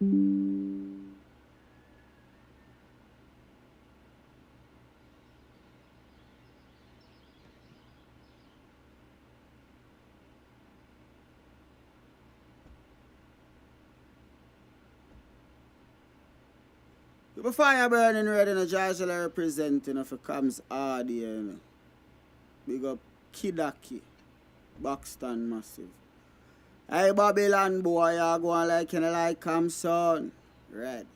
The fire burning red in a Georgia representing for Kams audio. Big up Kidaki, Buxton massive. Hey Babylon boy, you going like you like Kams son. Red.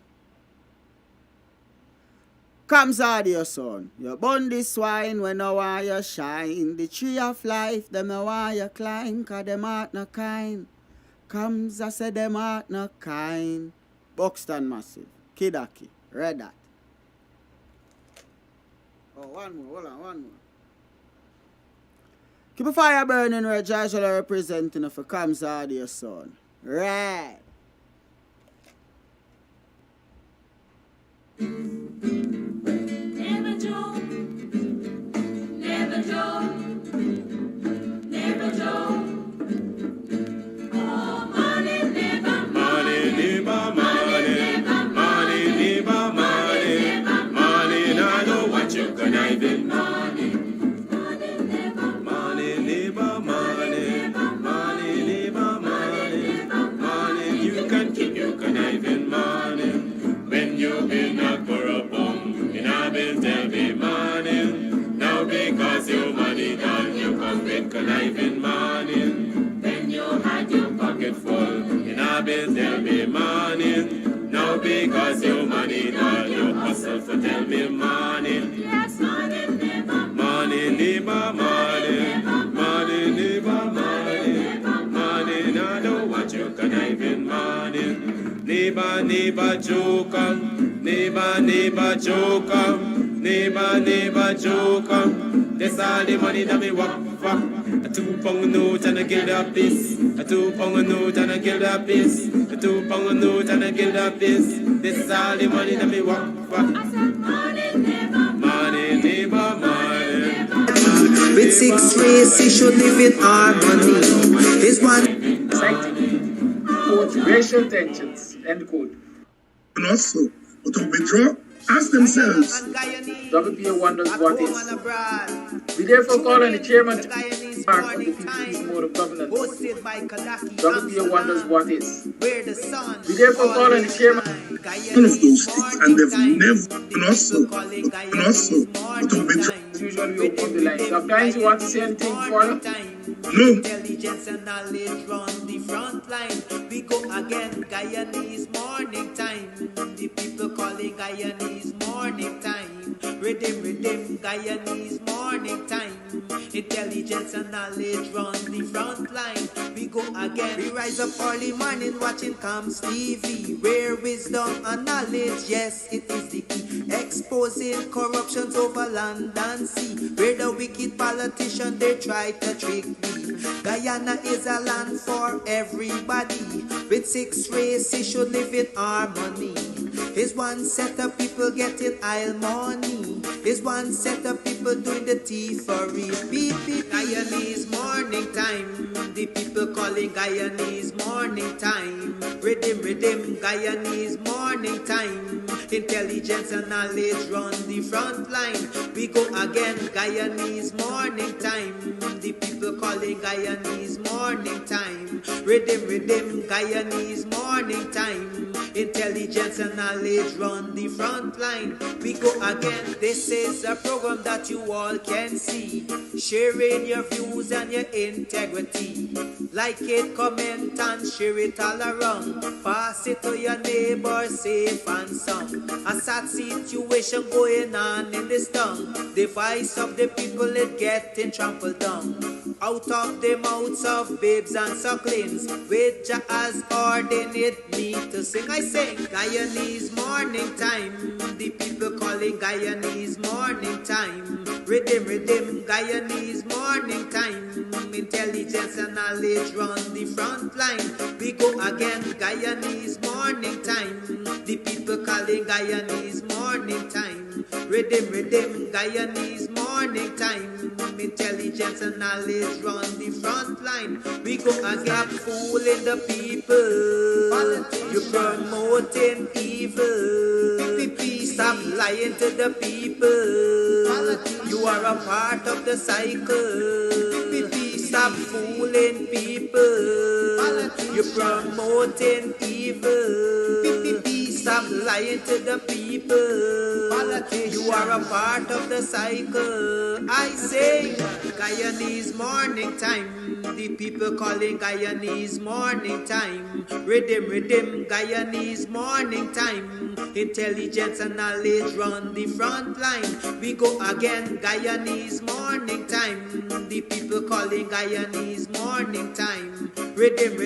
Kams audio son. You burn this swine when no want you shine. The tree of life, them no want you climb, cause them heart no kind. Kams I say them heart no kind. Buxton massive. Kidaki. Read that. Oh, one more. Hold on, one more. Keep a fire burning red, Georgia representing for Kams audio son. Red. Never joke. Never joke. Never joke. Oh, money never, money never, money never, money never, money never, money. I know what you can even money. Money never, money never, money never, money never, money. You can keep, you can even money. When you've been a corrupt, in a bill tell me money. Now because your money done, you come with conniving money. When you had your pocket full, in a bill tell me money. Now because your money done, you hustle for tell me money. Yes, money never, money never, money, money never, money, money. Now know what you conniving money. Neighbor, neighbor, joker. Neighbor, neighbor, joker. Neighbor, neighbor, joker. That's all the money that me walk for. A 2 pound note and a guilder piece. A 2 pound note and a guilder piece. A 2 pound note and a guilder piece. This is all the money that me walk for. I said money, neighbor, money, neighbor, money. With 6 ways, he should live in harmony. This one. Quote, racial tensions, end quote. And also, to withdraw, ask themselves. WPA wonders what is. We therefore call on the chairman to mark on the people's mode of governance. WPA wonders what is. We therefore call on the chairman. One of those things, and they've never, and also, to withdraw. As usual, we open the line. Sometimes you want to say anything further? No. Intelligence and knowledge run the front line. We go again, Guyanese morning time. The people calling Guyanese morning time. Rhythm, Guyanese morning time. Intelligence and knowledge run the front line. We go again. We rise up early morning watching Kams TV. Rare wisdom and knowledge, yes, it is the key. Exposing corruptions over land and sea. Where the wicked politicians, they try to trick me. Guyana is a land for everybody. With 6 races should live in harmony. Is one set of people getting aisle money. Is one set of people doing the thievery. Guyanese morning time. The people calling Guyanese morning time. Rhythm, Guyanese morning time. Intelligence and knowledge run the front line. We go again, Guyanese morning time. The people calling Guyanese morning time. Rhythm, Guyanese morning time. Intelligence and knowledge run the front line. We go again. This is a program that you all can see. Sharing your views and your integrity. Like it, comment and share it all around. Pass it to your neighbor, safe and sound. A sad situation going on in this town. The voice of the people is getting trampled down. Out of the mouths of babes and sucklings, with Jah as ordained me to sing. I sing Guyanese morning time. The people calling Guyanese morning time. Rhythm, Guyanese morning time. Intelligence and knowledge run the front line. We go again, Guyanese morning time. The people calling Guyanese morning time. Rhythm, Guyanese morning time. Intelligence and knowledge run the front line. We go again, fooling the people. You're promoting evil. Stop lying to the people. You are a part of the cycle. Stop fooling people. You're promoting evil. Stop lying to the people. You are a part of the cycle. I say, Guyanese morning time. The people calling Guyanese morning time. Rhythm, Guyanese morning time. Intelligence and knowledge run the front line. We go again, Guyanese morning time. The people calling Guyanese morning time. Rhythm,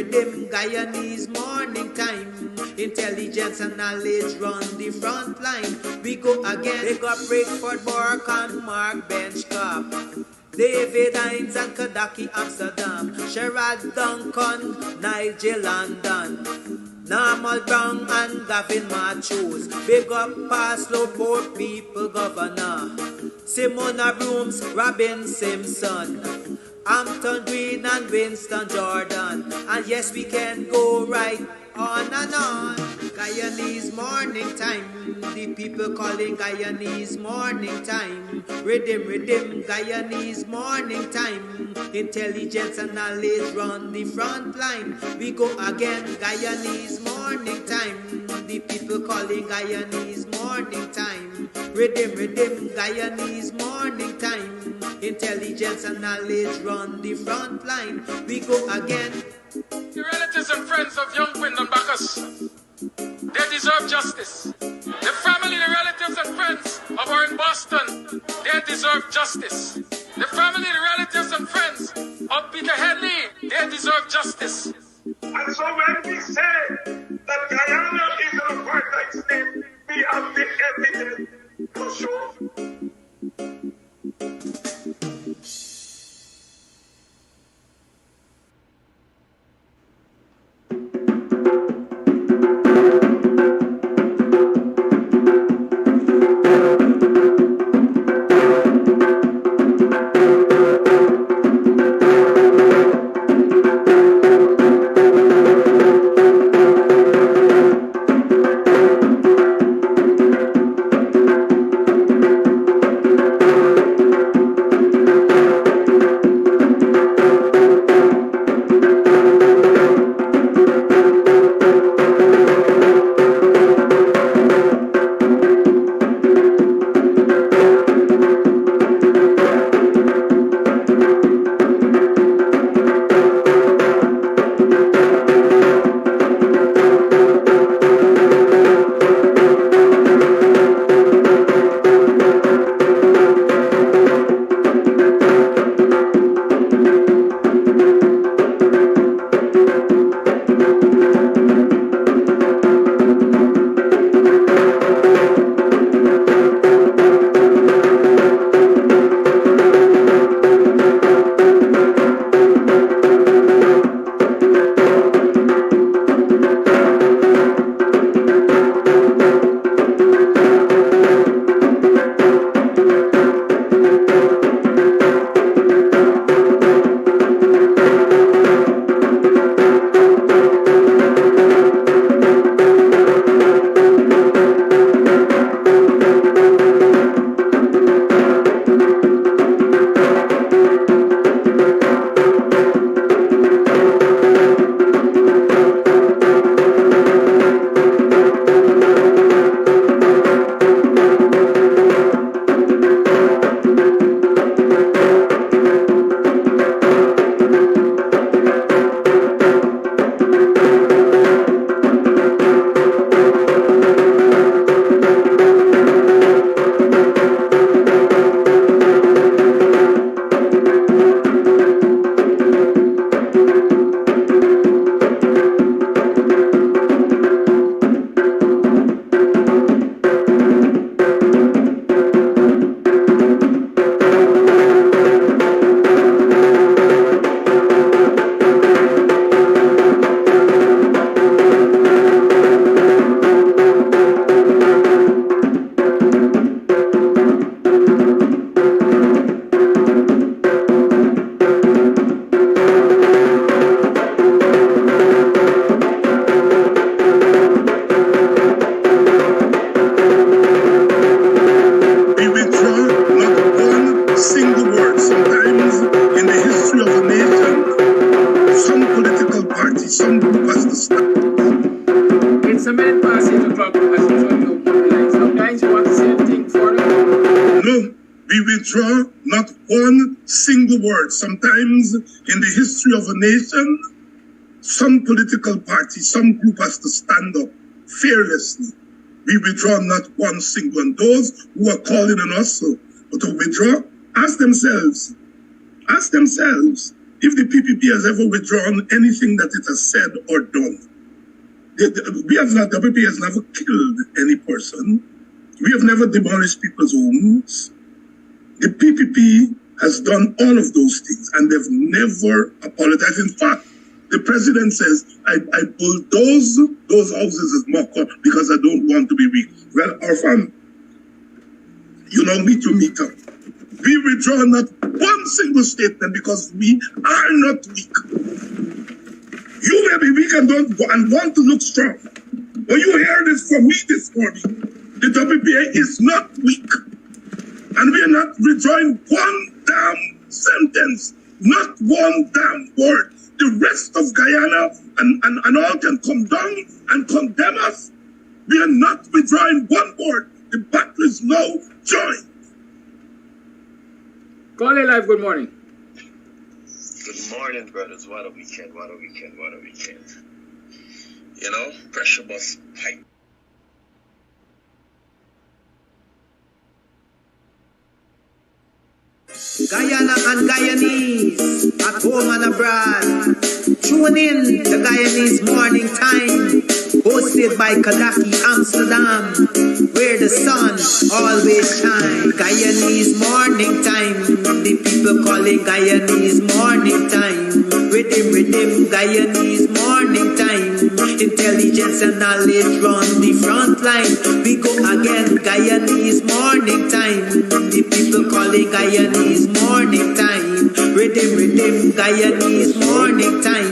Guyanese morning time. Intelligence and knowledge run the front line. We go again. They got Breakford, Bork and Mark Benchcop. David Hines and Kadaki Amsterdam. Sherrod Duncan, Nigel London. Normal Brown and Gavin Matthews. Big up Paslow Port People Governor. Simona Brooms, Robin Simpson. Hampton Green and Winston Jordan. And yes, we can go right on and on. Guyanese morning time. The people calling Guyanese morning time. Rhythm, Guyanese morning time. Intelligence and knowledge run the front line. We go again, Guyanese morning time. The people calling Guyanese morning time. Rhythm, Guyanese morning time. Intelligence and knowledge run the front line. We go again. The relatives and friends of young Wyndham Bacchus, they deserve justice. The family, the relatives and friends of our in Boston, they deserve justice. The family, the relatives and friends of Peter Headley, they deserve justice. And so when we say that Guyana is an apartheid state, we have the evidence to show. withdraw not one single word. Sometimes in the history of a nation, some political party, some group has to stand up fearlessly. We withdraw not one single, and those who are calling on us to withdraw, ask themselves if the PPP has ever withdrawn anything that it has said or done. The PPP has never killed any person. We have never demolished people's homes. The PPP has done all of those things, and they've never apologized. In fact, the president says, I bulldoze those houses as mock-up because I don't want to be weak. Well, our family, meet your meter. We withdraw not one single statement because we are not weak. You may be weak and want to look strong. But you hear this from me this morning. The WPA is not weak. And we are not withdrawing one damn sentence, not one damn word. The rest of Guyana and all can come down and condemn us. We are not withdrawing one word. The battle is now joined. Call it live, good morning. Good morning, brothers. What a weekend. Pressure bus pipe. Guyana and Guyanese, at home and abroad. Tune in the Guyanese Morning Time, hosted by Kadaki Amsterdam, where the sun always shines. Guyanese Morning Time, the people calling Guyanese Morning Time. Rhythm, Guyanese Morning Time. Intelligence and knowledge run the front line. We go again, Guyanese Morning Time. The people calling Guyanese Morning Time. Rhythm, Guyanese Morning Time.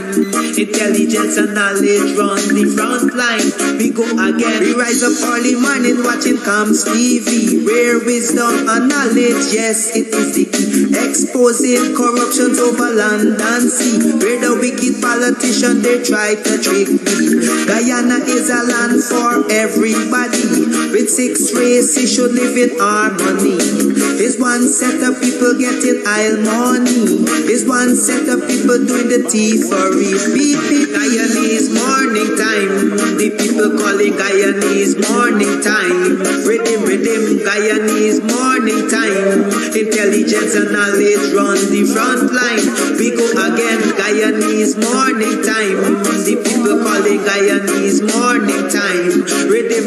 Intelligence and knowledge run the front line. We go again. We rise up early morning watching Kams Tv. Rare wisdom and knowledge, yes, it is the key. Exposing corruptions over land and sea. Where the wicked politicians, they try to trick me. Guyana is a land for everybody. With 6 races should live in harmony. There's one set of people getting aisle money. There's one set of people doing the thievery. Guyanese Morning Time. The people calling Guyanese Morning Time. Rhythm, Guyanese Morning Time. Intelligence and knowledge run the front line. We go again, Guyanese Morning Time. The people calling Guyanese Morning Time. Rhythm,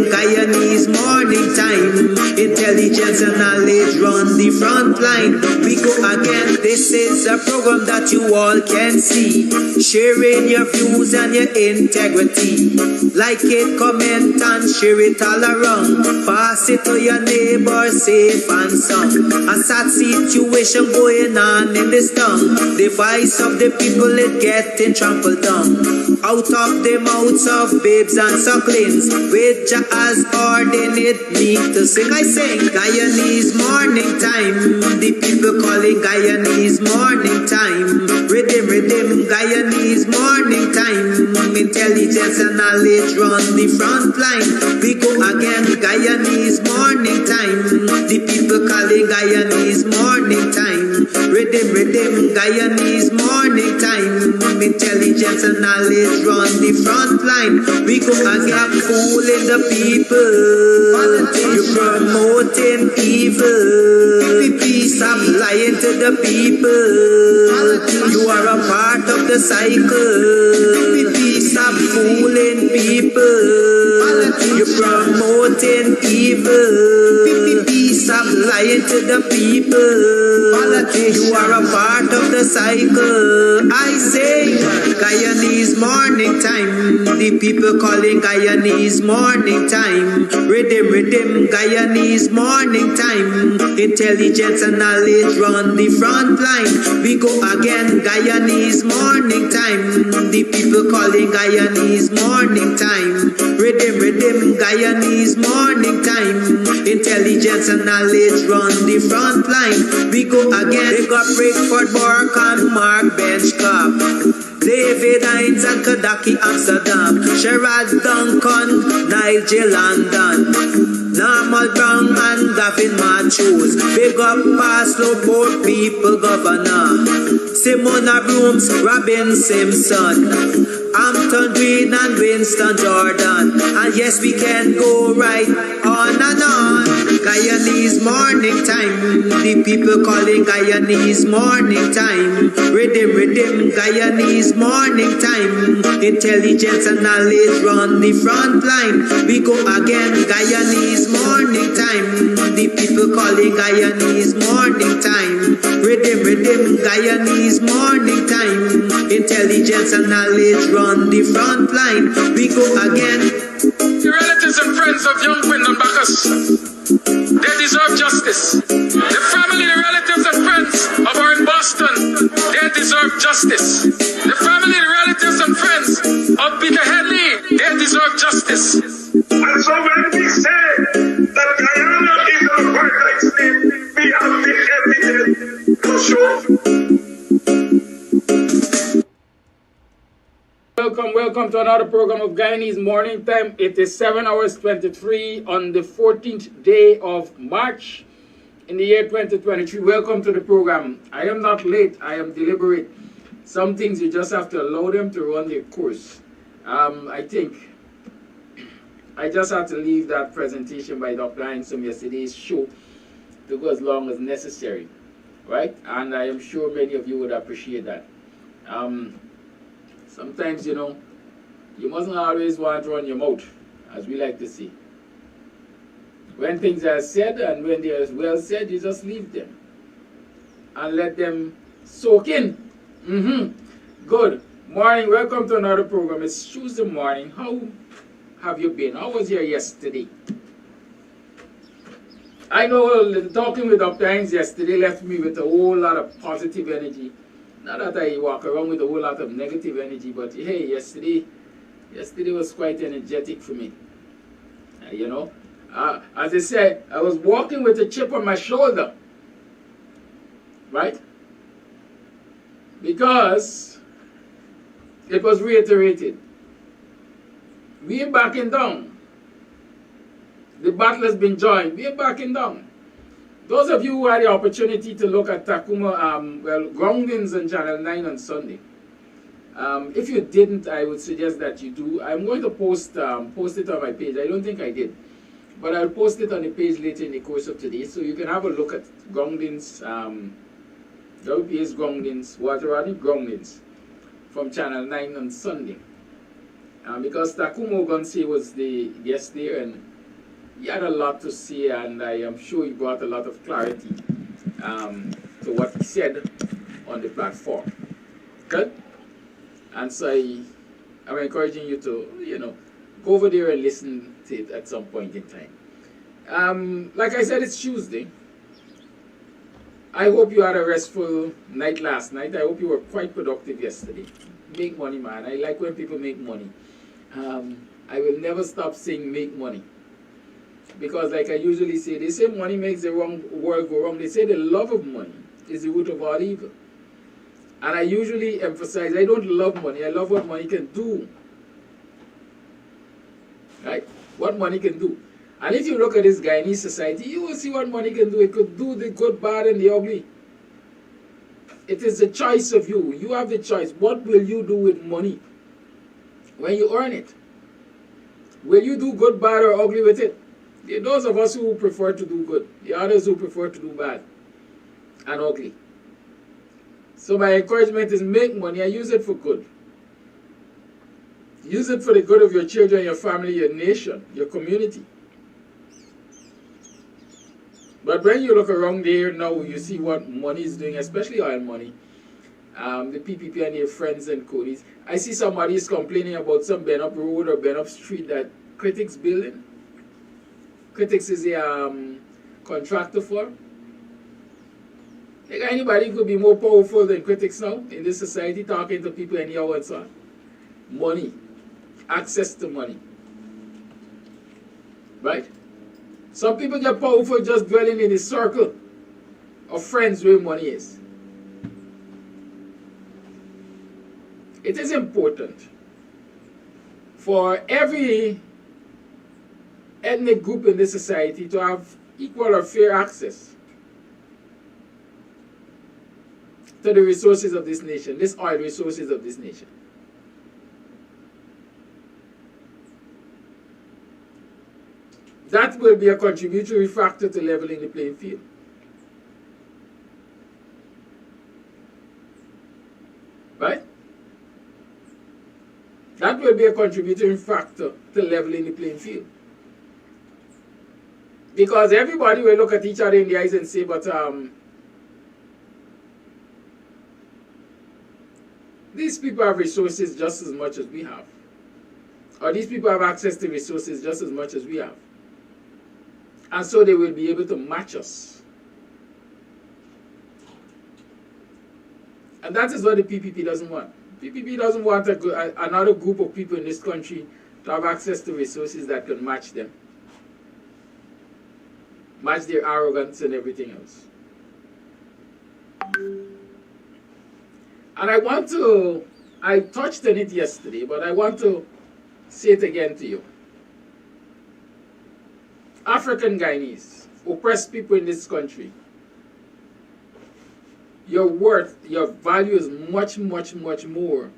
Guyanese Morning Time. Intelligence and knowledge run the front line. We go again. This is a program that you all can see. Sharing your views and your integrity. Like it, comment and share it all around. Pass it to your neighbor, safe and sound. A sad situation going on in this town. The voice of the people is getting trampled down. Out of the mouths of babes and sucklings, which has ordained me to sing. I sing Guyanese Morning Time. The people calling Guyanese Morning Time. Rhythm, Guyanese Morning Time. Intelligence and knowledge run the front line. We go again, Guyanese Morning Time. The people calling Guyanese Morning Time. Rhythm, Guyanese Morning Time. Intelligence and knowledge run the front line. We go again, fooling the people. You're promoting evil. Stop lying to the people. You are a part of the cycle. Stop fooling people. You're promoting evil. Stop lying to the people. You are a part of the cycle. I say Guyanese Morning Time. The people calling Guyanese Morning Time. Rhythm, Guyanese Morning Time. Intelligence and knowledge run the front line. We go again, Guyanese Morning Time. The people calling Guyanese Morning Time. Rhythm, Guyanese Morning Time. Intelligence and knowledge run the front line. We go again, they got Brickford, Bork and Mark Benchcop. David Hines and Kadaki Amsterdam, Sherrod Duncan, Nigel London, Normal Brown and Gavin Matthews. Big up Pastor, poor people governor, Simona Brooms, Robin Simpson, Hampton Green and Winston Jordan. And yes, we can go right on and on. Guyanese morning time, the people calling Guyanese morning time. Rhythm, Guyanese morning time. Intelligence and knowledge run the front line. We go again, Guyanese morning time. The people calling Guyanese morning time. Rhythm, Guyanese morning time. Intelligence and knowledge run the front line. We go again. The relatives and friends of young Quindon Bacchus, they deserve justice. The family, the relatives and friends of our in Boston, they deserve justice. The family, the relatives and friends of Peter Headley, they deserve justice. And so when we say that Guyana is an apartheid state, we have the evidence to show. Welcome to another program of Guyanese Morning Time. It is 7 hours 23 on the 14th day of March in the year 2023. Welcome to the program. I am not late, I am deliberate. Some things you just have to allow them to run their course. I think I just had to leave that presentation by Dr. Hines from yesterday's show to go as long as necessary, right? And I am sure many of you would appreciate that. Sometimes, you know, you mustn't always want to run your mouth, as we like to say. When things are said and when they are well said, you just leave them and let them soak in. Good morning. Welcome to another program. It's Tuesday morning. How have you been? How was your yesterday? I know talking with Dr. Hines yesterday left me with a whole lot of positive energy. Not that I walk around with a whole lot of negative energy, but hey, yesterday was quite energetic for me. You know, as I said, I was walking with a chip on my shoulder, right? Because it was reiterated. We are backing down. The battle has been joined. We are backing down. Those of you who had the opportunity to look at Takuma, Groundings on Channel 9 on Sunday, if you didn't, I would suggest that you do. I'm going to post it on my page. I don't think I did, but I'll post it on the page later in the course of today, so you can have a look at Groundings, WPS Groundings, Waterani Groundings from Channel 9 on Sunday. Because Takuma Ogunse was the guest there, and he had a lot to say, and I am sure he brought a lot of clarity to what he said on the platform. Good? And so I'm encouraging you to, you know, go over there and listen to it at some point in time. Like I said, it's Tuesday. I hope you had a restful night last night. I hope you were quite productive yesterday. Make money, man. I like when people make money. I will never stop saying make money. Because like I usually say, they say money makes the world go wrong. They say the love of money is the root of all evil. And I usually emphasize, I don't love money. I love what money can do. Right? What money can do. And if you look at this Guyanese society, you will see what money can do. It could do the good, bad, and the ugly. It is the choice of you. You have the choice. What will you do with money when you earn it? Will you do good, bad, or ugly with it? Those of us who prefer to do good, the others who prefer to do bad and ugly. So my encouragement is make money and use it for good. Use it for the good of your children, your family, your nation, your community. But when you look around there now, you see what money is doing, especially oil money. The PPP and their friends and codies. I see somebody is complaining about some Benup Road or Benup Street that Critics building. Critics is a contractor for. Like anybody could be more powerful than Critics now in this society, talking to people anyhow and so on. Money. Access to money. Right? Some people get powerful just dwelling in the circle of friends where money is. it is important for every ethnic group in this society to have equal or fair access to the resources of this nation, this oil resources of this nation. That will be a contributory factor to leveling the playing field. Right? That will be a contributory factor to leveling the playing field. Because everybody will look at each other in the eyes and say, but these people have resources just as much as we have. Or these people have access to resources just as much as we have. And so they will be able to match us. And that is what the PPP doesn't want. PPP doesn't want another group of people in this country to have access to resources that can match them. Match their arrogance and everything else. And I touched on it yesterday, but I want to say it again to you. African Guyanese, oppressed people in this country, your worth, your value is much, much, much more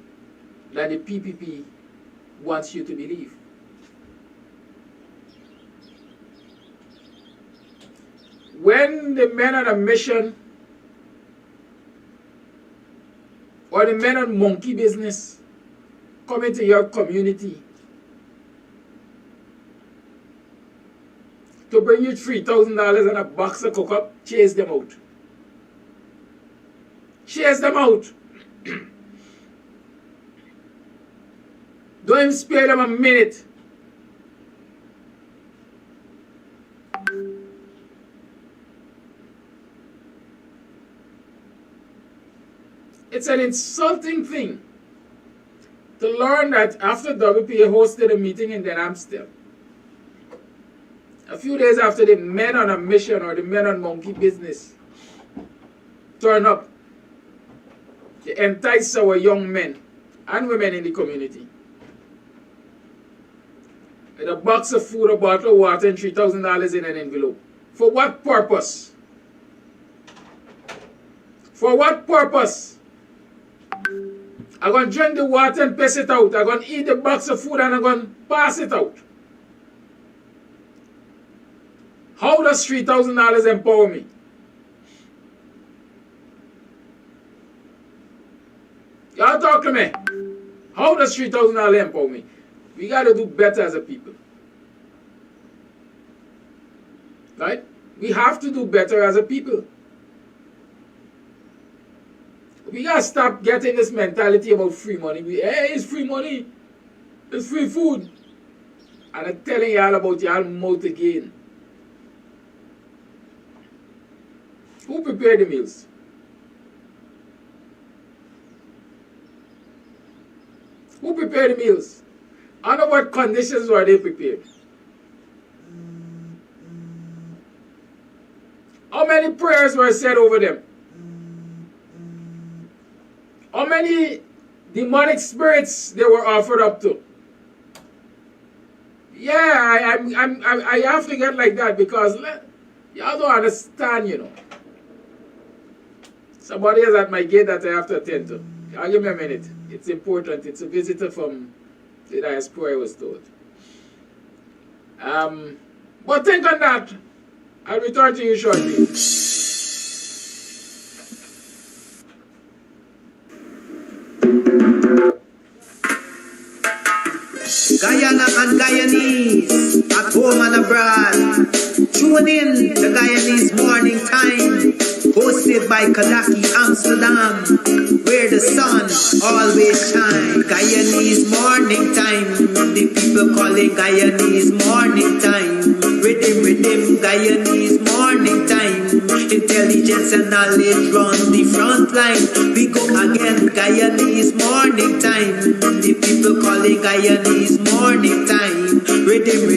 than the PPP wants you to believe. When the men on a mission or the men on monkey business come into your community to bring you $3,000 and a box of cocoa, chase them out. Chase them out. Don't even spare them a minute. It's an insulting thing to learn that after WPA hosted a meeting in Den Amstel, a few days after the men on a mission or the men on monkey business turn up to entice our young men and women in the community with a box of food, a bottle of water, and $3,000 in an envelope. For what purpose? For what purpose? I'm going to drink the water and pass it out. I'm going to eat the box of food and I'm going to pass it out. How does $3,000 empower me? Y'all talk to me. How does $3,000 empower me? We got to do better as a people. Right? We have to do better as a people. We got to stop getting this mentality about free money. Hey, it's free money. It's free food. And I'm telling y'all about y'all mouth again. Who prepared the meals? Who prepared the meals? Under what conditions were they prepared? How many prayers were said over them? How many demonic spirits they were offered up to? Yeah, I have to get like that because y'all don't understand, you know. Somebody is at my gate that I have to attend to. Y'all give me a minute. It's important. It's a visitor from the diaspora, I was told. But think on that. I'll return to you shortly. Guyana and Guyanese, at home and abroad. Tune in the Guyanese Morning Time, hosted by Kadaki Amsterdam, where the sun always shines. Guyanese Morning Time, the people call it Guyanese Morning Time. Rhythm, Guyanese Morning Time, intelligent Intelligence and knowledge run the front line. We go again, Guyanese morning time. The people calling Guyanese morning time. Rhythm,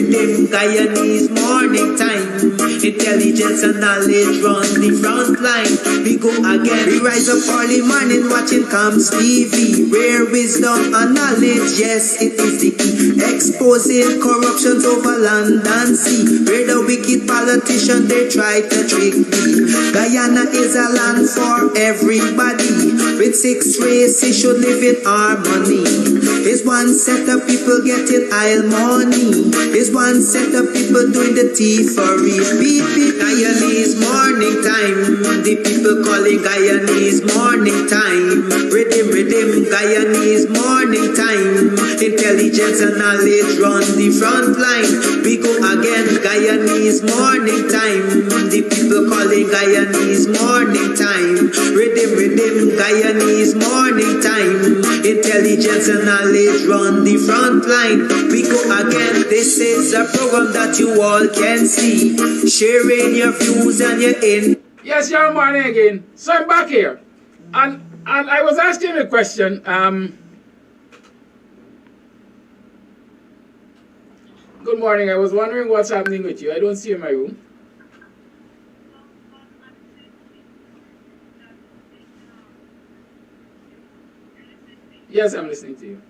Guyanese morning time. Intelligence and knowledge run the front line. We go again. We rise up early morning watching Kams TV. Rare wisdom and knowledge, yes, it is the key. Exposing corruptions over land and sea. Where the wicked politicians, they try to trick me. Guyana is a land for everybody. With 6 races should live in harmony. It's one set of people getting aisle money. It's one set of people doing the thievery. Guyanese morning time. The people calling Guyanese morning time. Rhythm, Guyanese morning time. Intelligence and knowledge run the front line. We go again, Guyanese morning time. The people calling Guyanese morning time. Rhythm, Guyanese morning time. Intelligence and knowledge run the front line. We go again. This is a program that you all can see. Sharing your views and your in. Yes, young man again. So I'm back here. And I was asking a question. Good morning. I was wondering what's happening with you. I don't see you in my room. Yes, I'm listening to you.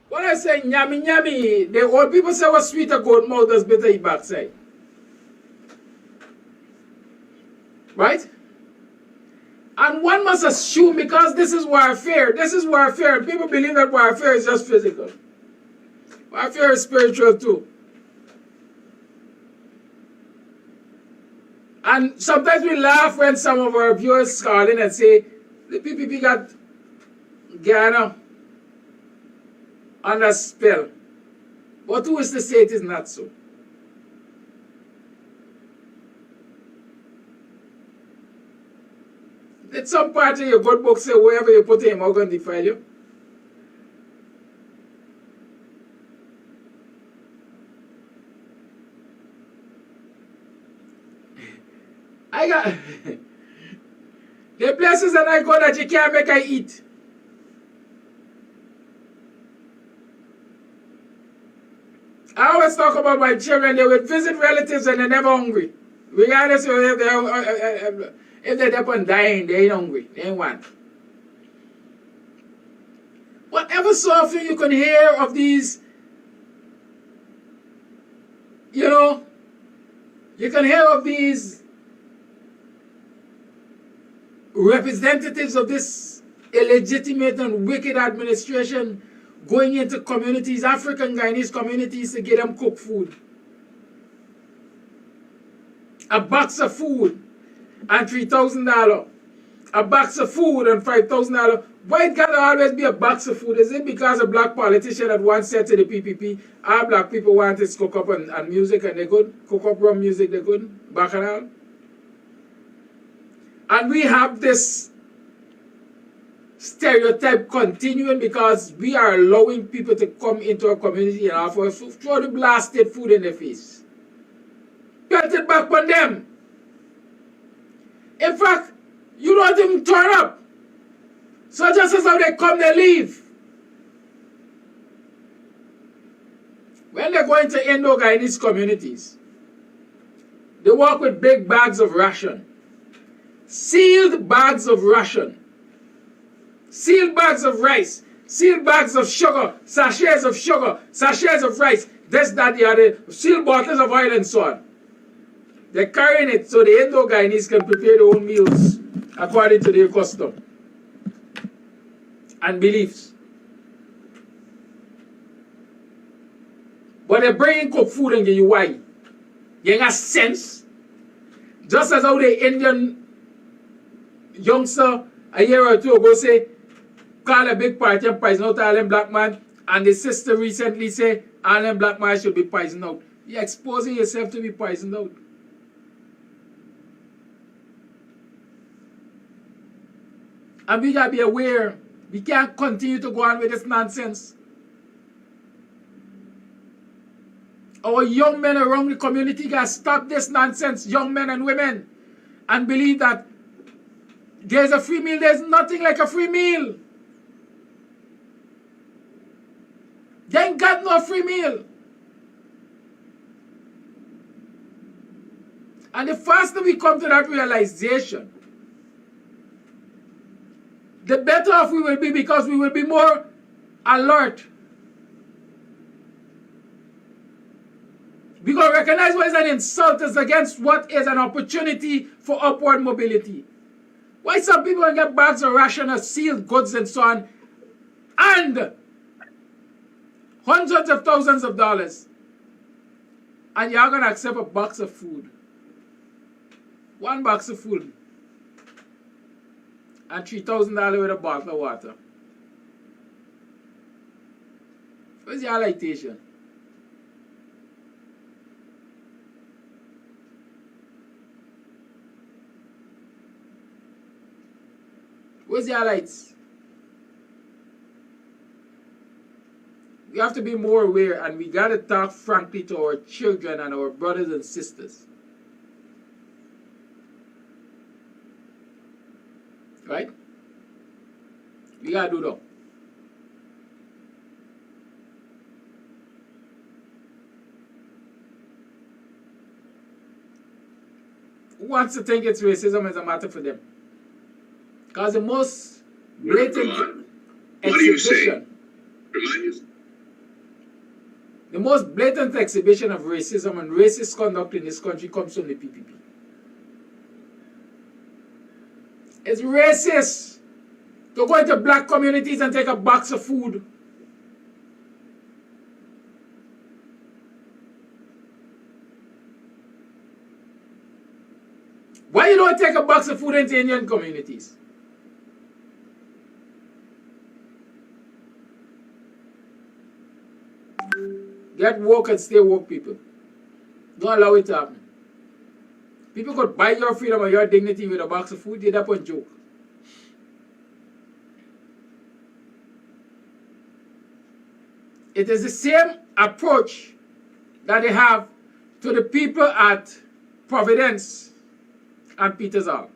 What I say, nyami, the old people say what sweeter goat mouth does better eat backside. Right? And one must assume, because this is warfare, people believe that warfare is just physical. Warfare is spiritual too. And sometimes we laugh when some of our viewers call in and say, the PPP got Guyana under spell. But who is to say it is not so? Did some part of your good book say wherever you put him, I'm going to defile you? I got the places that I go that you can't make I eat. I always talk about my children. They would visit relatives and they're never hungry. Regardless of if they're up and dying, they ain't hungry. They ain't want. Whatever so often you can hear of these, you can hear of these representatives of this illegitimate and wicked administration going into communities, African Guyanese communities, to get them cooked food. A box of food and $3,000. A box of food and $5,000. Why it gotta always be a box of food? Is it because a black politician had once said to the PPP, all black people want is cook up and music and they good? Cook up rum music, they good? Bacchanal? And we have this stereotype continuing because we are allowing people to come into our community and offer us throw the blasted food in their face. Pelt it back on them. In fact, you don't even turn up. So just as how they come, they leave. When they go into Indo-Guyanese communities, they walk with big bags of ration. Sealed bags of ration. Sealed bags of rice, sealed bags of sugar, sachets of rice, this, that, the other, sealed bottles of oil and so on. They're carrying it so the Indo-Guyanese can prepare their own meals according to their custom and beliefs. But they bring in cooked food and give you why. You got sense. Just as how the Indian youngster a year or two ago say, call a big party and poison out all them black man, and the sister recently say all them black man should be poisoned out. You're exposing yourself to be poisoned out. And we gotta be aware. We can't continue to go on with this nonsense. Our young men around the community gotta stop this nonsense, young men and women, and believe that there's a free meal. There's nothing like a free meal. They ain't got no free meal. And the faster we come to that realization, the better off we will be, because we will be more alert. We will recognize what is an insult is against what is an opportunity for upward mobility. Why some people can get bags of ration of sealed goods and so on, and hundreds of thousands of dollars, and you're going to accept a box of food. One box of food. And $3,000 with a bottle of water. Where's your lightation? Where's your lights? We have to be more aware, and we got to talk frankly to our children and our brothers and sisters. Right? We got to do that. Who wants to think it's racism is a matter for them? Because the most blatant exhibition, the most blatant exhibition of racism and racist conduct in this country comes from the PPP. It's racist to go into black communities and take a box of food. Why you don't take a box of food into Indian communities? Get woke and stay woke, people. Don't allow it to happen. People could buy your freedom or your dignity with a box of food. You're up on joke. It is the same approach that they have to the people at Providence and Peters Hall.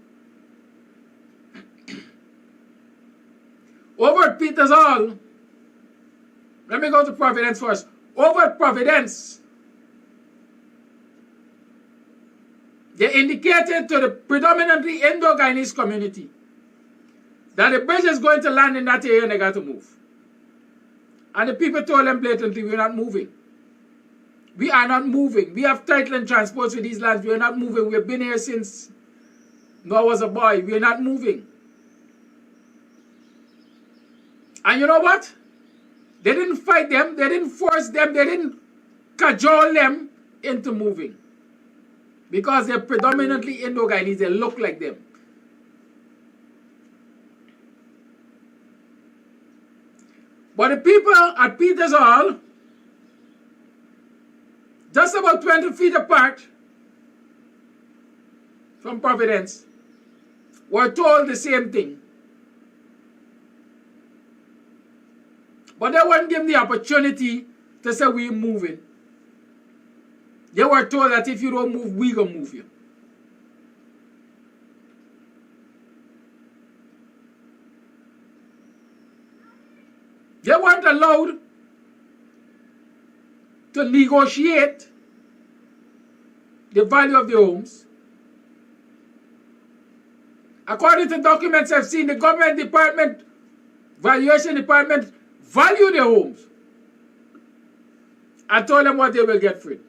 Over at Peters Hall, let me go to Providence first. Over at Providence, they indicated to the predominantly Indo-Guyanese community that the bridge is going to land in that area and they got to move. And the people told them blatantly, we're not moving. We are not moving. We have title and transports with these lands. We're not moving. We've been here since Noah was a boy. We're not moving. And you know what? They didn't fight them. They didn't force them. They didn't cajole them into moving. Because they're predominantly Indo-Guyanese. They look like them. But the people at Peters Hall, just about 20 feet apart from Providence, were told the same thing. But they weren't given the opportunity to say we're moving. They were told that if you don't move, we're going to move you. They weren't allowed to negotiate the value of the homes. According to documents I've seen, the government department, valuation department, value their homes. I told them what they will get for it.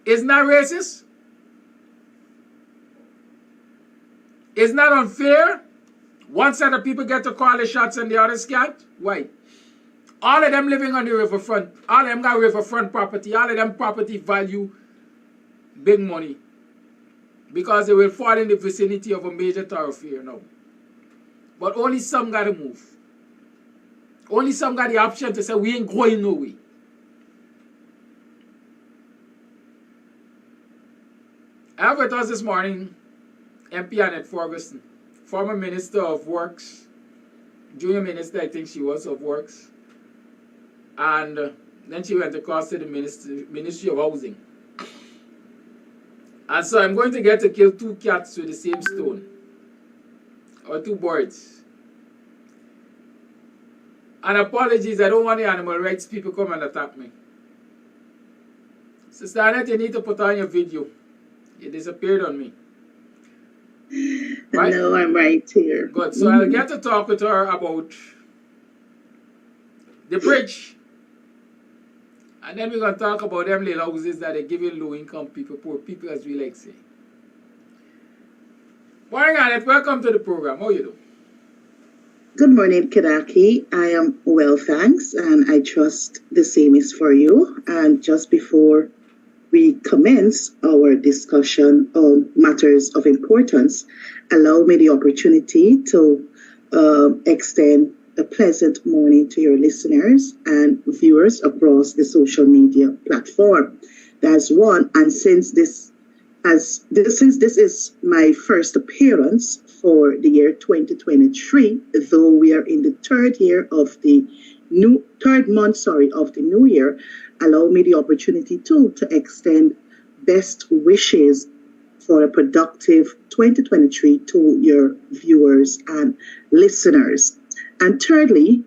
Isn't that racist? Isn't that unfair? One set of people get to call the shots and the others can't? Why? All of them living on the riverfront. All of them got riverfront property. All of them property value big money. Because they will fall in the vicinity of a major thoroughfare now. But only some got to move. Only some got the option to say, we ain't going nowhere. I have with us this morning, MP Annette Ferguson, former Minister of Works, Junior Minister, I think she was, of Works. And then she went across to the Ministry of Housing. And so I'm going to get to kill 2 cats with the same stone. Or 2 birds. And apologies, I don't want the animal rights people come and attack me. Sister Annette, you need to put on your video. You disappeared on me. Right? No, I'm right here. Good. So I'll get to talk with her about the bridge. And then we're going to talk about them little houses that are giving low-income people, poor people, as we like say. Morning, Annette. Welcome to the program. How you doing? Good morning, Kadaki. I am well, thanks, and I trust the same is for you. And just before we commence our discussion on matters of importance, allow me the opportunity to extend a pleasant morning to your listeners and viewers across the social media platform. That's one. And since this is my first appearance for the year 2023, though we are in the third month of the new year, allow me the opportunity to extend best wishes for a productive 2023 to your viewers and listeners. And thirdly,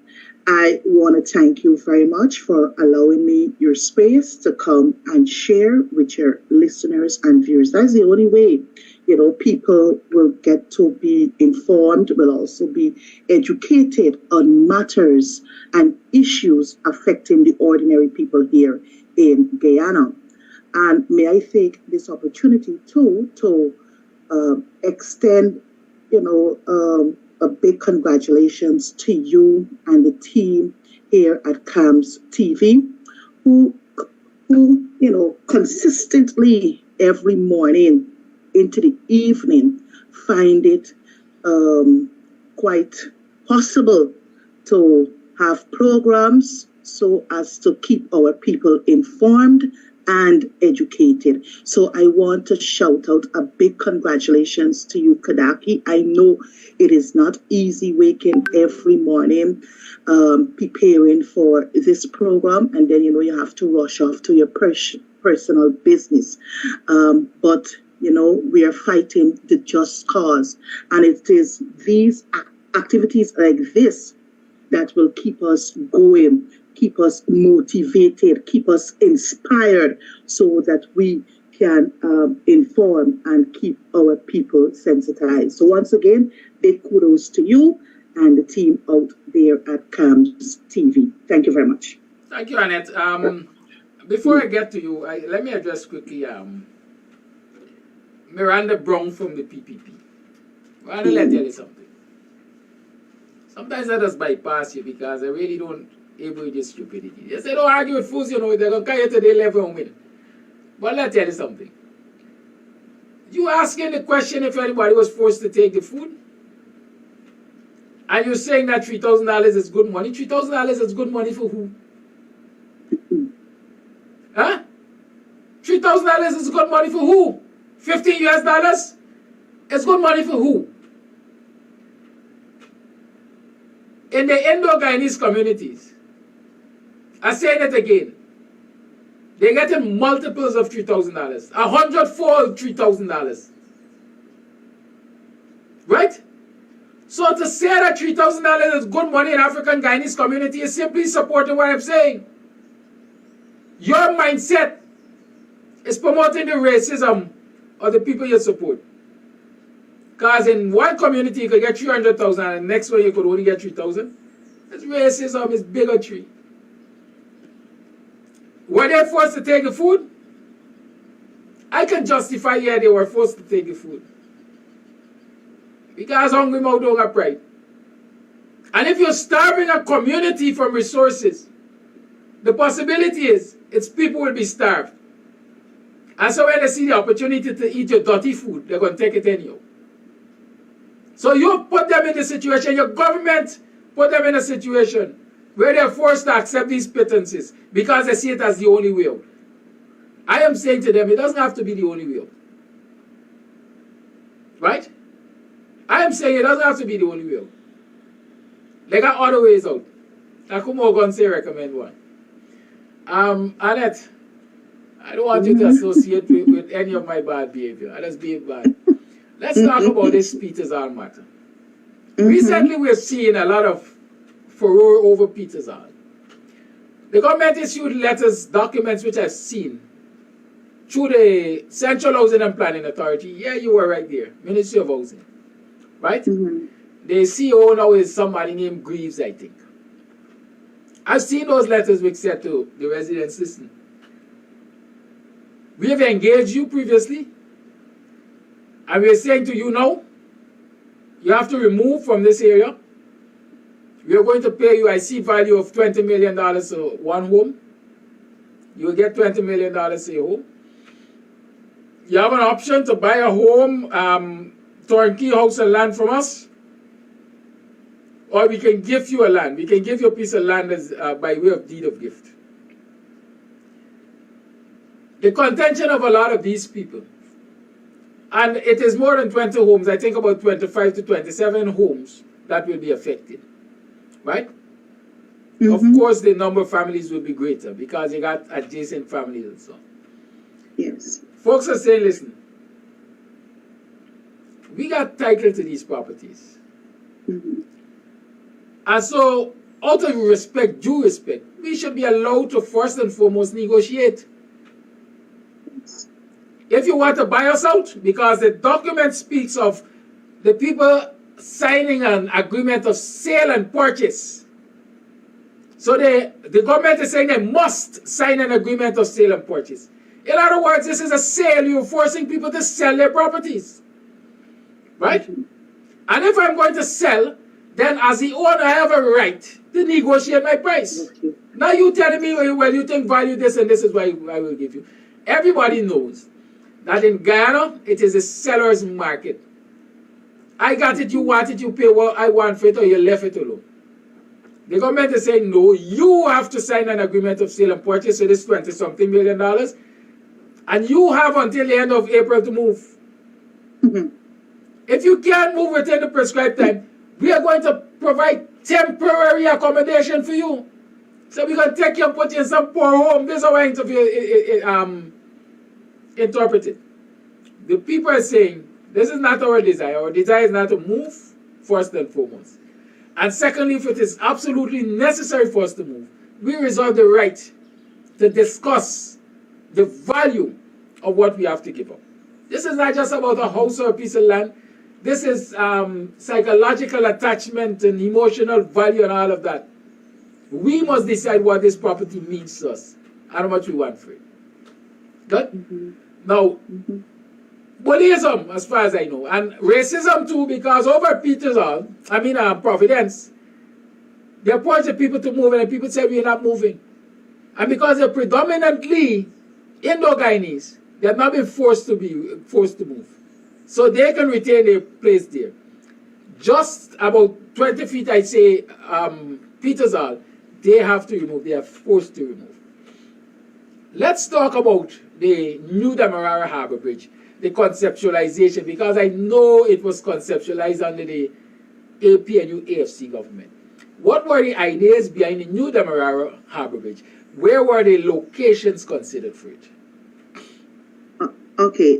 I want to thank you very much for allowing me your space to come and share with your listeners and viewers. That's the only way, people will get to be informed, will also be educated on matters and issues affecting the ordinary people here in Guyana. And may I take this opportunity to extend, a big congratulations to you and the team here at Kams Tv, who consistently every morning into the evening find it quite possible to have programs so as to keep our people informed and educated. So I want to shout out a big congratulations to you, Kadaki. I know it is not easy waking every morning, preparing for this program, and then you have to rush off to your personal business. But we are fighting the just cause, and it is these activities like this that will keep us going, keep us motivated, keep us inspired, so that we can inform and keep our people sensitized. So once again, big kudos to you and the team out there at Kams TV. Thank you very much. Thank you, Annette. Before I get to you, let me address quickly Miranda Brown from the PPP. Well, let me tell you something. Sometimes I just bypass you because I really don't able with this stupidity. They say don't argue with fools, they're going to carry you to their level and win. But let me tell you something. You asking the question if anybody was forced to take the food? And you're saying that $3,000 is good money? $3,000 is good money for who? Huh? $3,000 is good money for who? $15 US? It's good money for who? In the Indo-Guyanese communities, I'm saying it again, they're getting multiples of $3,000, 100-fold $3,000. Right? So to say that $3,000 is good money in African Guyanese community is simply supporting what I'm saying. Your mindset is promoting the racism of the people you support. Because in one community you could get 300,000 and the next one you could only get 3,000. It's racism, it's bigotry. Were they forced to take the food? I can justify, yeah, they were forced to take the food. Because hungry mouth don't have pride. And if you're starving a community from resources, the possibility is its people will be starved. And so when they see the opportunity to eat your dirty food, they're going to take it anyhow. So you put them in the situation, your government put them in a situation where they're forced to accept these pittances because they see it as the only way out. I am saying to them, it doesn't have to be the only way out. Right? I am saying it doesn't have to be the only way out. They got other ways out. I come over and say recommend one. Annette, I don't want you to associate with any of my bad behavior. I just behave bad. Let's talk about this Peters Hall matter. Recently, we're seeing a lot of furore over Peters Hall. The government issued letters, documents which I've seen through the Central Housing and Planning Authority. Yeah, you were right there, Ministry of Housing, right? The CEO now is somebody named Greaves, I think. I've seen those letters which said to the residents, listen, we have engaged you previously, and we are saying to you now, you have to remove from this area. We are going to pay you, I see value of $20 million for one home. You will get $20 million for your home. You have an option to buy a home, turnkey house and land from us. Or we can give you a land. We can give you a piece of land as, by way of deed of gift. The contention of a lot of these people, and it is more than 20 homes, I think about 25 to 27 homes that will be affected. Right? Of course, the number of families will be greater because you got adjacent families and so on. Yes. Folks are saying, listen, we got title to these properties. And so, out of respect, due respect, we should be allowed to first and foremost negotiate. If you want to buy us out, because the document speaks of the people signing an agreement of sale and purchase. So the government is saying they must sign an agreement of sale and purchase. In other words, this is a sale. You're forcing people to sell their properties. Right? And if I'm going to sell, then as the owner, I have a right to negotiate my price. Now you telling me, well, you think value this and this is what I will give you. Everybody knows that in Guyana, it is a seller's market. I got it, you want it, you pay what I want for it, or you left it alone. The government is saying, no, you have to sign an agreement of sale and purchase, so this $20-something million, and you have until the end of April to move. If you can't move within the prescribed time, we are going to provide temporary accommodation for you. So we're going to take you and put you in some poor home. This is how I interpret it. The people are saying, this is not our desire. Our desire is not to move, first and foremost. And secondly, if it is absolutely necessary for us to move, we reserve the right to discuss the value of what we have to give up. This is not just about a house or a piece of land. This is psychological attachment and emotional value and all of that. We must decide what this property means to us and how much we want for it. Good? Now, bullyism, as far as I know, and racism too, because over Peters Hall, Providence, they appointed people to move, and people say we're not moving. And because they're predominantly Indo-Guyanese, they have not been forced to move. So they can retain their place there. Just about 20 feet, I say, Peters Hall, they have to remove, they are forced to remove. Let's talk about the new Demerara Harbour Bridge, the conceptualization, because I know it was conceptualized under the APNU AFC government. What were the ideas behind the new Demerara Harbour Bridge? Where were the locations considered for it? Okay,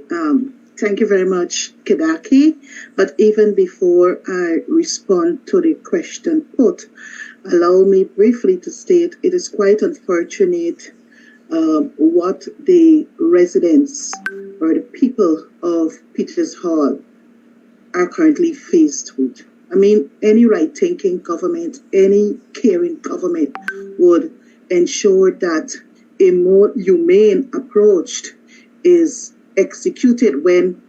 thank you very much, Kedaki. But even before I respond to the question put, allow me briefly to state it is quite unfortunate what the residents or the people of Peters Hall are currently faced with. I mean, any right-thinking government, any caring government would ensure that a more humane approach is executed when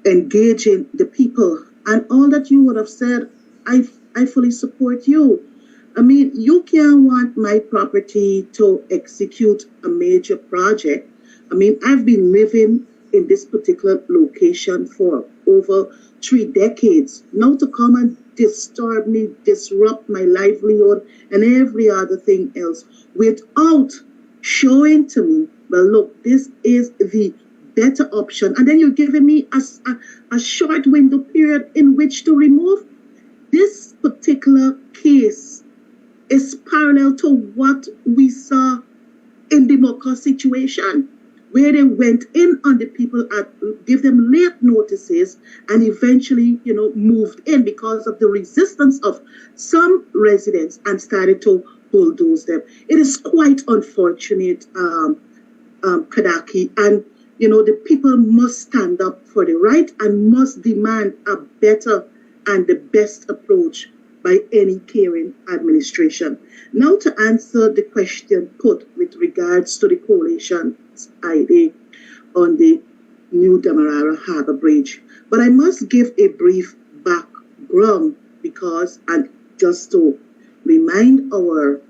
engaging the people. And all that you would have said, I I fully support you. I mean, you can't want my property to execute a major project. I mean, I've been living in this particular location for over 3 decades. Now to come and disturb me, disrupt my livelihood and every other thing else without showing to me, well, look, this is the better option. And then you're giving me a short window period in which to remove. This particular case is parallel to what we saw in the Mocha situation, where they went in on the people, give them late notices, and eventually, moved in because of the resistance of some residents and started to bulldoze them. It is quite unfortunate, Kadaki, and the people must stand up for the right and must demand a better and the best approach by any caring administration. Now to answer the question put with regards to the coalition's idea on the new Demerara Harbour Bridge. But I must give a brief background because, and just to remind our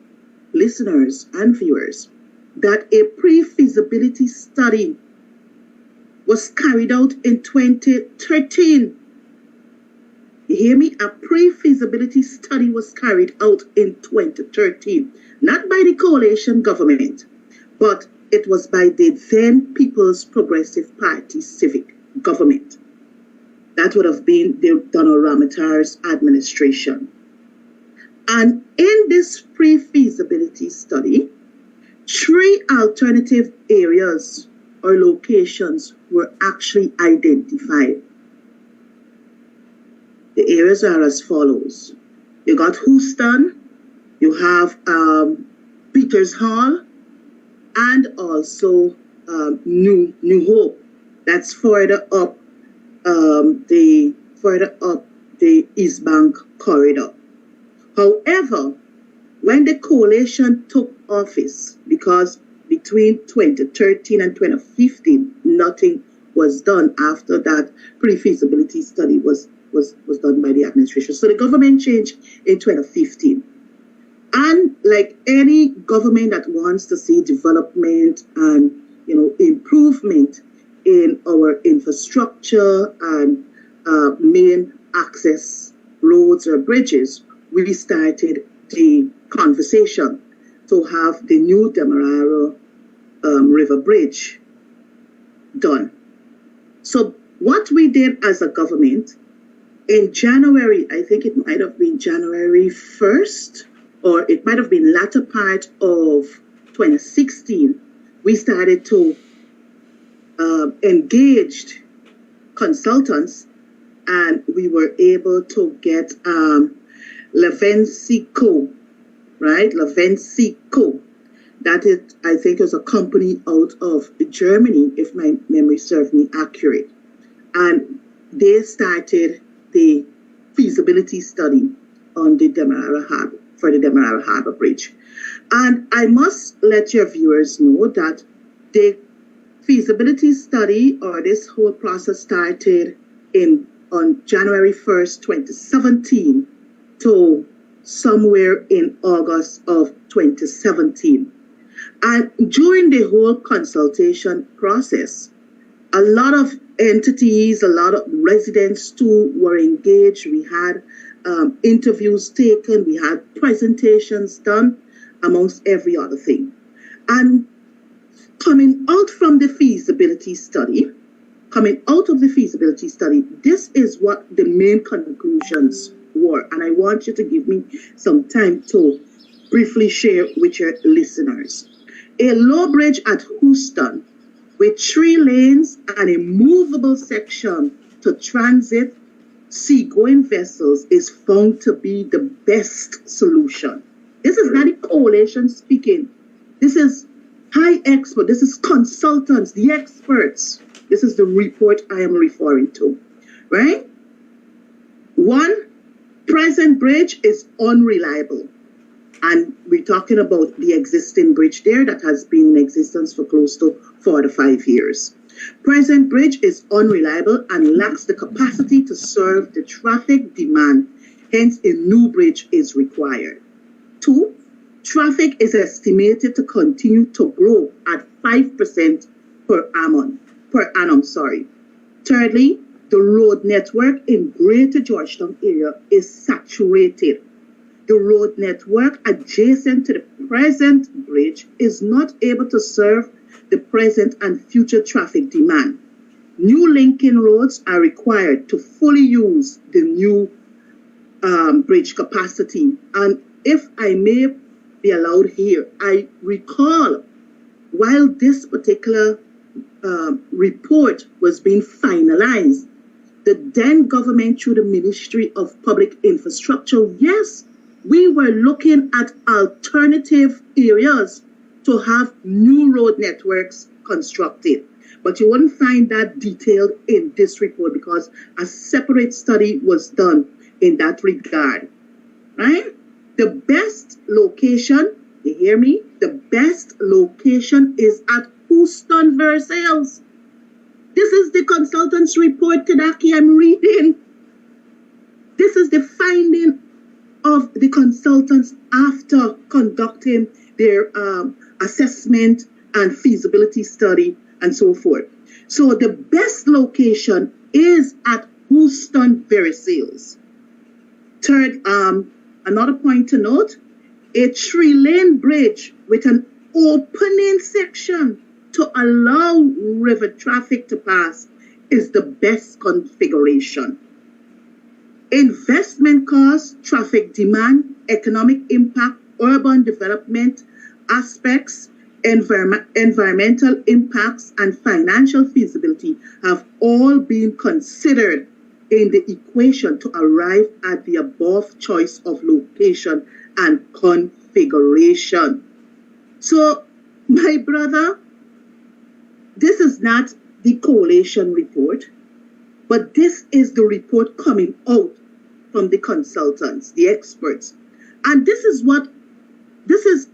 listeners and viewers, that a pre-feasibility study was carried out in 2013. You hear me? A pre-feasibility study was carried out in 2013, not by the coalition government, but it was by the then People's Progressive Party civic government. That would have been the Donald Ramatar's administration. And in this pre-feasibility study, 3 alternative areas or locations were actually identified. The areas are as follows. You got Houston, you have Peters Hall, and also New Hope. That's further up the East Bank corridor. However, when the coalition took office, because between 2013 and 2015, nothing was done after that pre-feasibility study was done by the administration. So the government changed in 2015. And like any government that wants to see development and improvement in our infrastructure and main access roads or bridges, we started the conversation to have the new Demerara River Bridge done. So what we did as a government in January, I think it might have been January 1st, or it might have been latter part of 2016, we started to engage consultants, and we were able to get Levensico, right? Levensico. That is, I think, is a company out of Germany, if my memory serves me accurate. And they started the feasibility study on the Demerara Harbour, for the Demerara Harbour Bridge. And I must let your viewers know that the feasibility study, or this whole process, started on January 1st, 2017 to somewhere in August of 2017. And during the whole consultation process, a lot of entities, a lot of residents too were engaged. We had interviews taken, we had presentations done, amongst every other thing. And coming out from the feasibility study, this is what the main conclusions were. And I want you to give me some time to briefly share with your listeners. A low bridge at Houston with 3 lanes and a movable section to transit seagoing vessels is found to be the best solution. This is not the coalition speaking. This is high expert. This is consultants, the experts. This is the report I am referring to, right? 1, present bridge is unreliable. And we're talking about the existing bridge there that has been in existence for close to 4 to 5 years. Present bridge is unreliable and lacks the capacity to serve the traffic demand Hence, a new bridge is required. 2, traffic is estimated to continue to grow at 5% per annum. Thirdly, the road network in Greater Georgetown area is saturated. The road network adjacent to the present bridge is not able to serve the present and future traffic demand. New linking roads are required to fully use the new bridge capacity. And if I may be allowed here, I recall while this particular report was being finalized, the then government through the Ministry of Public Infrastructure, yes, we were looking at alternative areas to have new road networks constructed. But you wouldn't find that detailed in this report because a separate study was done in that regard, right? The best location, you hear me? The best location is at Houston, Versailles. This is the consultant's report, Kadaki, I'm reading. This is the finding of the consultants after conducting their assessment and feasibility study and so forth. So the best location is at Houston, Versailles. Third, another point to note, a 3-lane bridge with an opening section to allow river traffic to pass is the best configuration. Investment costs, traffic demand, economic impact, urban development aspects, environmental impacts, and financial feasibility have all been considered in the equation to arrive at the above choice of location and configuration. So, my brother, this is not the coalition report, but this is the report coming out from the consultants, the experts. And this is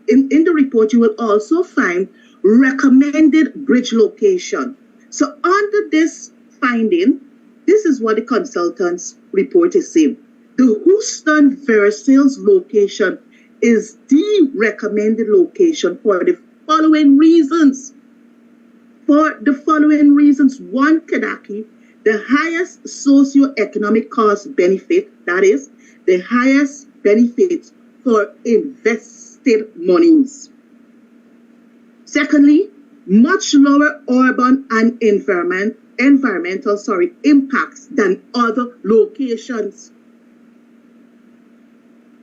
in the report, you will also find recommended bridge location. So under this finding, this is what the consultants report is saying. The Houston Versailles location is the recommended location for the following reasons. One, Kadaki, the highest socio-economic cost benefit, that is, the highest benefits for invested monies. Secondly, much lower urban and environmental impacts than other locations.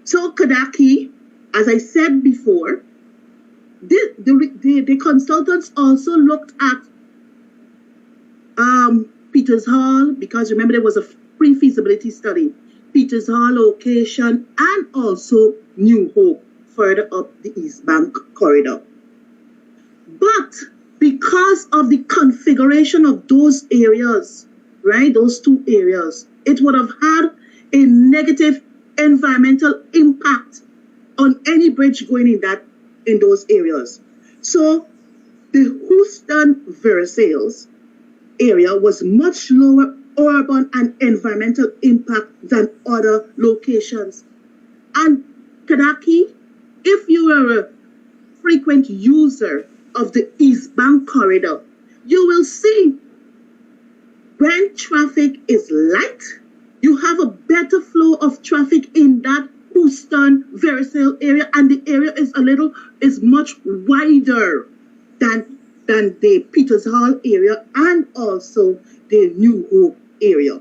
So, Kadaki, as I said before, the consultants also looked at Peters Hall, because remember there was a pre-feasibility study, Peters Hall location, and also New Hope further up the East Bank corridor. But because of the configuration of those areas, right, those two areas, it would have had a negative environmental impact on any bridge going in those areas. So the Houston Versailles area was much lower urban and environmental impact than other locations. And Kadaki, if you are a frequent user of the East Bank corridor, you will see when traffic is light, you have a better flow of traffic in that Houston Versailles area, and the area is much wider than the Peters Hall area and also the New Hope area.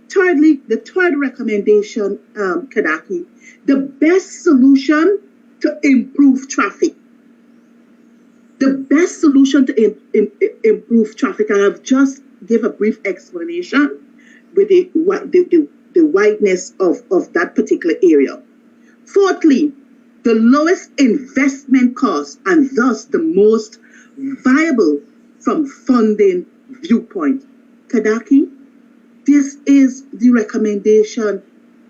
Thirdly, the third recommendation, Kadaki, the best solution to improve traffic. The best solution to improve traffic, I have just give a brief explanation with the wideness of that particular area. Fourthly, the lowest investment cost and thus the most viable from funding viewpoint. Kadaki, this is the recommendation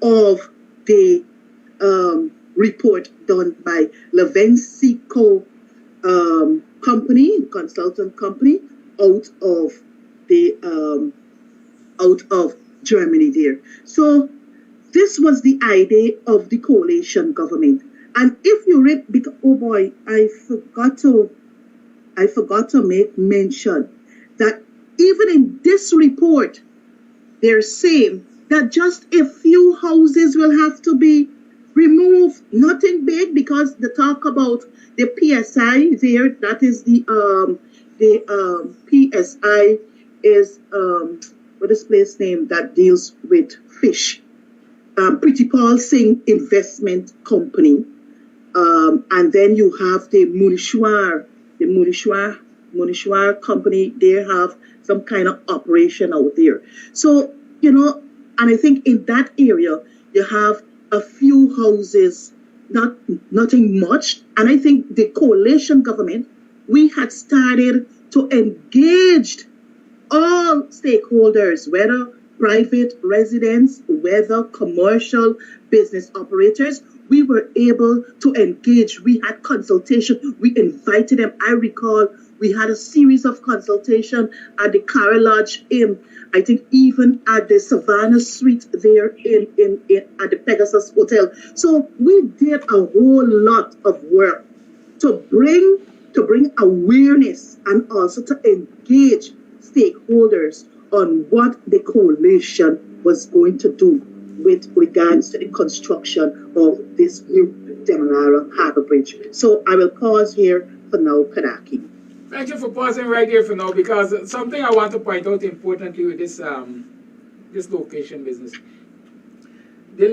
of the report done by Levensico company, consultant company, out of Germany there. So this was the idea of the coalition government. And if you read, oh boy, I forgot to make mention that even in this report, they're saying that just a few houses will have to be removed. Nothing big, because they talk about the PSI there. That is the PSI is what is place name that deals with fish. Pretty Paul Singh Investment Company. And then you have the Munishwar company. They have some kind of operation out there. So, you know, and I think in that area, you have a few houses, nothing much. And I think the coalition government, we had started to engage all stakeholders, whether private residents, whether commercial business operators. We were able to engage. We had consultation. We invited them. I recall we had a series of consultation at the Cara Lodge Inn. I think even at the Savannah Suite there at the Pegasus Hotel. So we did a whole lot of work to bring awareness and also to engage stakeholders on what the coalition was going to do with regards to the construction of this new Demerara Harbour Bridge. So I will pause here for now, Kadaki. Thank you for pausing right here for now, because something I want to point out importantly with this this location business. The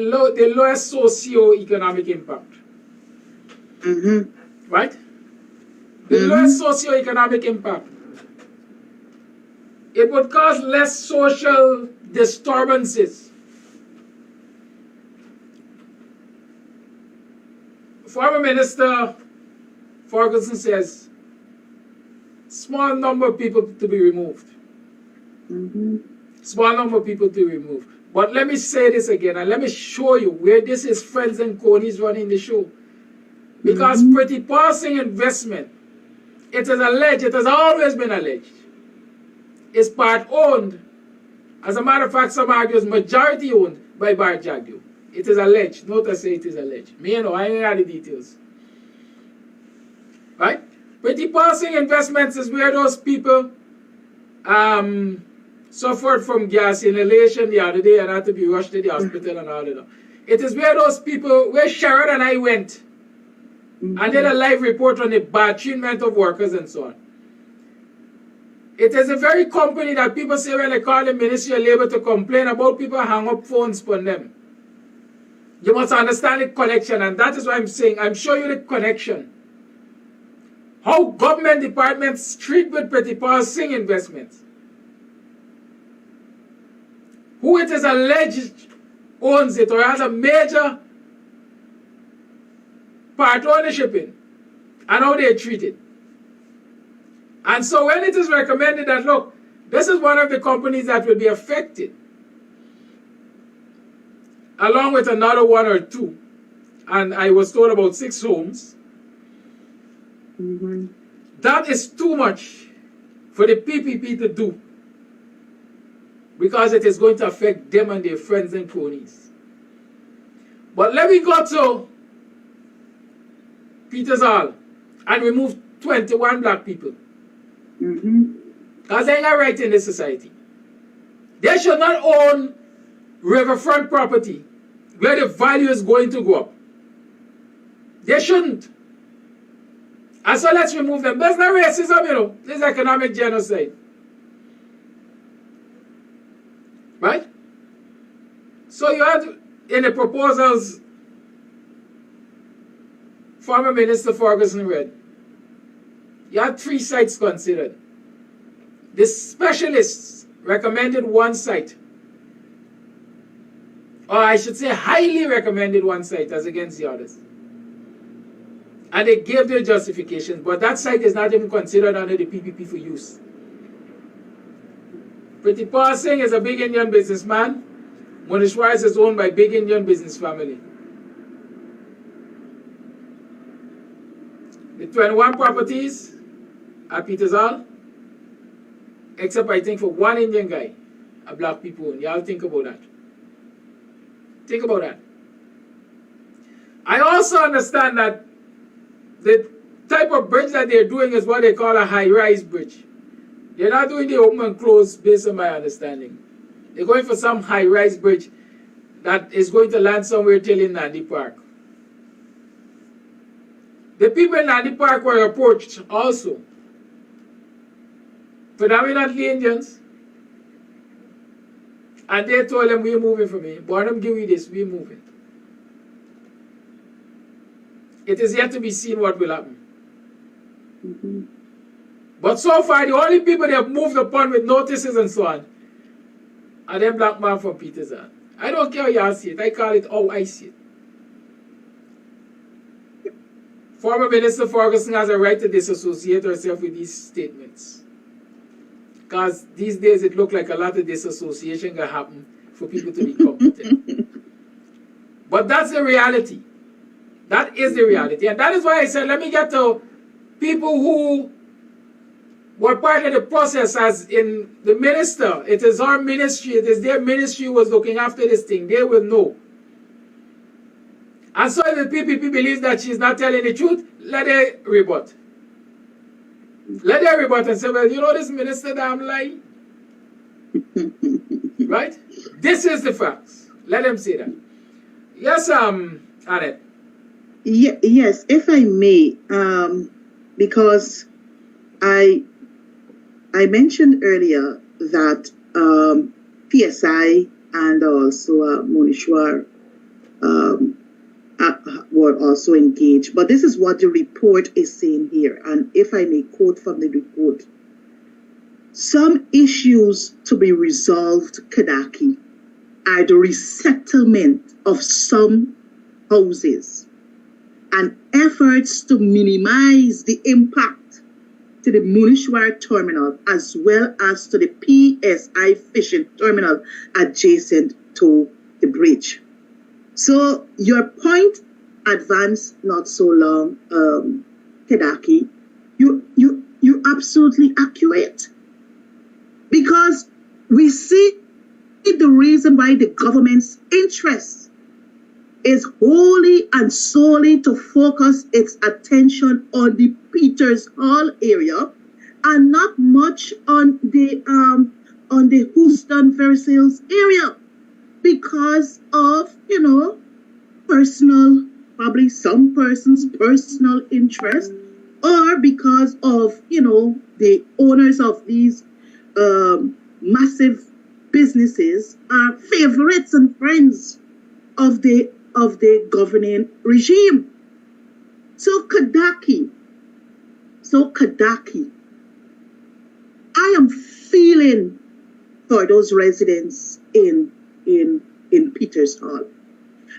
lowest socio-economic impact. Right? The lowest socio-economic impact. It would cause less social disturbances. Former Minister Ferguson says, small number of people to be removed. Small number of people to be removed. But let me say this again, and let me show you where this is Friends and Conies running the show. Because Pretty Passing Investment, it is alleged, it has always been alleged, is part owned. As a matter of fact, some argue is majority owned by Bar Jagdu. It is alleged. Notice say it is alleged. Me, you know, I ain't got the details. Right? Pretty Passing Investments is where those people suffered from gas inhalation the other day and had to be rushed to the hospital and all of that. It is where those people, where Sharon and I went and did a live report on the bad treatment of workers and so on. It is a very company that people say when they call the Ministry of Labour to complain about, people hang up phones for them. You must understand the connection, and that is why I'm saying, I'm showing you the connection. How government departments treat with Pretty Passing Investments. Who it is alleged owns it or has a major part ownership in, and how they treat it. And so when it is recommended that, look, this is one of the companies that will be affected, along with another one or two, and I was told about 6 homes, that is too much for the PPP to do, because it is going to affect them and their friends and cronies. But let me go to Peters Hall and remove 21 black people. Because they ain't got right in this society. They should not own riverfront property where the value is going to go up. They shouldn't. And so let's remove them. That's not racism, you know. This is economic genocide. Right? So you had in the proposals, former Minister Ferguson read, you had 3 sites considered. The specialists recommended 1 site. Or I should say highly recommended 1 site as against the others. And they gave their justifications, but that site is not even considered under the PPP for use. Pretty Passing is a big Indian businessman. Munishwar is owned by big Indian business family. The 21 properties at Peters Hall, except I think for 1 Indian guy, a black people own. Y'all think about that. Think about that. I also understand that the type of bridge that they're doing is what they call a high-rise bridge. They're not doing the open and close based on my understanding. They're going for some high-rise bridge that is going to land somewhere till in Nandi Park. The people in Nandi Park were approached also. Predominantly Indians. And they told them, we're moving from here. Bonham give you this, we're moving. It is yet to be seen what will happen. Mm-hmm. But so far, the only people they have moved upon with notices and so on are them black man from Peterson. I don't care how y'all see it. I call it how I see it. Former Minister Ferguson has a right to disassociate herself with these statements. Because these days it looks like a lot of disassociation can happen for people to be competent. But that's the reality. That is the reality. And that is why I said, let me get to people who were part of the process as in the minister. It is our ministry. It is their ministry who was looking after this thing. They will know. And so if the PPP believes that she's not telling the truth, let her rebut. Let her rebut and say, well, you know this minister that I'm lying? Right? This is the facts. Let them say that. Yes, Annette. Yes, if I may, because I mentioned earlier that PSI and also Monishwar were also engaged. But this is what the report is saying here. And if I may quote from the report, some issues to be resolved, Kadaki, are the resettlement of some houses and efforts to minimize the impact to the Monishwar terminal as well as to the PSI fishing terminal adjacent to the bridge. So your point advanced not so long, Kedaki, you absolutely accurate. Because we see the reason why the government's interest is wholly and solely to focus its attention on the Peters Hall area and not much on the Houston Versailles area because of, personal, probably some person's personal interest, or because of, the owners of these massive businesses are favorites and friends of the governing regime. So Kadaki, I am feeling for those residents in Peters Hall.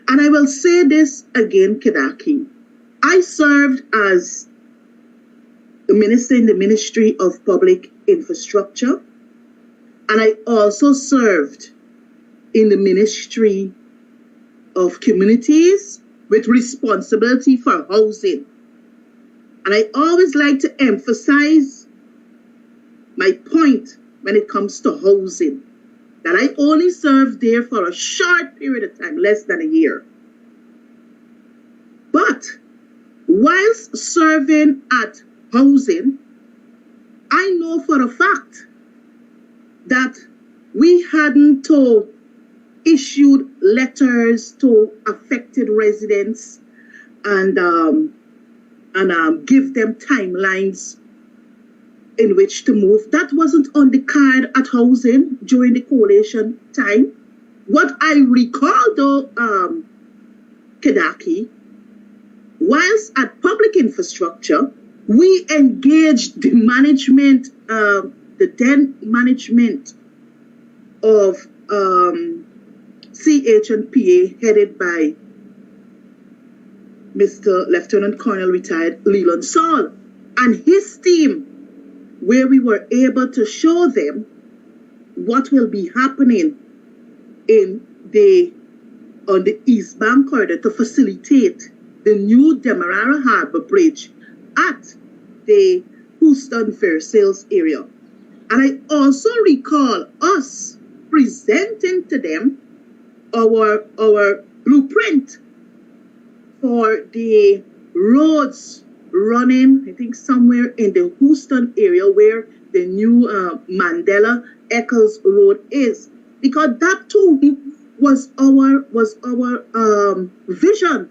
And I will say this again, Kadaki. I served as a minister in the Ministry of Public Infrastructure, and I also served in the Ministry of Communities with responsibility for housing. And I always like to emphasize my point when it comes to housing, that I only served there for a short period of time, less than a year. But whilst serving at housing, I know for a fact that we hadn't issued letters to affected residents and give them timelines in which to move. That wasn't on the card at housing during the coalition time. What I recall though, Kedaki, whilst at public infrastructure, we engaged the management, the then management of CH&PA headed by Mr. Lieutenant Colonel retired Leland Saul and his team, where we were able to show them what will be happening on the East Bank corridor to facilitate the new Demerara Harbor Bridge at the Houston Versailles area. And I also recall us presenting to them our blueprint for the roads running, I think somewhere in the Houston area where the new Mandela Eccles Road is, because that too was our vision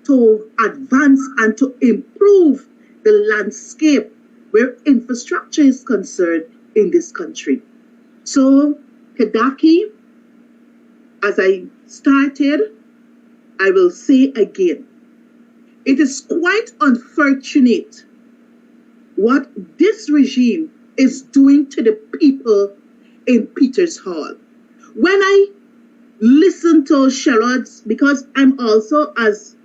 to advance and to improve the landscape where infrastructure is concerned in this country. So, Kadaki, as I started, I will say again, it is quite unfortunate what this regime is doing to the people in Peters Hall. When I listen to Sherrod's, because I'm also, as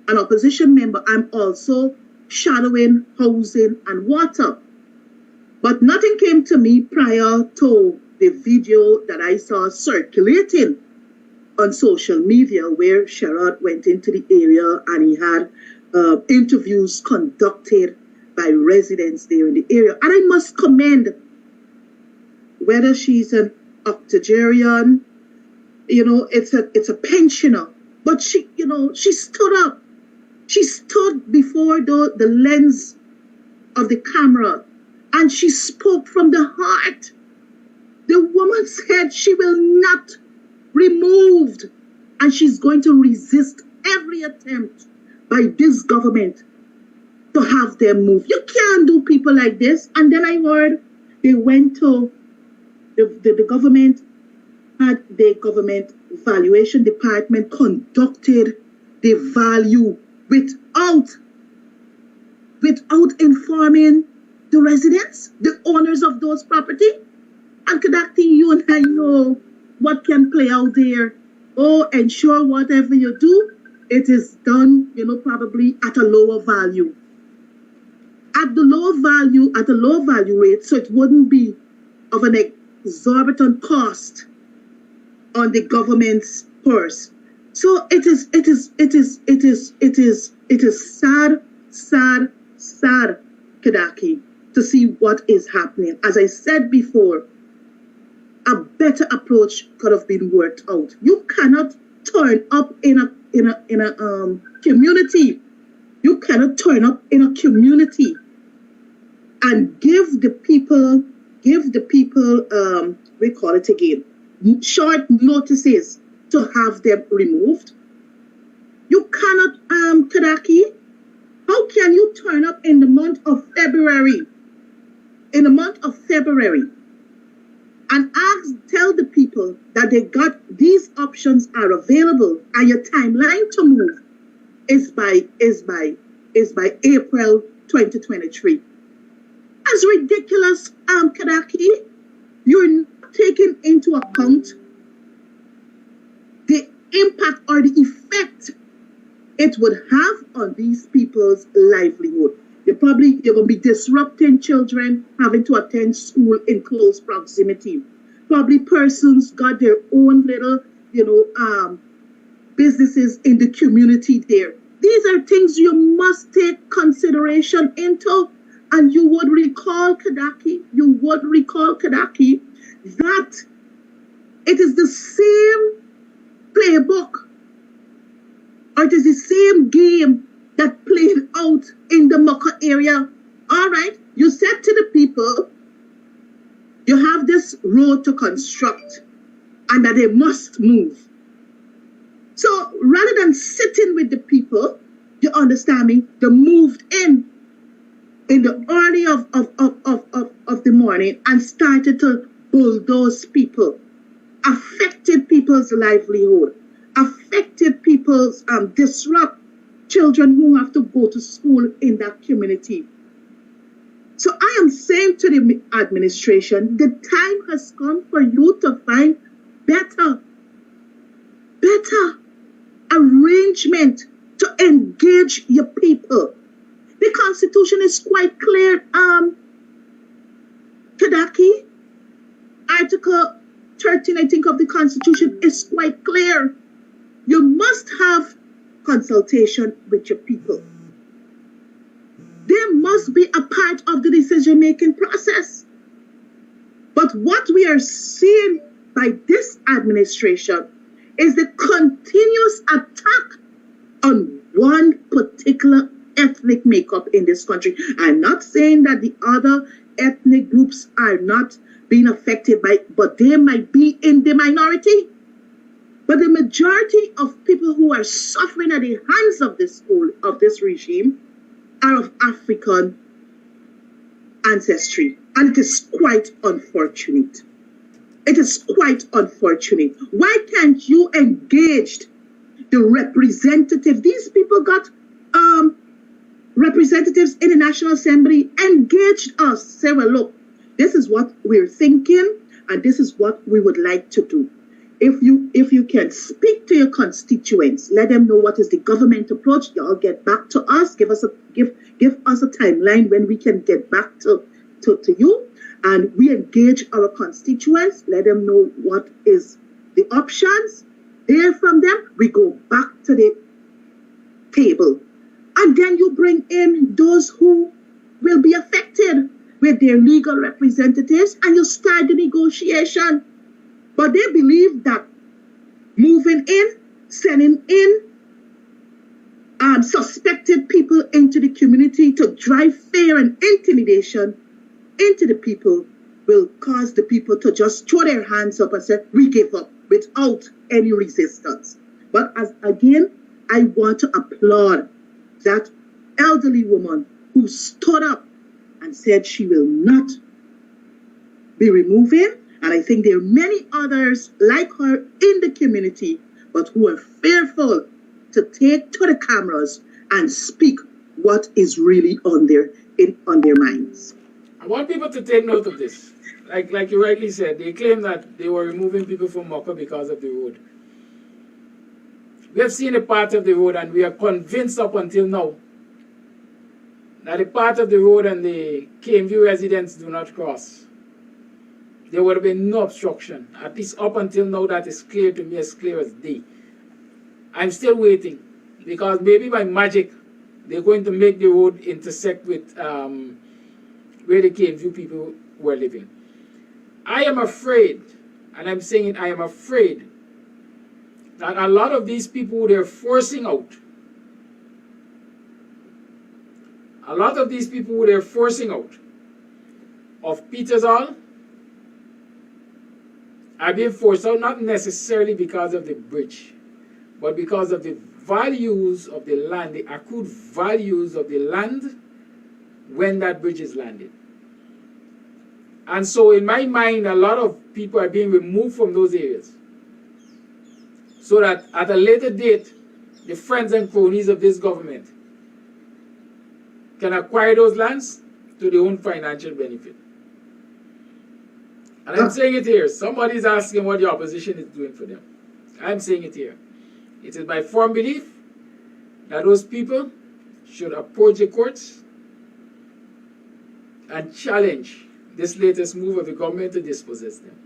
an opposition member, I'm also shadowing housing and water. But nothing came to me prior to the video that I saw circulating on social media where Sherrod went into the area and he had interviews conducted by residents there in the area. And I must commend, whether she's an octogenarian, it's a pensioner, but she stood up. She stood before the lens of the camera and she spoke from the heart. The woman said she will not removed and she's going to resist every attempt by this government to have them move. You can't do people like this. And then I heard they went to the government, had the government valuation department conducted the value without informing the residents, the owners of those property. And Kadaki, you and I know what can play out there. Oh, ensure whatever you do, it is done, probably at a lower value. At a low value rate, so it wouldn't be of an exorbitant cost on the government's purse. So it is sad, Kadaki, to see what is happening. As I said before, a better approach could have been worked out. You cannot turn up in a community. You cannot turn up in a community and give the people, we call it again, short notices to have them removed. You cannot, Kadaki, how can you turn up in the month of February? And tell the people that they got these options are available and your timeline to move is by April 2023. That's ridiculous, Kadaki. You're not taking into account the impact or the effect it would have on these people's livelihood. You're going to be disrupting children having to attend school in close proximity. Probably persons got their own little, businesses in the community there. These are things you must take consideration into. And you would recall, Kadaki, that it is the same playbook, or it is the same game that played out in the Mucka area. All right, you said to the people, you have this road to construct and that they must move. So rather than sitting with the people, you understand me, they moved in the early of the morning and started to bulldoze people, affected people's livelihood, affected people's disrupt children who have to go to school in that community. So I am saying to the administration, the time has come for you to find better arrangement to engage your people. The Constitution is quite clear, Kadaki. Article 13, I think, of the Constitution is quite clear. You must have consultation with your people. They must be a part of the decision-making process. But what we are seeing by this administration is the continuous attack on one particular ethnic makeup in this country. I'm not saying that the other ethnic groups are not being affected by it, but they might be in the minority. But the majority of people who are suffering at the hands of this regime are of African ancestry. And it is quite unfortunate. It is quite unfortunate. Why can't you engage the representative? These people got representatives in the National Assembly, engaged us, say, well, look, this is what we're thinking, and this is what we would like to do. If you can speak to your constituents, let them know what is the government approach, y'all get back to us, give us a timeline when we can get back to you, and we engage our constituents, let them know what is the options, hear from them, we go back to the table. And then you bring in those who will be affected with their legal representatives, and you start the negotiation. But they believe that moving in, sending in suspected people into the community to drive fear and intimidation into the people will cause the people to just throw their hands up and say, we give up, without any resistance. But again, I want to applaud that elderly woman who stood up and said she will not be removing. And I think there are many others like her in the community, but who are fearful to take to the cameras and speak what is really on their minds. I want people to take note of this. Like you rightly said, they claim that they were removing people from Mocha because of the road. We have seen a part of the road, and we are convinced up until now that the part of the road and the KMV residents do not cross. There would have been no obstruction. At least up until now, that is clear to me, as clear as day. I'm still waiting, because maybe by magic, they're going to make the road intersect with where the KMV people were living. I am afraid, and I'm saying it, I am afraid that a lot of these people they're forcing out, of Peter's Hall are being forced out not necessarily because of the bridge, but because of the values of the land, the accrued values of the land when that bridge is landed. And so in my mind, a lot of people are being removed from those areas, so that at a later date, the friends and cronies of this government can acquire those lands to their own financial benefit. And I'm saying it here. Somebody's asking what the opposition is doing for them. I'm saying it here. It is my firm belief that those people should approach the courts and challenge this latest move of the government to dispossess them.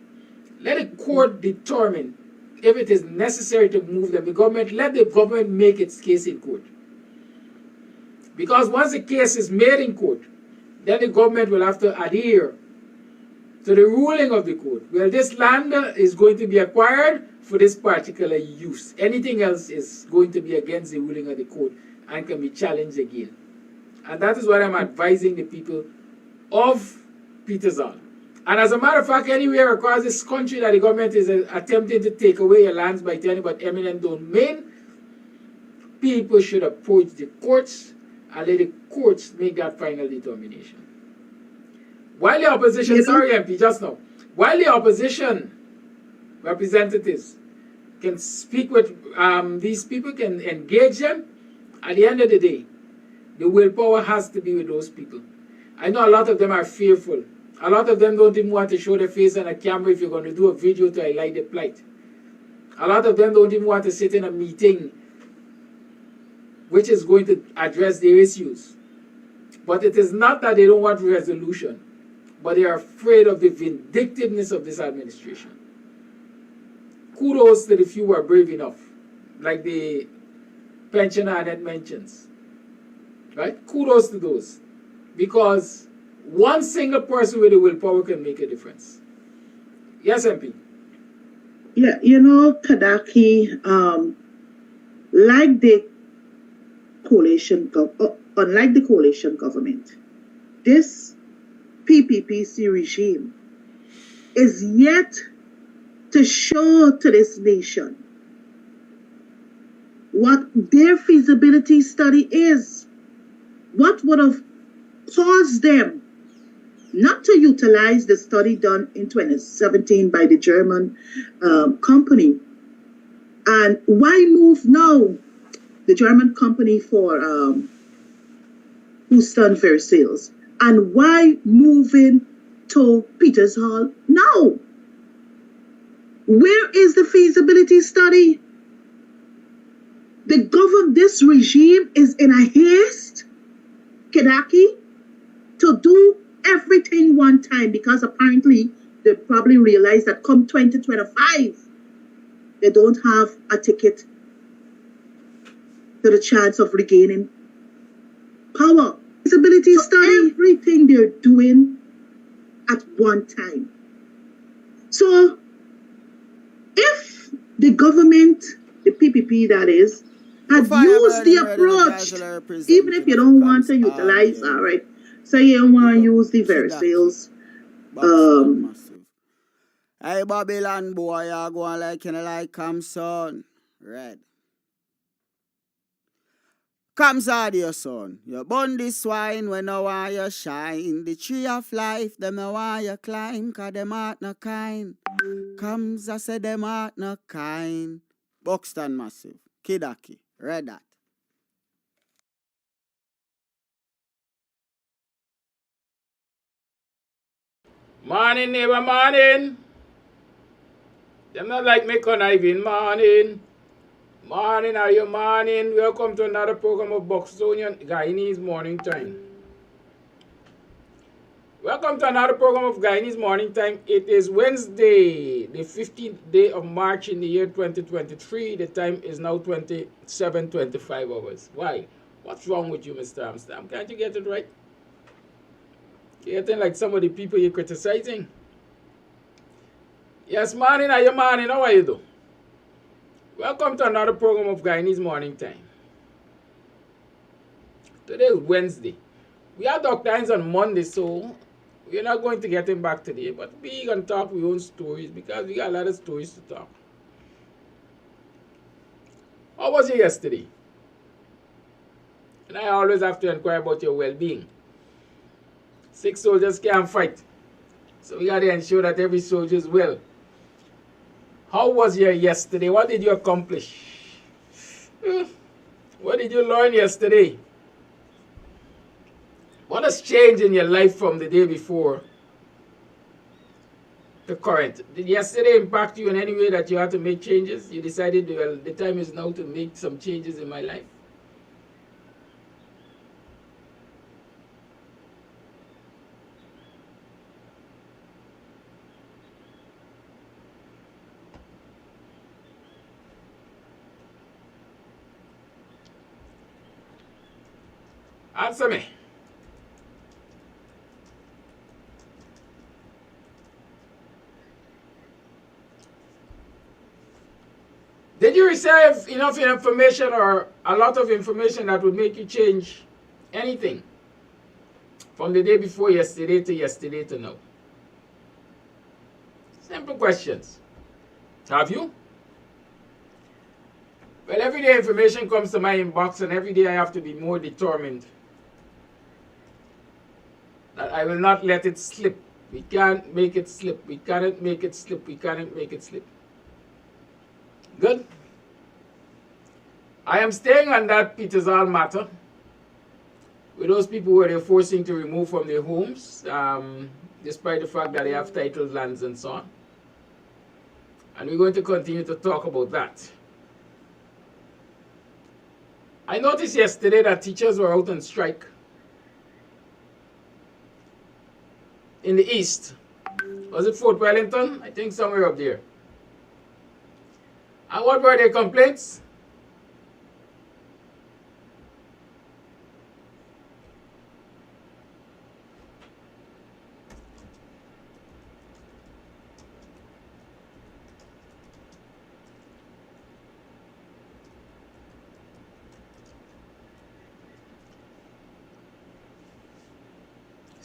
Let the court determine if it is necessary to move them. Let the government make its case in court. Because once the case is made in court, then the government will have to adhere to the ruling of the court. Well, this land is going to be acquired for this particular use. Anything else is going to be against the ruling of the court and can be challenged again. And that is what I'm advising the people of Peter's Hall. And as a matter of fact, anywhere across this country that the government is attempting to take away your lands by telling about eminent domain, people should approach the courts and let the courts make that final determination. While the opposition, sorry MP, just now, while the opposition representatives can speak with these people, can engage them, at the end of the day, the willpower has to be with those people. I know a lot of them are fearful. A lot of them don't even want to show their face on a camera if you're going to do a video to highlight their plight. A lot of them don't even want to sit in a meeting which is going to address their issues. But it is not that they don't want resolution, but they are afraid of the vindictiveness of this administration. Kudos to the few who are brave enough, like the pensioner that mentions. Right? Kudos to those. Because one single person with the willpower can make a difference. Yes, MP? Yeah, you know, Kadaki, like the unlike the coalition government, this PPPC regime is yet to show to this nation what their feasibility study is, what would have caused them not to utilize the study done in 2017 by the German company. And why move now? The German company for Buxton Versailles. And why moving to Peters Hall now? Where is the feasibility study? This regime is in a haste, Kedaki, to do everything one time, because apparently they probably realize that come 2025, they don't have a ticket to the chance of regaining power. Feasibility study, everything they're doing at one time. So if the government, the PPP that is, had used the approach, even if you don't want to utilize, all right, so you don't want to use the Versailles. Hey, Babylon boy, you going like you know, like Kams son. Red. Kams audio son. You burn this wine when I want you shine. The tree of life, them I want you climb, cause them heart no kind. Kams, I say them heart no kind. Buxton massive. Kidaki. Read that. Morning, neighbor, morning. Them not like me conniving, morning. Morning, are you morning? Welcome to another program of BUXTONIAN, Guyanese Morning Time. Welcome to another program of Guyanese Morning Time. It is Wednesday, the 15th day of March in the year 2023. The time is now 27:25 hours. Why? What's wrong with you, Mr. Amsterdam? Can't you get it right? You're getting like some of the people you're criticizing. Yes, morning, are you morning? How are you doing? Welcome to another program of Guyanese Morning Time. Today is Wednesday. We had Dr. Hines on Monday, so we're not going to get him back today, but we're going to talk our own stories because we got a lot of stories to talk. How was you yesterday? And I always have to inquire about your well-being. Sick soldiers can't fight, so we got to ensure that every soldier is well. How was your yesterday? What did you accomplish? What did you learn yesterday? What has changed in your life from the day before to current? Did yesterday impact you in any way that you had to make changes? You decided, well, the time is now to make some changes in my life? Answer me. Did you receive enough information or a lot of information that would make you change anything from the day before yesterday to now? Simple questions. Have you? Well, every day information comes to my inbox, and every day I have to be more determined that I will not let it slip. We can't make it slip. We cannot make it slip. We cannot make it slip. Good. I am staying on that Peters Hall matter with those people who they're forcing to remove from their homes, despite the fact that they have titled lands and so on. And we're going to continue to talk about that. I noticed yesterday that teachers were out on strike in the east. Was it Fort Wellington? I think somewhere up there. And what were their complaints?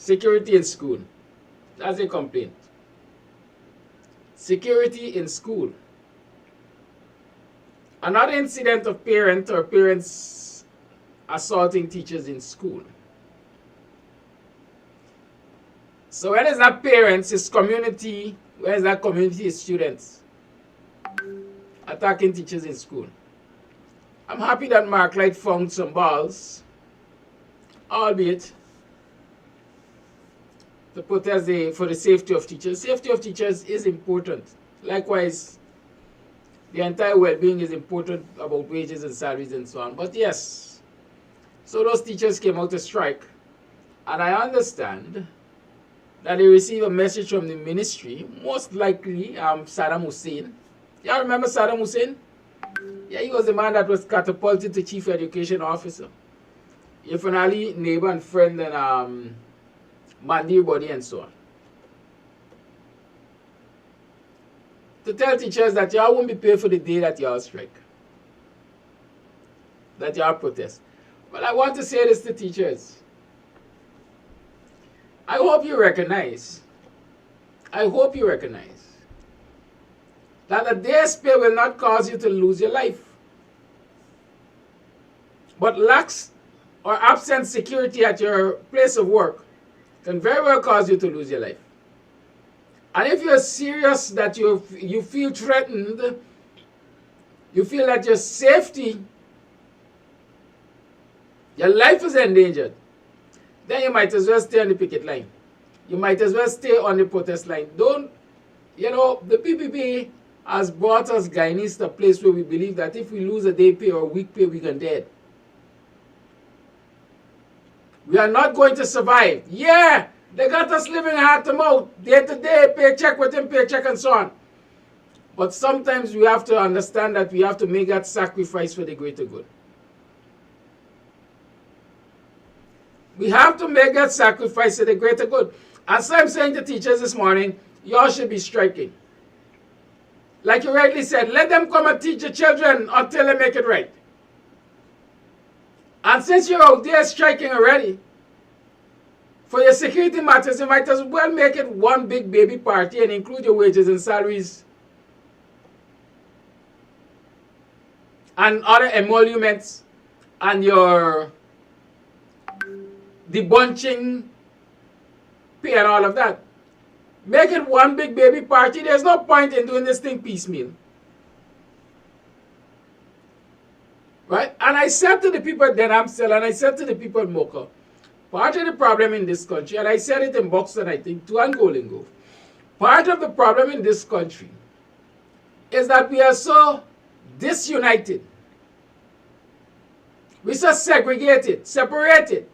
Security in school. That's a complaint. Security in school. Another incident of parents assaulting teachers in school. So when is that parents, it's community, where is that community, it's students attacking teachers in school. I'm happy that Mark Light found some balls, albeit to protest for the safety of teachers. Safety of teachers is important. Likewise, the entire well-being is important about wages and salaries and so on. But yes, so those teachers came out to strike. And I understand that they received a message from the ministry, most likely Saddam Hussein. Y'all remember Saddam Hussein? Yeah, he was the man that was catapulted to chief education officer. Your finally neighbor and friend and Mandir body and so on. To tell teachers that y'all won't be paid for the day that y'all strike, that y'all protest. Well, I want to say this to teachers. I hope you recognize that a day's pay will not cause you to lose your life. But lax or absent security at your place of work can very well cause you to lose your life. And if you're serious that you feel threatened, you feel that your safety, your life is endangered, then you might as well stay on the picket line. You might as well stay on the protest line. Don't, the PPP has brought us Guyanese to a place where we believe that if we lose a day pay or a week pay, we're going dead. We are not going to survive. Yeah, they got us living hand to mouth, day to day, paycheck within paycheck and so on. But sometimes we have to understand that we have to make that sacrifice for the greater good. We have to make that sacrifice for the greater good. As I'm saying to teachers this morning, y'all should be striking. Like you rightly said, let them come and teach the children until they make it right. And since you're out there striking already, for your security matters, you might as well make it one big baby party and include your wages and salaries and other emoluments and your debunching pay and all of that. Make it one big baby party. There's no point in doing this thing piecemeal. Right? And I said to the people at Denhamsel and I said to the people at Mocha, part of the problem in this country, and I said it in Buxton, I think, to Angolingo, part of the problem in this country is that we are so disunited. We're so segregated, separated.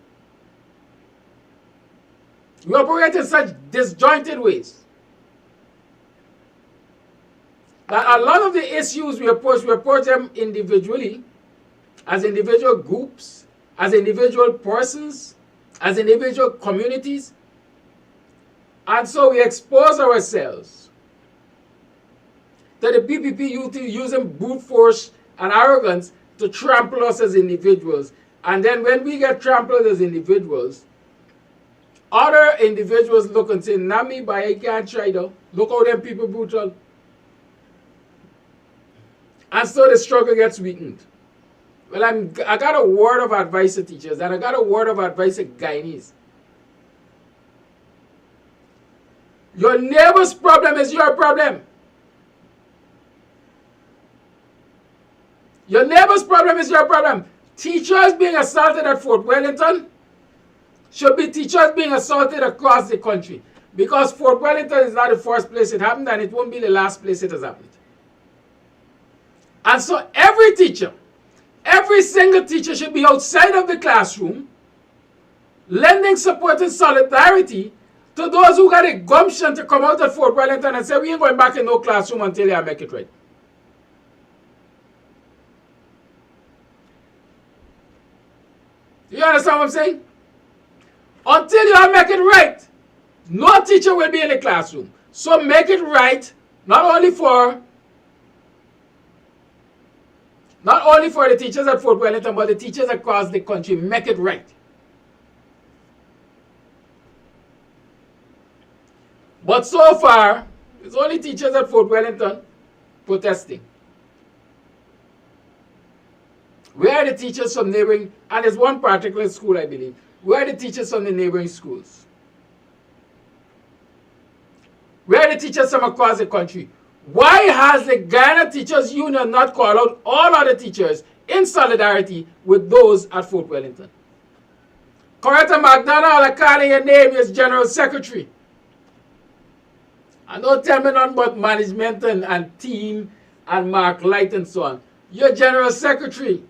We operate in such disjointed ways that a lot of the issues we approach them individually, as individual groups, as individual persons, as individual communities. And so we expose ourselves to the PPP youth using brute force and arrogance to trample us as individuals. And then when we get trampled as individuals, other individuals look and say, Nami, but I can't try though. Look how them people brutal. And so the struggle gets weakened. Well, I got a word of advice to teachers, and I got a word of advice to Guyanese. Your neighbor's problem is your problem. Your neighbor's problem is your problem. Teachers being assaulted at Fort Wellington should be teachers being assaulted across the country. Because Fort Wellington is not the first place it happened, and it won't be the last place it has happened. And so every teacher, every single teacher should be outside of the classroom, lending support and solidarity to those who got a gumption to come out at Fort Wellington and say, we ain't going back in no classroom until you make it right. You understand what I'm saying? Until you make it right, no teacher will be in the classroom. So make it right, not only for the teachers at Fort Wellington, but the teachers across the country. Make it right. But so far, it's only teachers at Fort Wellington protesting. Where are the teachers from neighboring, and there's one particular school, I believe. Where are the teachers from the neighboring schools? Where are the teachers from across the country? Why has the Guyana Teachers Union not called out all other teachers in solidarity with those at Fort Wellington? Coretta McDonald, I calling your name as General Secretary. And don't tell me nothing about management and team and Mark Light and so on. You're General Secretary.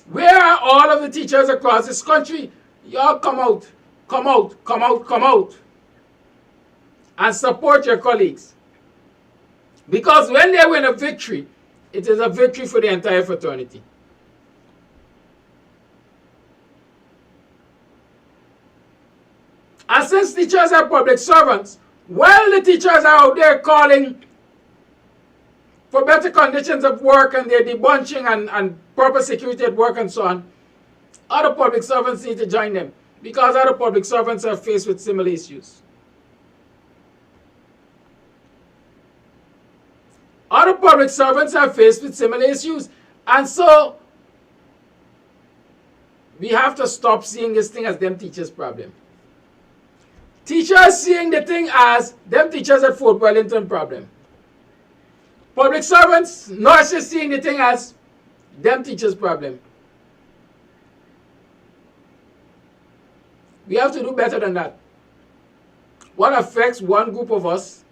Where are all of the teachers across this country? Y'all come out, come out, come out, come out. And support your colleagues. Because when they win a victory, it is a victory for the entire fraternity. And since teachers are public servants, while the teachers are out there calling for better conditions of work and they're debunching and proper security at work and so on, other public servants need to join them because other public servants are faced with similar issues. Other public servants are faced with similar issues. And so we have to stop seeing this thing as them teachers' problem. Teachers seeing the thing as them teachers at Fort Wellington problem. Public servants, nurses seeing the thing as them teachers' problem. We have to do better than that. What affects one group of us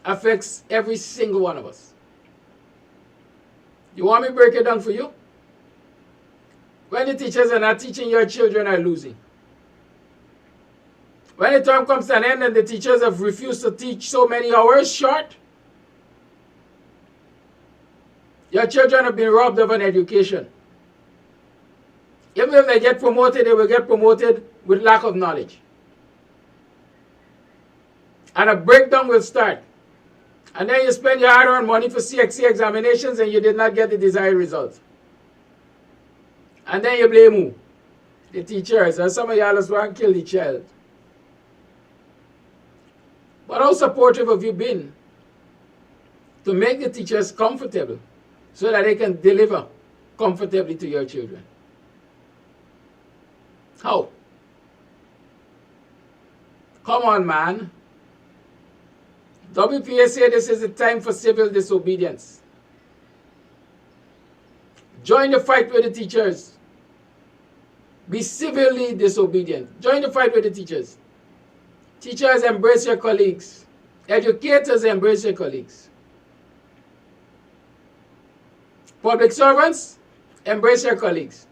affects every single one of us. You want me to break it down for you? When the teachers are not teaching, your children are losing. When the term comes to an end and the teachers have refused to teach so many hours short, your children have been robbed of an education. Even if they get promoted, they will get promoted with lack of knowledge. And a breakdown will start. And then you spend your hard-earned money for CXC examinations and you did not get the desired results. And then you blame who? The teachers. And some of y'all just want to kill the child. But how supportive have you been to make the teachers comfortable so that they can deliver comfortably to your children? How? Come on, man. WPA said this is the time for civil disobedience. Join the fight with the teachers. Be civilly disobedient. Join the fight with the teachers. Teachers, embrace your colleagues. Educators, embrace your colleagues. Public servants, embrace your colleagues.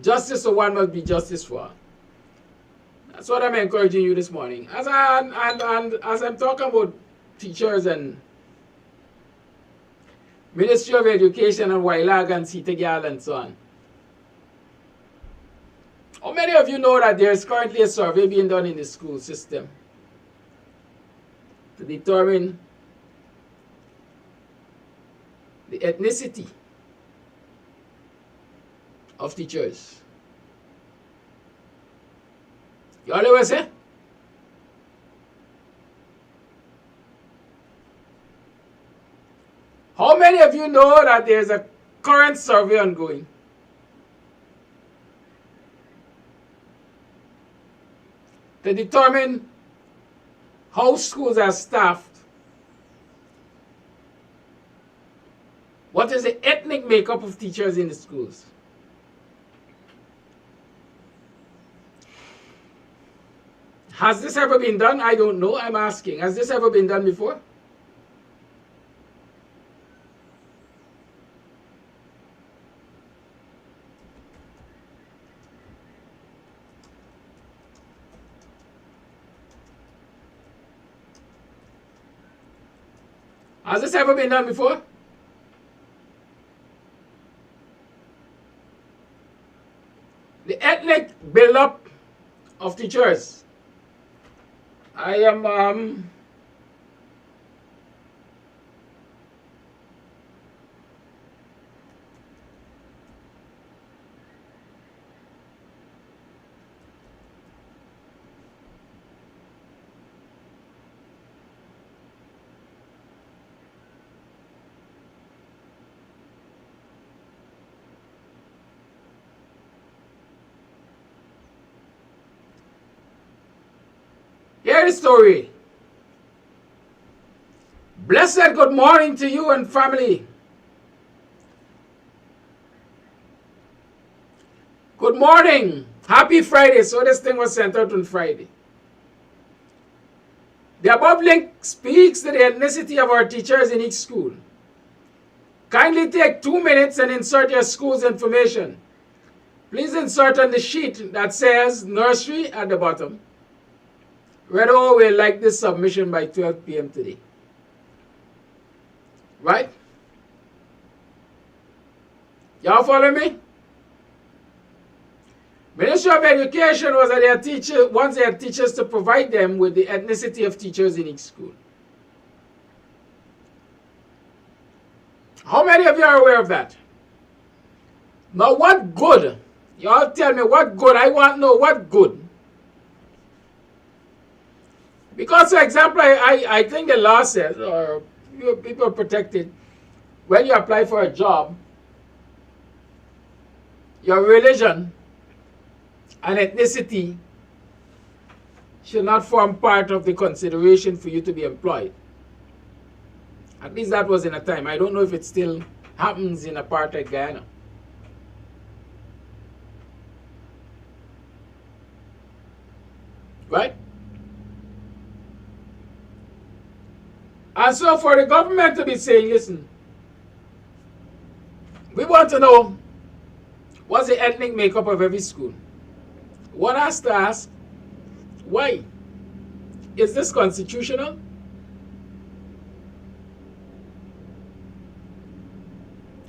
Justice for one must be justice for all. That's what I'm encouraging you this morning. As I'm talking about teachers and Ministry of Education and Wailag and Sitagal and so on. How many of you know that there is currently a survey being done in the school system to determine the ethnicity of teachers? You all ever say? How many of you know that there's a current survey ongoing to determine how schools are staffed? What is the ethnic makeup of teachers in the schools? Has this ever been done? I don't know. I'm asking. Has this ever been done before? Has this ever been done before? The ethnic build-up of teachers. I am Hear the story. Blessed good morning to you and family. Good morning. Happy Friday. So this thing was sent out on Friday. The above link speaks to the ethnicity of our teachers in each school. Kindly take 2 minutes and insert your school's information. Please insert on the sheet that says nursery at the bottom. Redo will like this submission by 12 p.m. today. Right? Y'all follow me? Ministry of Education wants their teachers to provide them with the ethnicity of teachers in each school. How many of you are aware of that? Now what good? Y'all tell me what good. I want to know what good. Because, for example, I think the law says, or people are protected, when you apply for a job, your religion and ethnicity should not form part of the consideration for you to be employed. At least that was in a time. I don't know if it still happens in apartheid Guyana. Right? And so for the government to be saying, listen, we want to know what's the ethnic makeup of every school. One has to ask, why? Is this constitutional?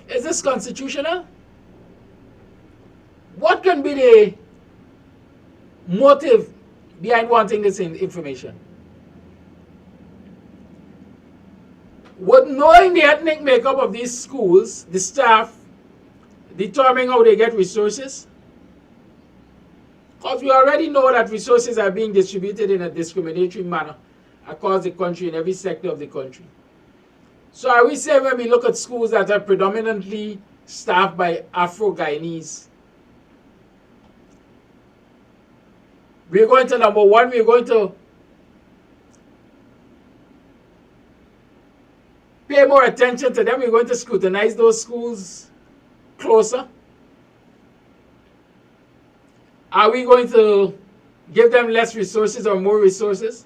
Is this constitutional? What can be the motive behind wanting this information? Would knowing the ethnic makeup of these schools, the staff, determining how they get resources? Because we already know that resources are being distributed in a discriminatory manner across the country, in every sector of the country. So are we saying when we look at schools that are predominantly staffed by Afro-Guyanese, we're going to, number one, we're going to pay more attention to them. We're going to scrutinize those schools closer. Are we going to give them less resources or more resources?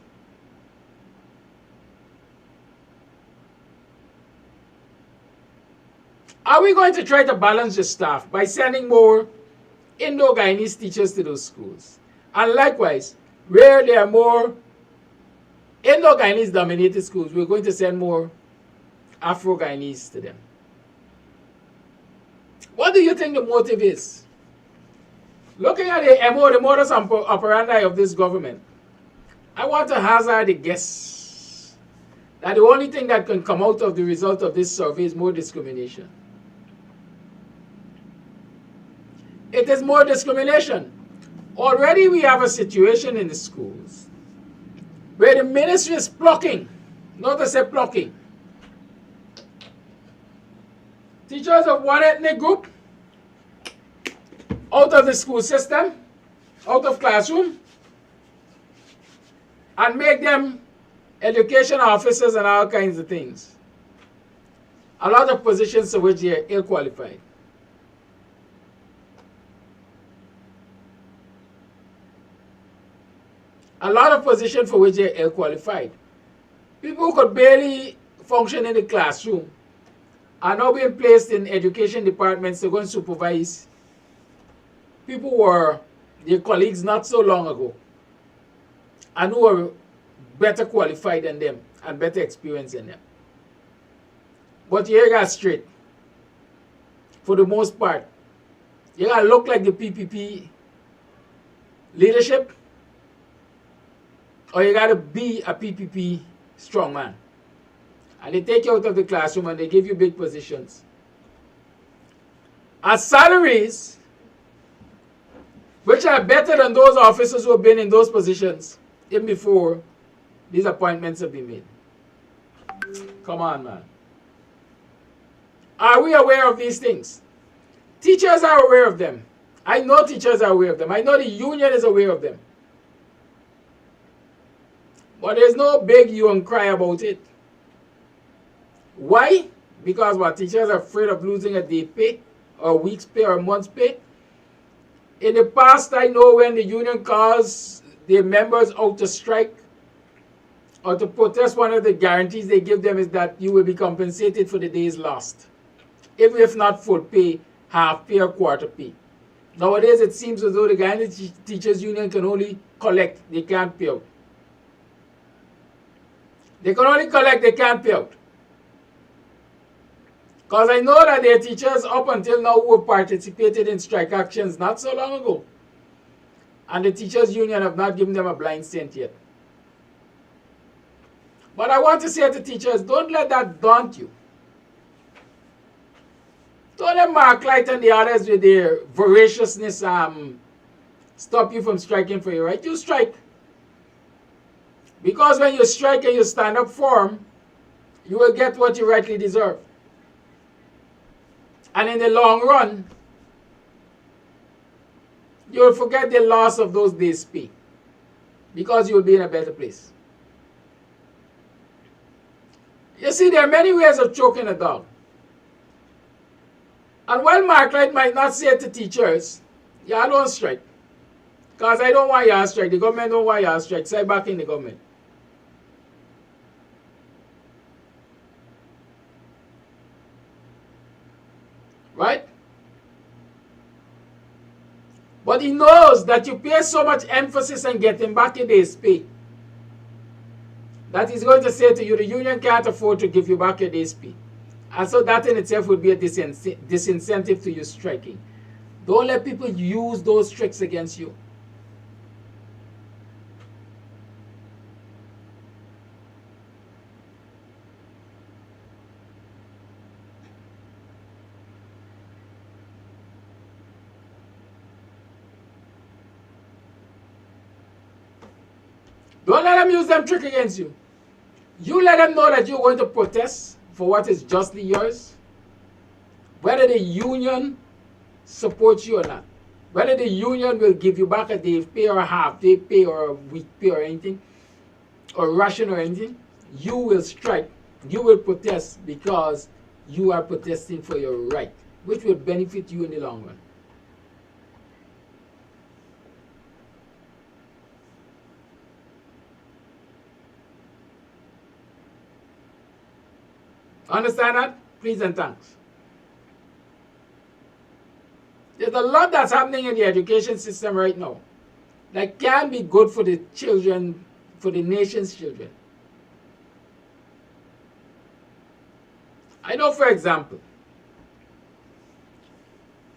Are we going to try to balance the staff by sending more Indo-Guyanese teachers to those schools? And likewise, where there are more Indo-Guyanese dominated schools, we're going to send more Afro-Guyanese to them. What do you think the motive is? Looking at the MO, the modus operandi of this government, I want to hazard a guess that the only thing that can come out of the result of this survey is more discrimination. It is more discrimination. Already we have a situation in the schools where the ministry is plucking, not to say plucking, teachers of one ethnic group out of the school system, out of classroom, and make them education officers and all kinds of things. A lot of positions to which they are ill-qualified. A lot of positions for which they are ill-qualified. People who could barely function in the classroom are now being placed in education departments to go and supervise people who were their colleagues not so long ago and who are better qualified than them and better experienced than them. But you got straight. For the most part, you got to look like the PPP leadership, or you got to be a PPP strongman. And they take you out of the classroom and they give you big positions. As salaries, which are better than those officers who have been in those positions even before these appointments have been made. Come on, man. Are we aware of these things? Teachers are aware of them. I know teachers are aware of them. I know the union is aware of them. But there's no big you and cry about it. Why? Because what, teachers are afraid of losing a day pay, or a week's pay, or a month's pay? In the past, I know when the union calls their members out to strike or to protest, one of the guarantees they give them is that you will be compensated for the days lost. If not full pay, half pay or quarter pay. Nowadays, it seems as though the Guyana Teachers Union can only collect, they can't pay out. They can only collect, they can't pay out. Because I know that there are teachers up until now who have participated in strike actions not so long ago. And the Teachers Union have not given them a blind cent yet. But I want to say to teachers, don't let that daunt you. Don't let Mark Light and the others with their voraciousness stop you from striking for your right. You strike. Because when you strike and you stand up for them, you will get what you rightly deserve. And in the long run, you will forget the loss of those days' pay. Because you will be in a better place. You see, there are many ways of choking a dog. And while Mark Light might not say to teachers, y'all don't strike. Because I don't want y'all strike. The government don't want y'all strike. So I back in the government. Right? But he knows that you pay so much emphasis on getting back a day's pay that he's going to say to you, the union can't afford to give you back a day's pay. And so that in itself would be a disincentive to you striking. Don't let people use those tricks against you. Don't let them use them trick against you. You let them know that you're going to protest for what is justly yours. Whether the union supports you or not. Whether the union will give you back a day's pay or a half day pay or a week pay or anything. Or ration or anything. You will strike. You will protest because you are protesting for your right. Which will benefit you in the long run. Understand that? Please and thanks. There's a lot that's happening in the education system right now that can be good for the children, for the nation's children. I know, for example,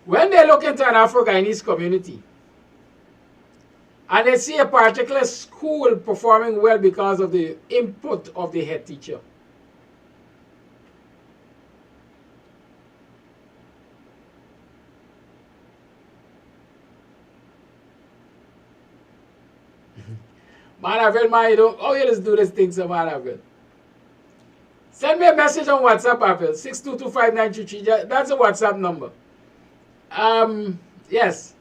when they look into an Afro-Guyanese community and they see a particular school performing well because of the input of the head teacher, Manavel, man, you don't, oh, you just do this thing, so Manavel. Send me a message on WhatsApp, Apple, 6225933. That's a WhatsApp number. Yes.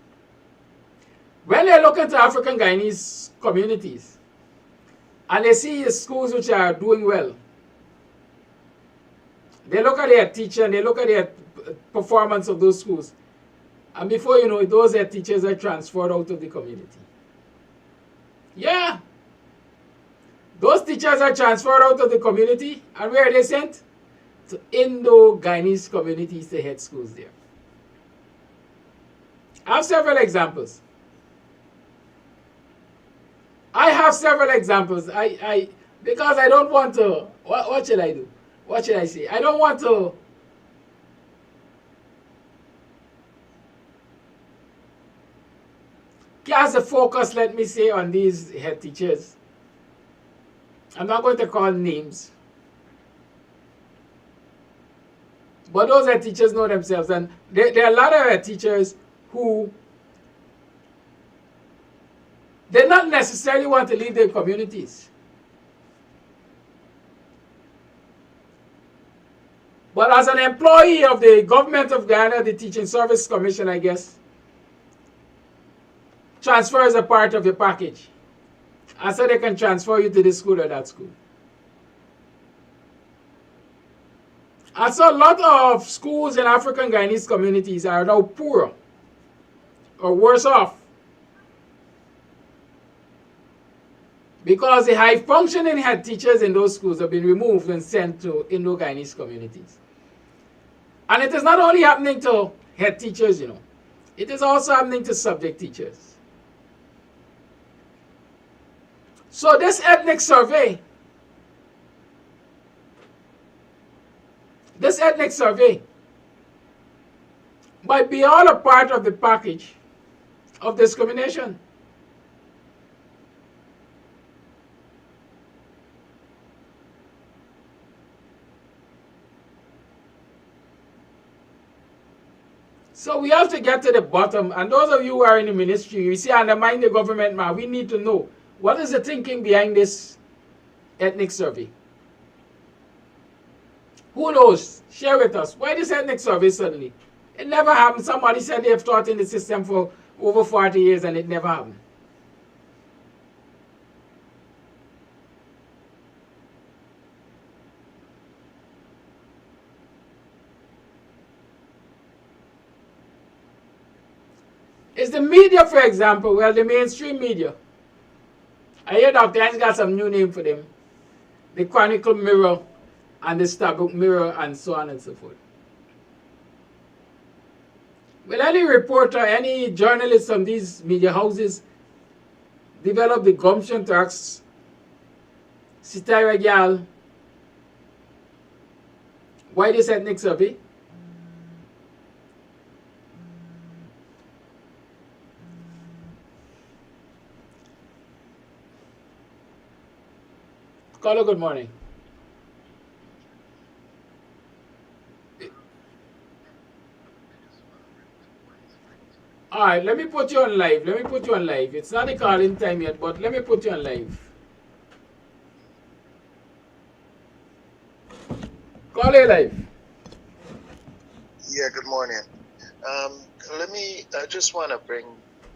When they look into African Guyanese communities, and they see schools which are doing well, they look at their teacher and they look at their performance of those schools. And before you know it, those head teachers are transferred out of the community. Yeah. Those teachers are transferred out of the community. And where are they sent? To Indo-Guyanese communities, the head schools there. I have several examples. Because I don't want to, what should I do? What should I say? I don't want to cast the focus, let me say, on these head teachers. I'm not going to call names. But those head teachers know themselves. And there are a lot of head teachers who they not necessarily want to leave their communities. But as an employee of the government of Guyana, the Teaching Service Commission, I guess, transfer is a part of the package. And so they can transfer you to this school or that school. And so a lot of schools in African Guyanese communities are now poorer or worse off because the high-functioning head teachers in those schools have been removed and sent to Indo-Guyanese communities. And it is not only happening to head teachers, you know. It is also happening to subject teachers. So this ethnic survey might be all a part of the package of discrimination. So we have to get to the bottom. And those of you who are in the ministry, you see, undermine the government, man, we need to know what is the thinking behind this ethnic survey. Who knows? Share with us. Why this ethnic survey suddenly? It never happened. Somebody said they've taught in the system for over 40 years and it never happened. Is the media, for example, well, the mainstream media. I hear Dr. Hines got some new name for them. The Chronicle Mirror and the Starbuck Mirror and so on and so forth. Will any reporter, any journalist from these media houses develop the gumption to ask Sitara Gyal why this ethnic survey? Caller, good morning. All right, let me put you on live. It's not the calling time yet, but let me put you on live. Call you live. Yeah, good morning. I just want to bring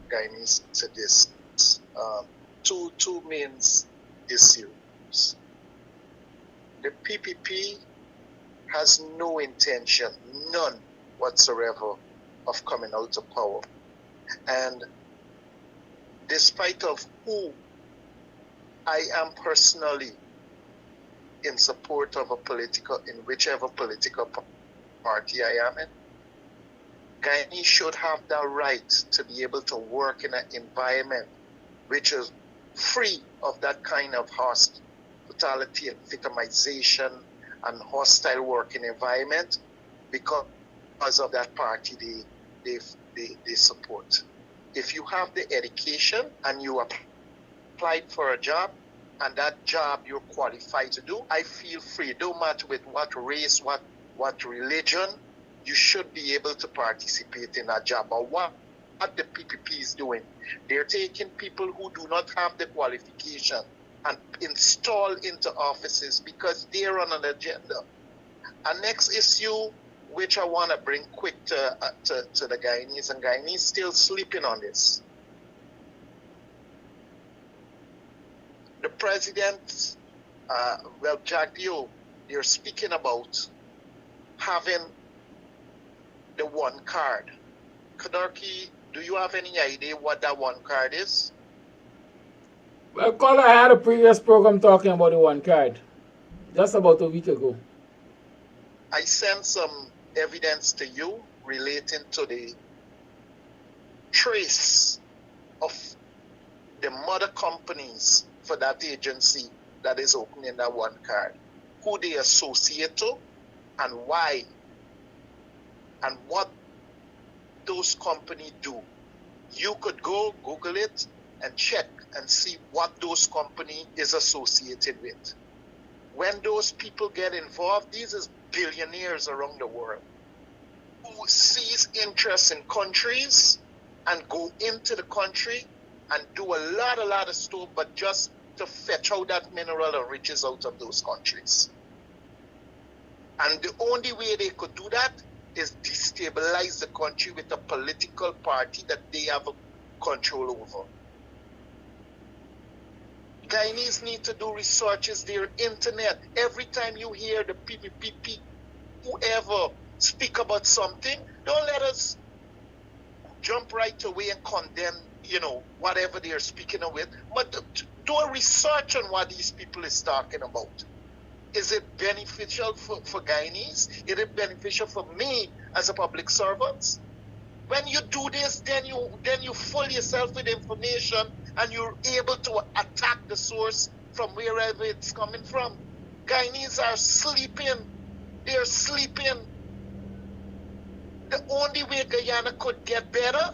Guyanese to this. Two main issues. The PPP has no intention, none whatsoever, of coming out of power. And despite of who I am personally in support of in whichever political party I am in, Guyanese should have the right to be able to work in an environment which is free of that kind of hospitality and victimization and hostile working environment because of that party they support. If you have the education and you applied for a job and that job you're qualified to do, I feel free. Don't matter with what race, what religion, you should be able to participate in that job. But what the PPP is doing, they're taking people who do not have the qualification and install into offices because they're on an agenda. And next issue, which I want to bring quick to the Guyanese, and Guyanese still sleeping on this. The president, Jack Dio, they're speaking about having the one card. Kadarki, do you have any idea what that one card is? Well, caller, I had a previous program talking about the one card just about a week ago. I sent some evidence to you relating to the trace of the mother companies for that agency that is opening that one card, who they associate to and why, and what those companies do. You could go Google it and check and see what those companies is associated with. When those people get involved, these is billionaires around the world who sees interest in countries and go into the country and do a lot of stuff, but just to fetch out that mineral and riches out of those countries. And the only way they could do that is destabilize the country with a political party that they have control over. Guyanese need to do research. Is their internet. Every time you hear the PPP, whoever speak about something, don't let us jump right away and condemn, whatever they're speaking with. But do a research on what these people is talking about. Is it beneficial for Guyanese? Is it beneficial for me as a public servant? When you do this, then you fill yourself with information and you're able to attack the source from wherever it's coming from. Guyanese are sleeping. They're sleeping. The only way Guyana could get better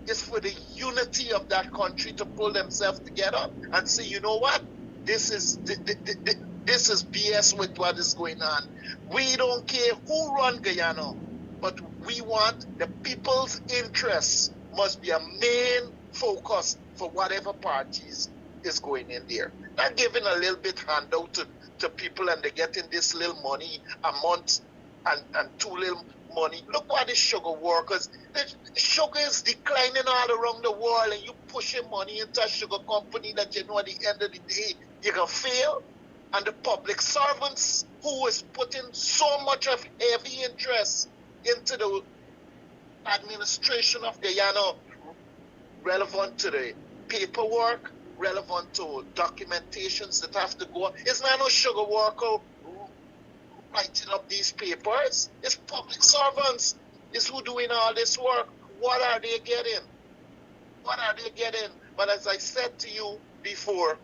is for the unity of that country to pull themselves together and say, you know what? This is BS with what is going on. We don't care who run Guyana, but we want the people's interests must be a main focus for whatever parties is going in there. Not giving a little bit handout to people and they're getting this little money a month and too little money. Look what the sugar workers, the sugar is declining all around the world and you pushing money into a sugar company that you know at the end of the day you're going to fail. And the public servants who is putting so much of heavy interest into the administration of Guyana, relevant to the paperwork, relevant to documentations that have to go. It's not no sugar worker writing up these papers. It's public servants. It's who doing all this work. What are they getting? What are they getting? But as I said to you before,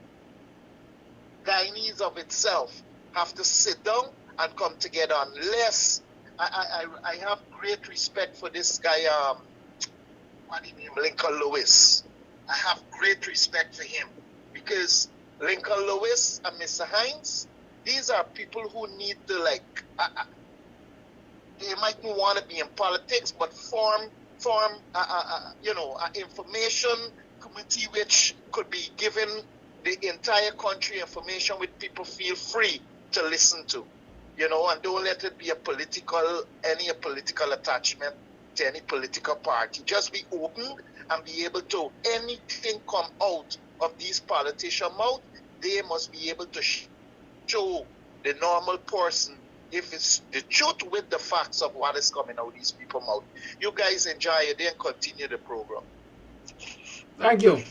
Guyanese of itself have to sit down and come together unless I have great respect for this guy, what do you name, Lincoln Lewis. I have great respect for him because Lincoln Lewis and Mr. Hines, these are people who need to they might not want to be in politics, but form an information committee which could be given the entire country information which people feel free to listen to, and don't let it be a political attachment to any political party. Just be open and be able to, anything come out of these politicians' mouth, they must be able to show the normal person if it's the truth with the facts of what is coming out of these people's mouth. You guys enjoy it, then continue the program. Thank you.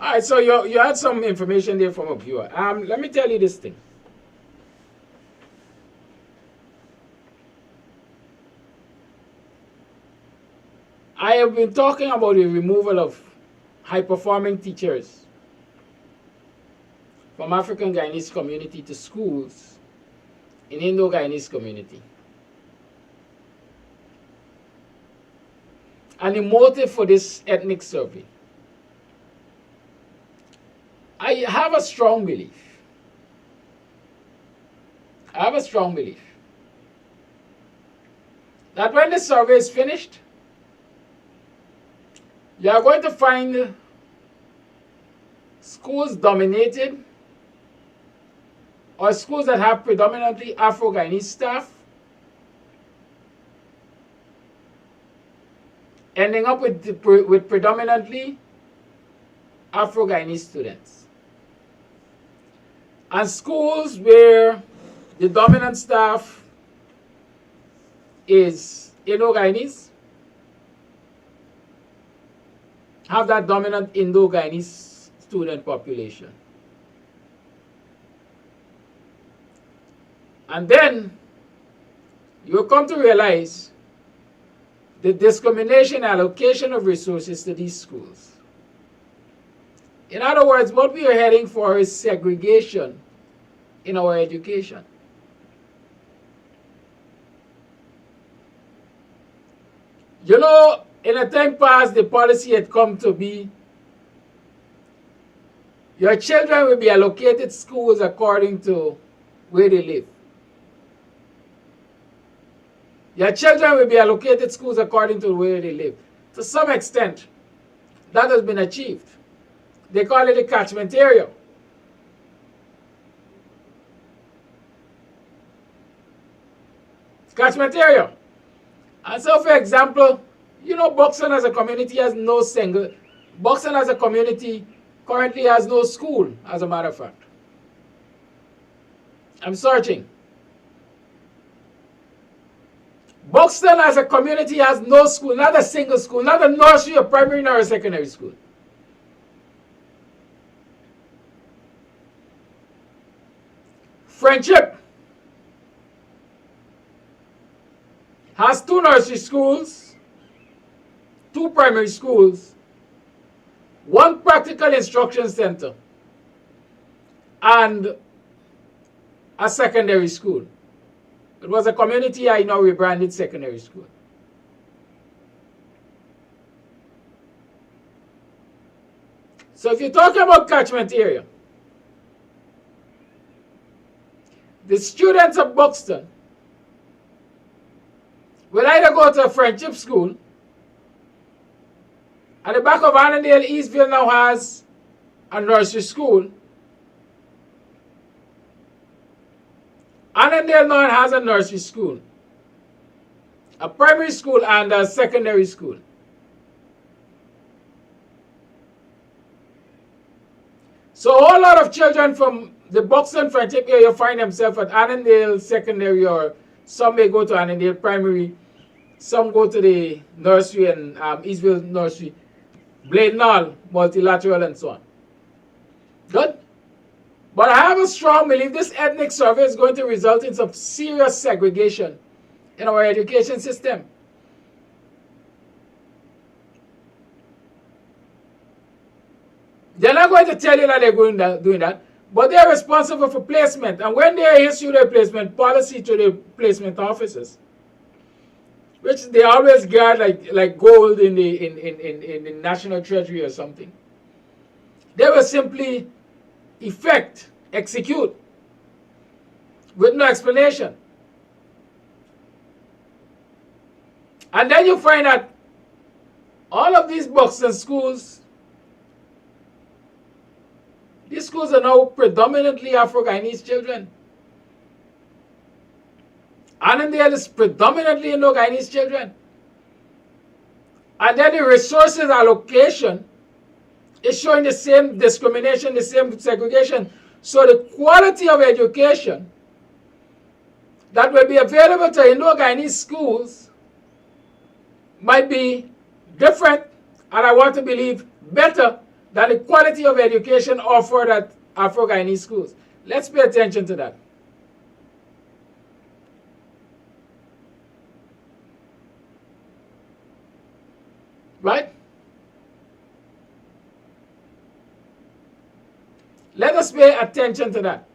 All right, so you had some information there from a viewer. Let me tell you this thing. I have been talking about the removal of high-performing teachers from African Guyanese community to schools in Indo-Guyanese community. And the motive for this ethnic survey. I have a strong belief. That when the survey is finished, you are going to find schools dominated or schools that have predominantly Afro-Guyanese staff ending up with predominantly Afro-Guyanese students. And schools where the dominant staff is Indo-Guyanese have that dominant Indo-Guyanese student population. And then you will come to realize the discrimination allocation of resources to these schools. In other words, what we are heading for is segregation in our education. You know, in a time past, the policy had come to be your children will be allocated schools according to where they live. Your children will be allocated schools according to where they live. To some extent, that has been achieved. They call it a catchment area. Catchment area. And so, for example, you know, Buxton as a community has no single Buxton as a community currently has no school, as a matter of fact. I'm searching. Buxton as a community has no school, not a single school, not a nursery, a primary, nor a secondary school. Friendship has 2 nursery schools, 2 primary schools, 1 practical instruction center, and a secondary school. It was a community I now rebranded secondary school. So if you're talking about catchment area, the students of Buxton will either go to a friendship school. At the back of Annandale, Eastville now has a nursery school. Annandale now has a nursery school, a primary school, and a secondary school. So a whole lot of children from the Buxton friendship area find themselves at Annandale Secondary, or some may go to Annandale Primary, some go to the nursery and Eastville Nursery, Bladenall, Multilateral, and so on. Good? But I have a strong belief this ethnic survey is going to result in some serious segregation in our education system. They're not going to tell you that they're doing that, but they're responsible for placement. And when they issue their placement policy to the placement officers, which they always guard like gold in the National Treasury or something, they will simply execute with no explanation. And then you find that all of these Buxton schools, these schools are now predominantly Afro-Guyanese children. Annandale is predominantly Indo-Guyanese children. And then the resources allocation is showing the same discrimination, the same segregation. So the quality of education that will be available to Indo-Guyanese schools might be different, and I want to believe better than the quality of education offered at Afro-Guyanese schools. Let's pay attention to that. Right? Let us pay attention to that.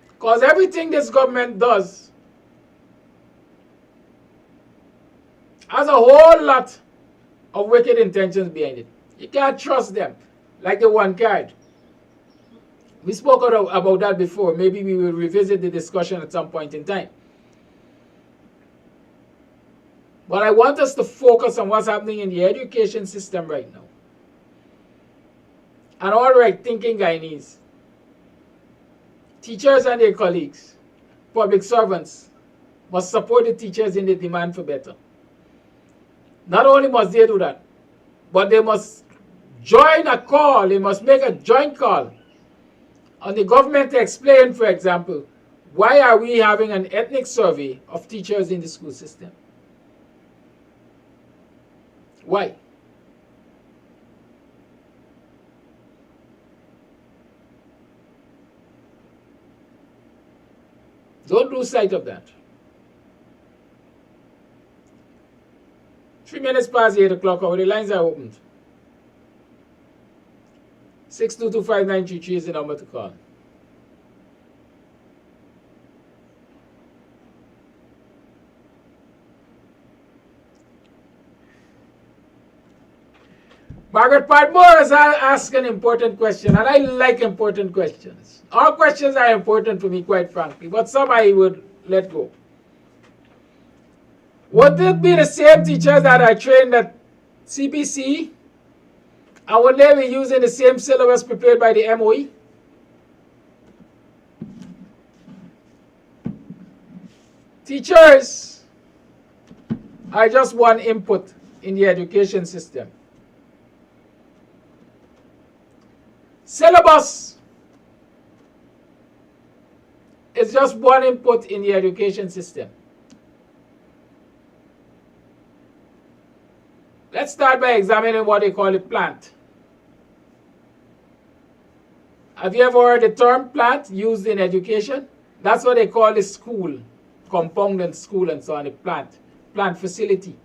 Because everything this government does has a whole lot of wicked intentions behind it. You can't trust them. Like the one card. We spoke about that before. Maybe we will revisit the discussion at some point in time. But I want us to focus on what's happening in the education system right now. And all right thinking Guyanese, teachers and their colleagues, public servants, must support the teachers in the demand for better. Not only must they do that, but they must join a call, they must make a joint call on the government to explain, for example, why are we having an ethnic survey of teachers in the school system? Why? Don't lose sight of that. 3 minutes past 8 o'clock, the lines are opened. 6225933 is the number to call. Margaret Padmore has asked an important question, and I like important questions. All questions are important for me, quite frankly, but some I would let go. Would it be the same teachers that are trained at CBC, and would they be using the same syllabus prepared by the MOE? Teachers are just one input in the education system. Syllabus is just one input in the education system. Let's start by examining what they call a plant. Have you ever heard the term plant used in education? That's what they call the school, compound and school and so on, a plant facility.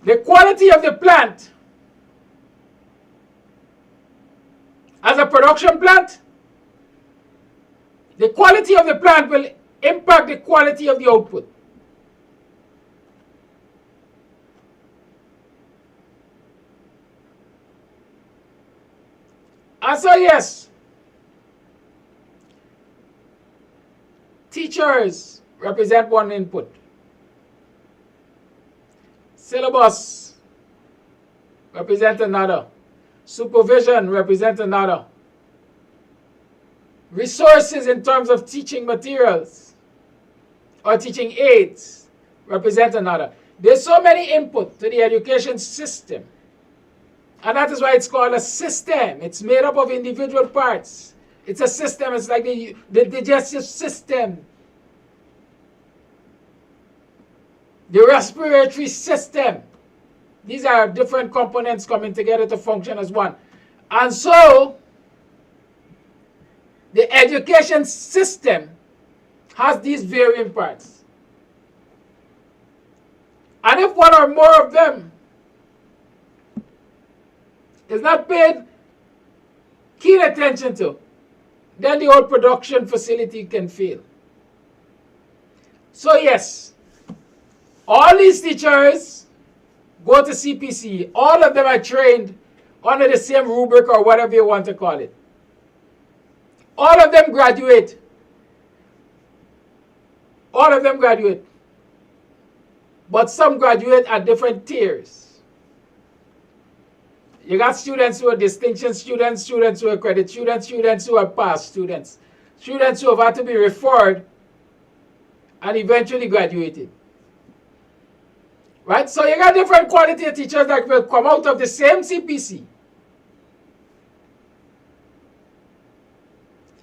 The quality of the plant as a production plant, the quality of the plant will impact the quality of the output. And so yes, teachers represent one input. Syllabus represent another. Supervision represent another. Resources in terms of teaching materials or teaching aids represent another. There's so many input to the education system. And that is why it's called a system. It's made up of individual parts. It's a system. It's like the digestive system, the respiratory system. These are different components coming together to function as one. And so, the education system has these varying parts. And if one or more of them is not paid keen attention to, then the whole production facility can fail. So yes, all these teachers go to CPC. All of them are trained under the same rubric or whatever you want to call it. All of them graduate. All of them graduate. But some graduate at different tiers. You got students who are distinction students, students who are credit students, students who are past students, students who have had to be referred and eventually graduated. Right? So you got different quality of teachers that will come out of the same CPC.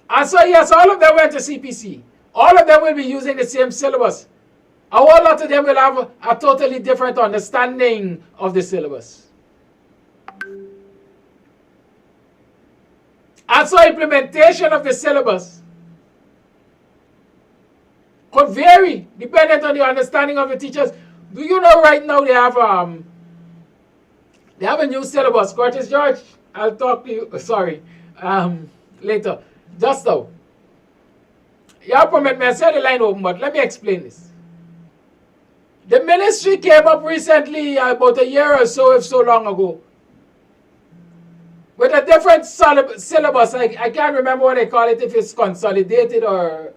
And so yes, all of them went to CPC. All of them will be using the same syllabus. A whole lot of them will have a totally different understanding of the syllabus. And so implementation of the syllabus could vary depending on the understanding of the teachers. Do you know right now they have a new syllabus? Curtis George, I'll talk to you, later. Just now. You have permit me, I said the line open, but let me explain this. The ministry came up recently, about a year or so, if so long ago, with a different syllabus. I can't remember what they call it, if it's consolidated or...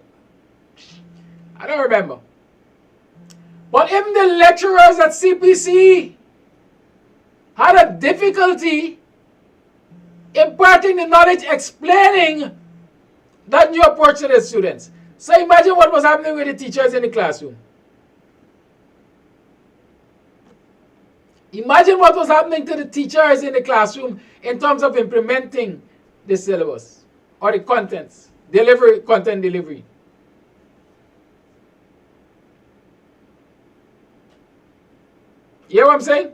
I don't remember. But even the lecturers at CPC had a difficulty imparting the knowledge, explaining that new approach to the students. So imagine what was happening with the teachers in the classroom. Imagine what was happening to the teachers in the classroom in terms of implementing the syllabus or the contents, content delivery. You hear what I'm saying?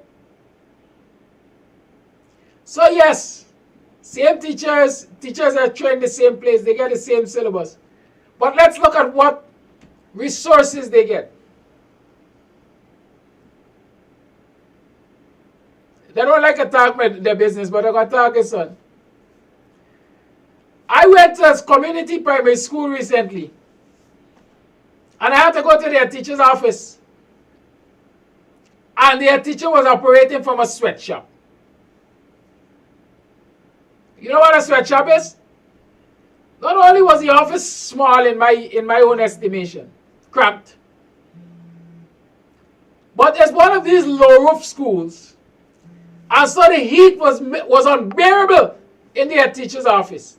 So yes, same teachers are trained the same place, they get the same syllabus. But let's look at what resources they get. They don't like to talk about their business, but they're going to talk this on. I went to a community primary school recently, and I had to go to their teacher's office. And their teacher was operating from a sweatshop. You know what a sweatshop is? Not only was the office small in my own estimation, cramped, but it's one of these low-roof schools. And so the heat was unbearable in their teacher's office.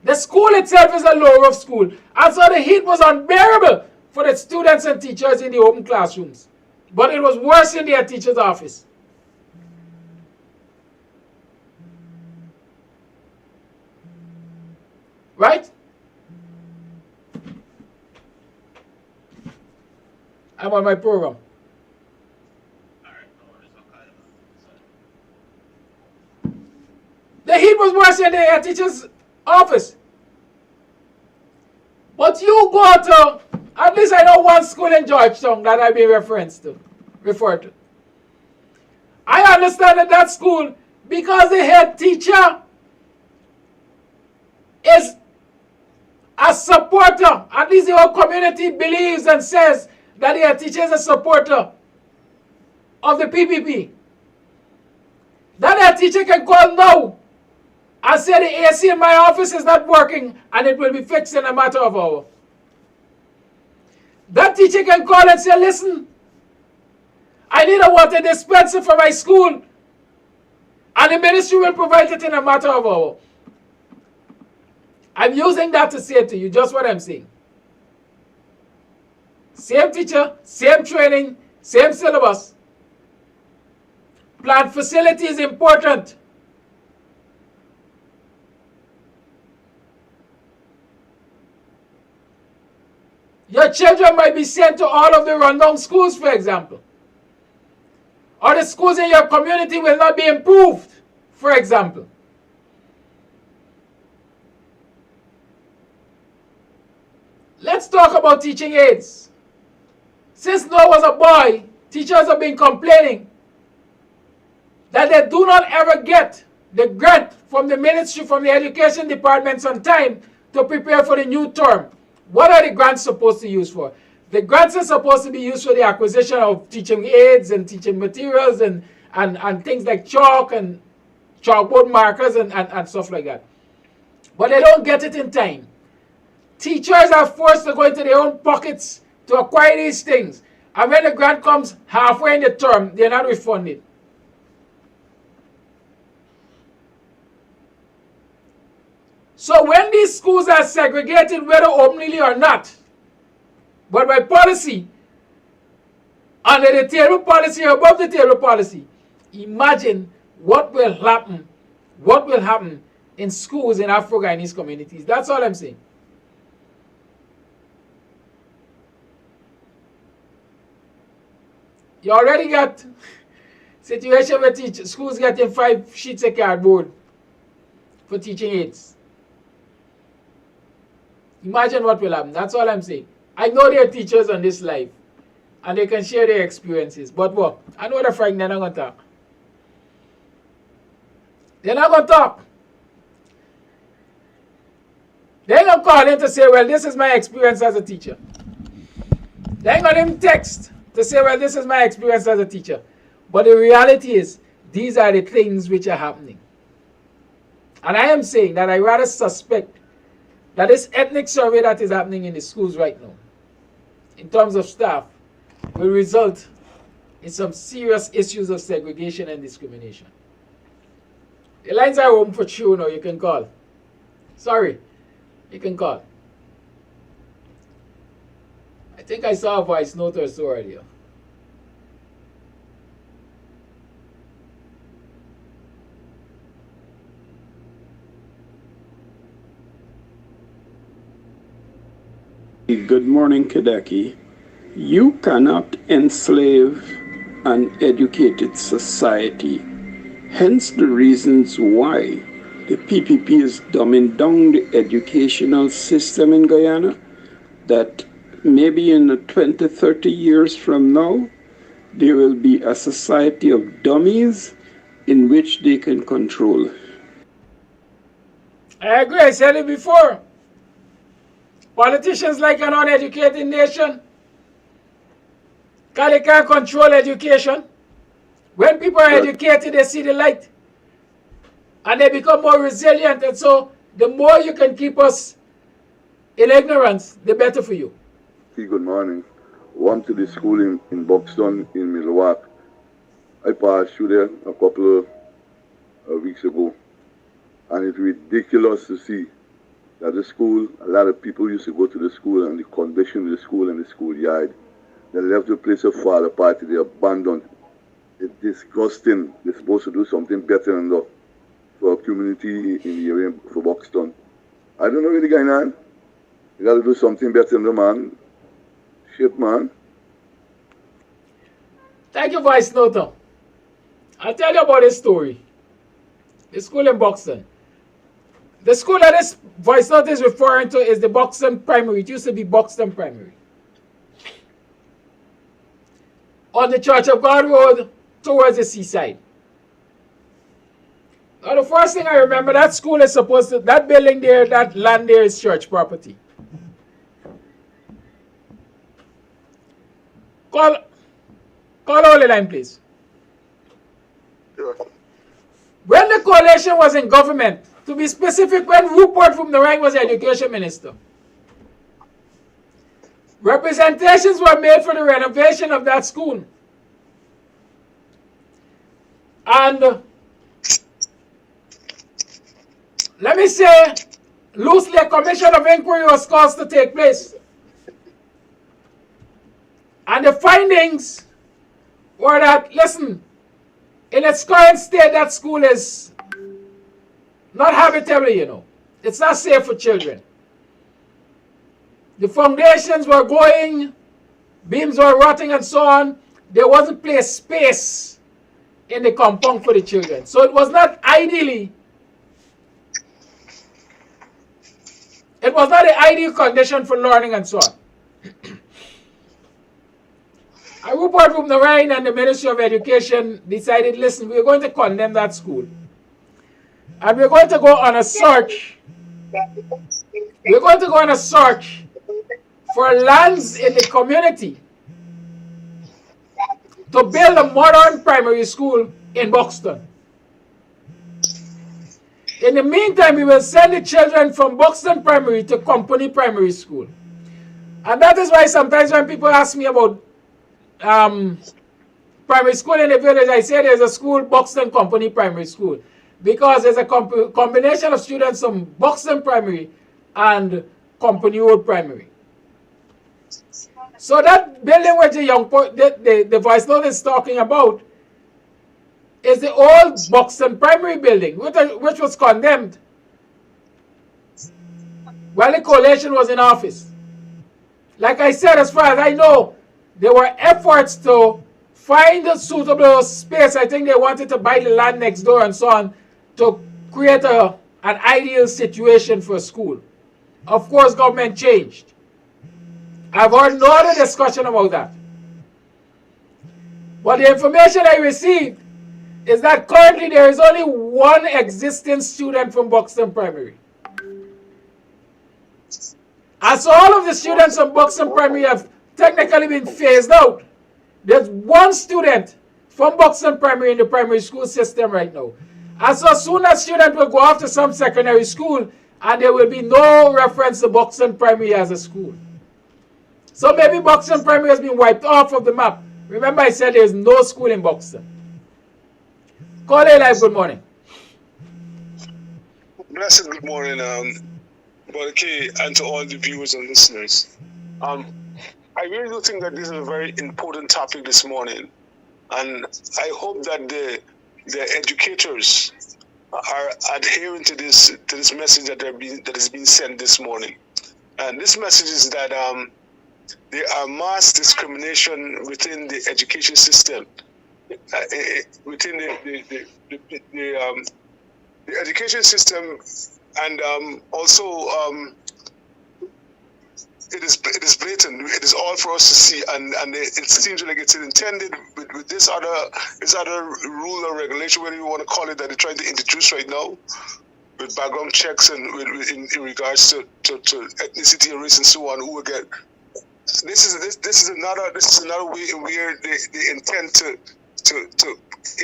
The school itself is a low-roof school. And so the heat was unbearable for the students and teachers in the open classrooms. But it was worse in their teacher's office. Right? I'm on my program. The heat was worse in the teacher's office. But you go to, at least I know one school in Georgetown that I've been referred to. I understand that school, because the head teacher is a supporter, at least the whole community believes and says that the head teacher is a supporter of the PPP. That head teacher can call now and say the AC in my office is not working and it will be fixed in a matter of hours. That teacher can call and say, listen, I need a water dispenser for my school and the ministry will provide it in a matter of hours. I'm using that to say to you just what I'm saying. Same teacher, same training, same syllabus. Plant facility is important. Your children might be sent to all of the rundown schools, for example. Or the schools in your community will not be improved, for example. Let's talk about teaching aids. Since Noah was a boy, teachers have been complaining that they do not ever get the grant from the ministry, from the education departments on time to prepare for the new term. What are the grants supposed to use for? The grants are supposed to be used for the acquisition of teaching aids and teaching materials and things like chalk and chalkboard markers and stuff like that. But they don't get it in time. Teachers are forced to go into their own pockets to acquire these things. And when the grant comes halfway in the term, they're not refunded. So when these schools are segregated, whether openly or not, but by policy, under the table policy or above the table policy, imagine what will happen in schools in Afro-Guyanese communities. That's all I'm saying. You already got situation where schools getting 5 sheets of cardboard for teaching aids. Imagine what will happen. That's all I'm saying. I know there are teachers on this live, and they can share their experiences. But what? I know they're frightened. They're not going to talk. They're not going to talk. They're going to call in to say, well, this is my experience as a teacher. They're going to text to say, well, this is my experience as a teacher. But the reality is, these are the things which are happening. And I am saying that I rather suspect that this ethnic survey that is happening in the schools right now, in terms of staff, will result in some serious issues of segregation and discrimination. The lines are open for you now. You can call. Sorry, you can call. I think I saw a voice note or so earlier. Good morning, Kedaki. You cannot enslave an educated society. Hence the reasons why the PPP is dumbing down the educational system in Guyana, that maybe in 20, 30 years from now, there will be a society of dummies in which they can control. I agree. I said it before. Politicians like an uneducated nation, because they can't control education. When people are educated, they see the light. And they become more resilient. And so the more you can keep us in ignorance, the better for you. Good morning. Went to the school in Buxton in Milwaukee. I passed through there a couple of weeks ago. And it's ridiculous to see that the school, a lot of people used to go to the school and the condition of the school and the schoolyard. They left the place of father party, they abandoned. It's disgusting. They're supposed to do something better than that for our community in the area for Buxton. I don't know really going on. You got to do something better than the man. Shit, man. Thank you, Vice Noto. I'll tell you about this story. The school in Buxton. The school that this Vice Noto is referring to is the Buxton Primary. It used to be Buxton Primary. On the Church of God Road towards the seaside. Now, the first thing I remember, that school is supposed to, that building there, that land there is church property. Call Holy Line, please. Sure. When the coalition was in government, to be specific, when Rupert from the Rhine was education minister, representations were made for the renovation of that school. And let me say, loosely, a commission of inquiry was caused to take place. And the findings were that, listen, in its current state, that school is not habitable, you know. It's not safe for children. The foundations were going, beams were rotting and so on. There wasn't place space in the compound for the children. So it was not ideally, it was not the ideal condition for learning and so on. A report from the Rhine and the Ministry of Education decided, listen, we're going to condemn that school. And we're going to go on a search. We're going to go on a search for lands in the community to build a modern primary school in Buxton. In the meantime, we will send the children from Buxton Primary to Company Primary School. And that is why sometimes when people ask me about primary school in the village, I say there's a school, Buxton Company Primary School, because there's a combination of students from Buxton Primary and Company Road Primary. So that building which the Vice Lord is talking about is the old Buxton Primary building, which was condemned while the coalition was in office. Like I said, as far as I know, there were efforts to find a suitable space. I think they wanted to buy the land next door and so on to create an ideal situation for a school. Of course, government changed. I've heard no other discussion about that. But the information I received is that currently there is only one existing student from Buxton Primary. And so all of the students from Buxton Primary have technically been phased out. There's one student from Buxton Primary in the primary school system right now. And so soon as students will go off to some secondary school, and there will be no reference to Buxton Primary as a school. So maybe Buxton Primary has been wiped off of the map. Remember I said there's no school in Buxton. Call A Live, good morning. Blessed good morning, Brother K, and to all the viewers and listeners. I really do think that this is a very important topic this morning, and I hope that the educators are adhering to this message that is being sent this morning. And this message is that there are mass discrimination within the education system, within the education system, and also. It is blatant. It is all for us to see, and it seems like it's intended with this other rule or regulation, whatever you want to call it, that they're trying to introduce right now, with background checks and in regards to ethnicity and race and so on. Who will get this is another way in where they intend to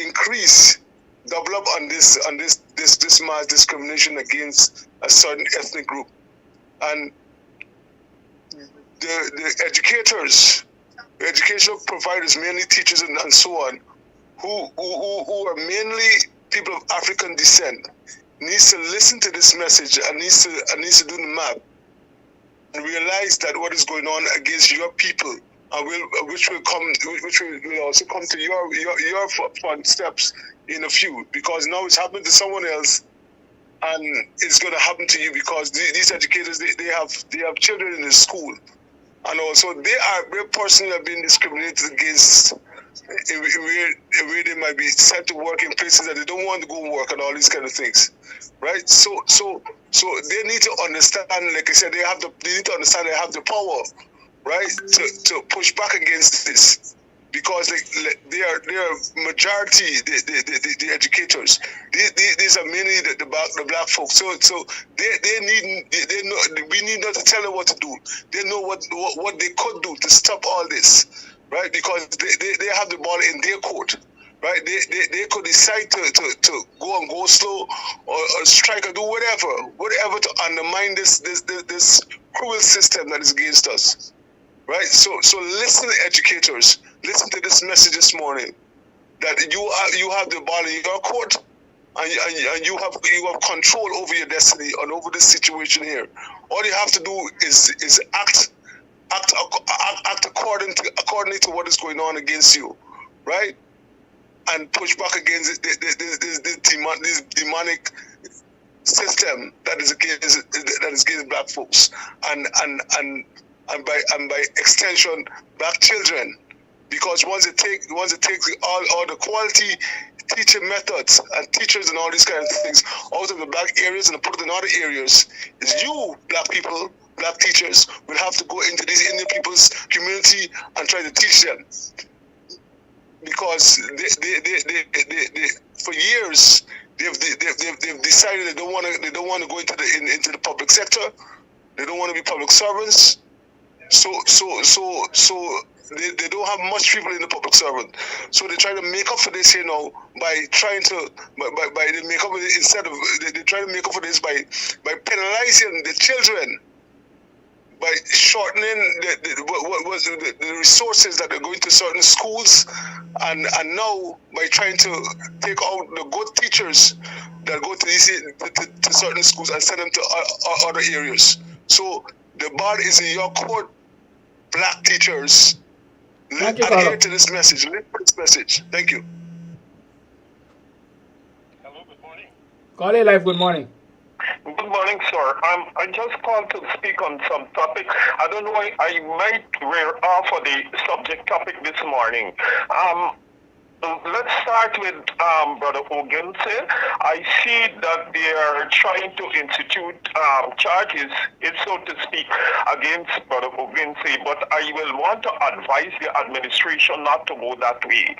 increase, double up on this mass discrimination against a certain ethnic group, and the educators, the educational providers, mainly teachers and so on, who are mainly people of African descent, needs to listen to this message and needs to do the math and realize that what is going on against your people, which will also come to your front steps in a few, because now it's happened to someone else, and it's going to happen to you because these educators they have children in the school, and also they personally have been discriminated against where they might be sent to work in places that they don't want to go and work and all these kind of things, right? So they need to understand, like I said, they need to understand they have the power, right, to push back against this. Because they are majority the educators. These are mainly the black folks. So we need not to tell them what to do. They know what they could do to stop all this, right? Because they have the ball in their court, right? They could decide to go slow or strike or do whatever to undermine this cruel system that is against us. Right, so listen, educators. Listen to this message this morning. That you have the ball in your court, and you have control over your destiny and over this situation here. All you have to do is act accordingly to what is going on against you, right? And push back against this demonic system that is against black folks and by extension black children, because once it takes all the quality teaching methods and teachers and all these kind of things out of the black areas and put it in other areas, is you black people, black teachers will have to go into these Indian people's community and try to teach them, because they for years they've decided they don't want to go into the public sector. They don't want to be public servants. So they don't have much people in the public servant. So they try to make up for this, by trying to by they make up for it, instead of they try to make up for this by penalizing the children, by shortening the resources that are going to certain schools, and now by trying to take out the good teachers that go to certain schools and send them to other areas. So the ball is in your court, black teachers. Adhere to this message. Listen to this message. Thank you. Hello, good morning. Call it live, good morning. Good morning, sir. I just called to speak on some topic. I don't know, I might wear off of the subject topic this morning. Let's start with Brother Ogunse. I see that they are trying to institute charges, so to speak, against Brother Ogunse, but I will want to advise the administration not to go that way.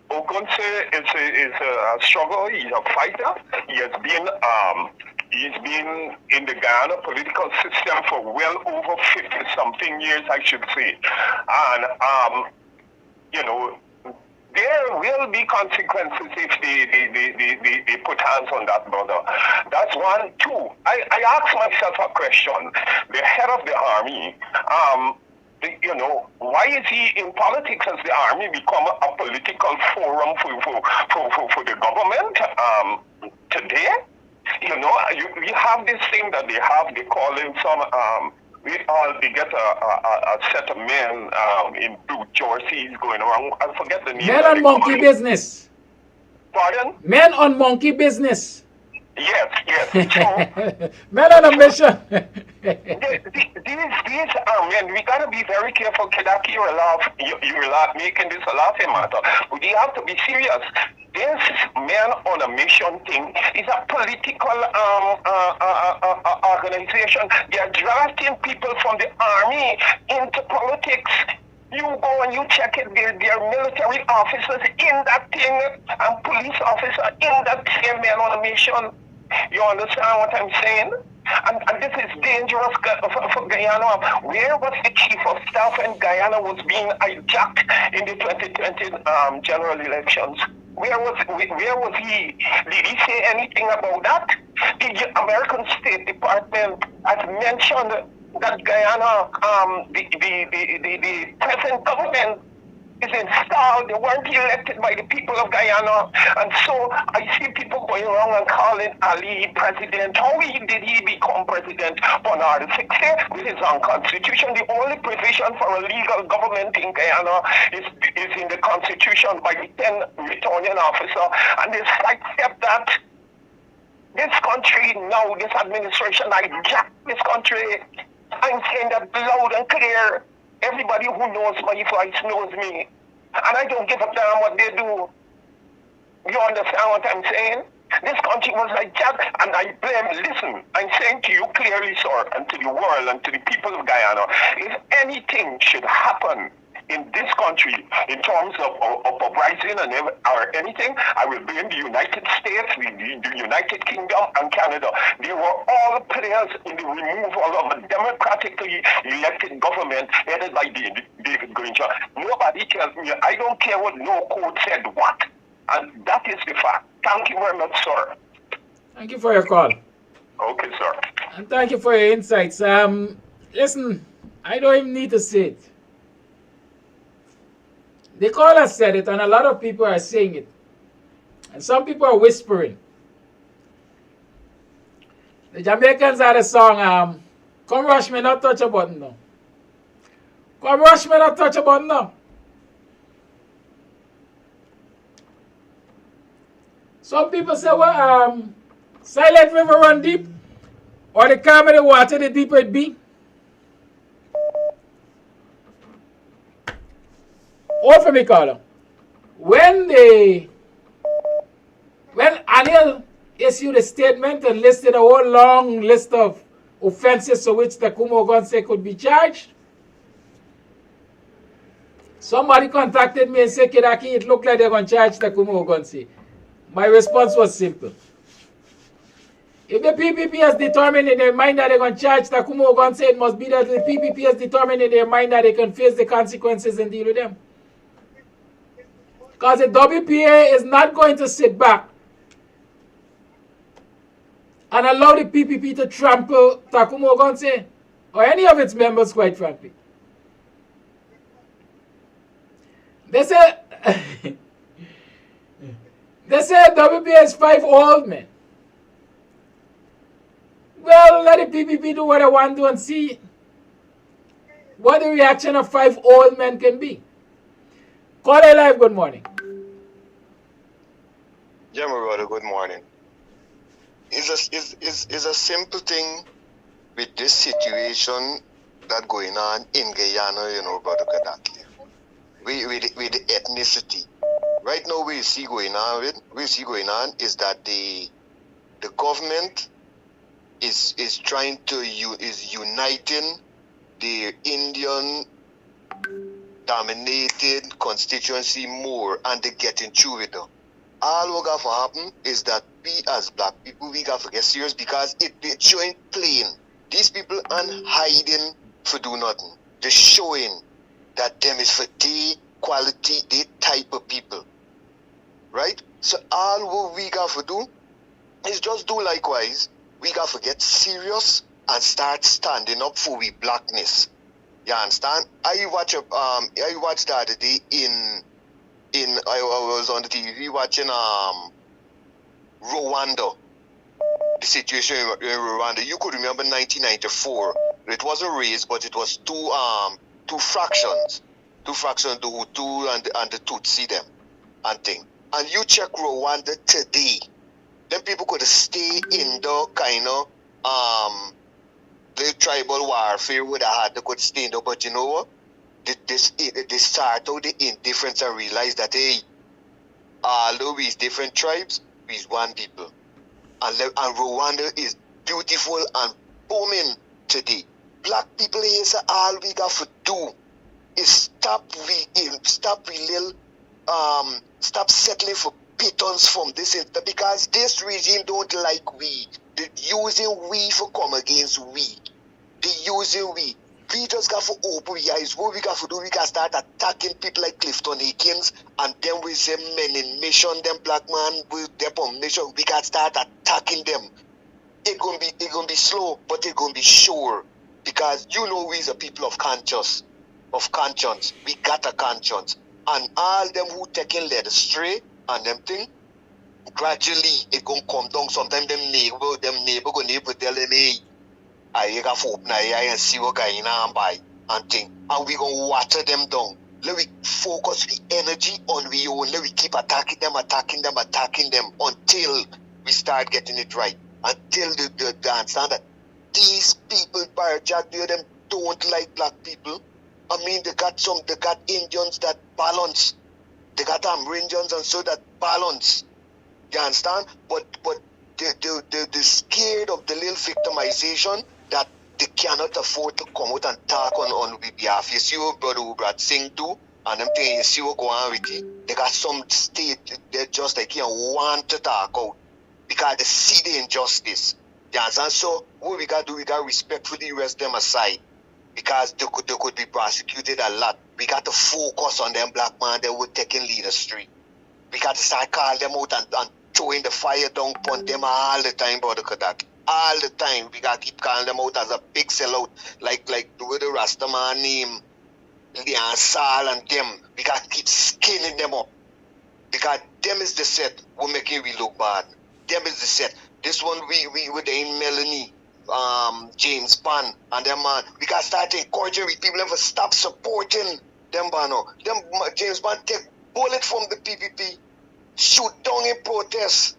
Ogunse is a struggle. He's a fighter. He's been in the Guyana political system for well over 50-something years, I should say. And, there will be consequences if they put hands on that brother. That's one. Two, I ask myself a question. The head of the army, why is he in politics? Has the army become a political forum for the government today? You have this thing that they call in some... they get a set of men in blue jerseys going around. I forget the name. Men on monkey business. Pardon? Men on monkey business. Yes. So, men on a mission. these are men. We gotta be very careful. Kedaki, you're making this a laughing matter. But you have to be serious. This man on a mission thing is a political organization. They are drafting people from the army into politics. You go and you check it, there are military officers in that thing and police officers in that same man on a mission. You understand what I'm saying? And this is dangerous for Guyana. Where was the chief of staff when Guyana was being hijacked in the 2020 general elections? Where was he? Did he say anything about that? The American State Department has mentioned that Guyana, the present government is installed. They weren't elected by the people of Guyana. And so I see people going around and calling Ali president. How did he become president? Bernard VI with his own constitution. The only provision for a legal government in Guyana is in the constitution by the 10 returning officer. And they sidestep that. This country now, this administration, I jack this country. I'm saying that loud and clear. Everybody who knows my voice knows me. And I don't give a damn what they do. You understand what I'm saying? This country was hijacked, and I blame, listen, I'm saying to you clearly, sir, and to the world, and to the people of Guyana, if anything should happen in this country in terms of uprising or anything, I will blame the United States, the United Kingdom, and Canada. They were all players in the removal of a democratically elected government headed by David Granger. Nobody tells me, I don't care what no code said what. And that is the fact. Thank you very much, sir. Thank you for your call. Okay, sir. And thank you for your insights. Listen, I don't even need to say it. The caller said it, and a lot of people are saying it. And some people are whispering. The Jamaicans had a song, Come Rush Me, Not Touch a Button Now. Come rush me, not touch a button now. Some people say, well, Silent River run deep, or the calmer the water, the deeper it be. Or for me, caller, when Anil issued a statement and listed a whole long list of offenses for which the Kumo Gonse could be charged, somebody contacted me and said, Kidaki, it looked like they're going to charge the Kumo Gonse. My response was simple. If the PPP has determined in their mind that they're going to charge the Kumo Gonse, it must be that the PPP has determined in their mind that they can face the consequences and deal with them. Because the WPA is not going to sit back and allow the PPP to trample Takumo Gonse or any of its members, quite frankly. They say WPA is 5 old men. Well, let the PPP do what they want to and see what the reaction of 5 old men can be. Call it live, good morning. Yeah, my brother, good morning. It's a simple thing with this situation that going on in Guyana, you know, brother Kadaki. With the ethnicity. Right now, we see going on is that the government is trying to uniting the Indian dominated constituency more, and they getting through with them. All what got to happen is that we as black people, we got to get serious because it's showing plain. These people aren't hiding for do nothing. They're showing that them is for the quality, the type of people. Right? So all what we got to do is just do likewise. We got to get serious and start standing up for we blackness. You understand? I watched the other day I was on the TV watching Rwanda. The situation in Rwanda. You could remember 1994. It wasn't race, but it was two fractions. Two fractions, the Hutu and the Tutsi them and thing. And you check Rwanda today, then people could stay in the kind of the tribal warfare would have had, they could stay in there, but you know what? They start out the indifference and realize that, hey, although we're different tribes, we're one people. And Rwanda is beautiful and booming today. Black people here say all we got to do is stop settling for pittance from this, because this regime don't like we. They're using we for come against we. They're using we. We just got to open our eyes. What we got to do, we got to start attacking people like Clifton Akins, and then we say men in mission, them black man with their permission, we got to start attacking them. It's gonna be slow, but it's gonna be sure. Because you know we's a people of conscience. We got a conscience. And all them who taking led astray and them thing, gradually it gonna come down. Sometimes them neighbor gonna tell them, hey, I got to open our eye and see what going on by and thing. And we gonna water them down. Let we focus the energy on we own. Let we keep attacking them until we start getting it right. until they understand that these people, Jack, them don't like black people. I mean, they got Indians that balance. They got Amerindians and so that balance. You understand? But they're scared of the little victimization that they cannot afford to come out and talk on behalf. You see what Brother Ubrat sing too? And them thing, you see what go on with it? They got some state, they're just like, want to talk out. Because they see the injustice. You understand? So what we got to do, we got to respectfully rest them aside. Because they could be prosecuted a lot. We got to focus on them black man that were taking lead the street. We got to start calling them out and throwing the fire down upon them all the time, Brother Kadak. All the time. We got to keep calling them out as a big sellout. Like the way the Rastaman name, Leon Sal and them. We got to keep skinning them up. Because them is the set we're making we look bad. Them is the set. This one we with the Melanie, James Pan and them man. We got to start encouraging people to stop supporting them bano. Them James Pan take bullet from the PPP, shoot down in protest.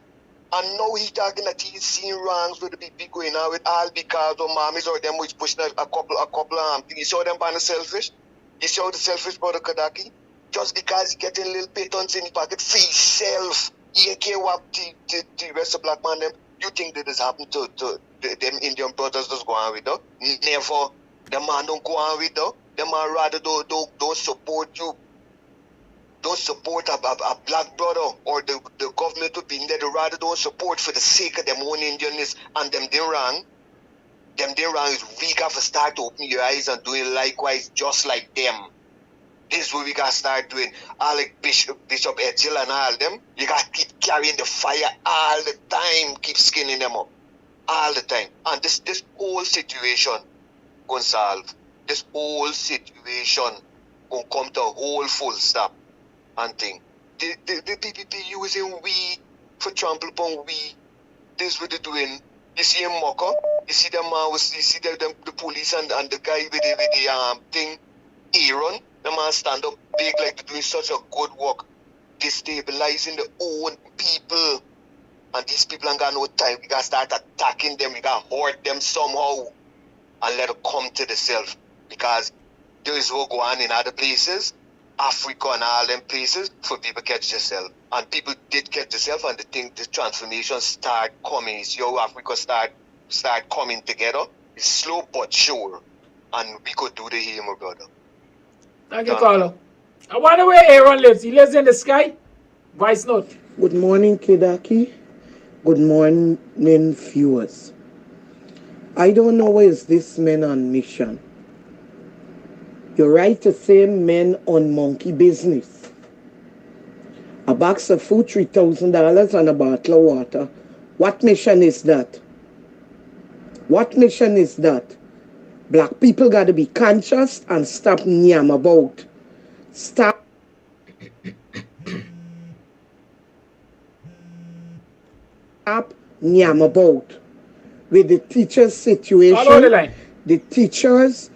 And now he talking that he's seeing wrongs with the PPP going on with all because of mommies or them which pushing a couple things. You saw them bano selfish? You saw the selfish Brother Kadaki? Just because he getting little pitons in his pocket for himself. He ain't care what the rest of black man them. You think that this happened to them Indian brothers that's go on with though? Never. The man don't go on with though. The man rather don't support you. Don't support a black brother or the government to be in there. They rather don't support for the sake of them own Indianness and them they wrong. Them they wrong is we got to start to open your eyes and doing likewise just like them. This is what we got to start doing. All like Bishop Edgel and all them. You got to keep carrying the fire all the time. Keep skinning them up. All the time. And this whole situation gonna solve. This whole situation gonna come to a whole full stop. And thing. The PPP using we for trample upon we. This is what they're doing. You see him mocker. You see them you see the police and the guy with the thing, Aaron. The man stand up big like they're doing such a good work. Destabilizing the own people. And these people ain't got no time. We gotta start attacking them. We gotta hurt them somehow. And let them come to themselves. Because there is what go on in other places. Africa and all them places for people catch themselves. And people did catch themselves and they think the transformation start coming. It's how Africa start coming together. It's slow but sure. And we could do the here, my brother. Thank you, Carlo. I wonder where Aaron lives. He lives in the sky? Vice note. Good morning, Kidaki. Good morning, viewers. I don't know where is this man on mission. You're right to say men on monkey business. A box of food, $3,000 and a bottle of water. What mission is that? What mission is that? Black people got to be conscious and stop nyam about. Stop. Stop nyam about. With the teachers' situation, Follow the line. The teachers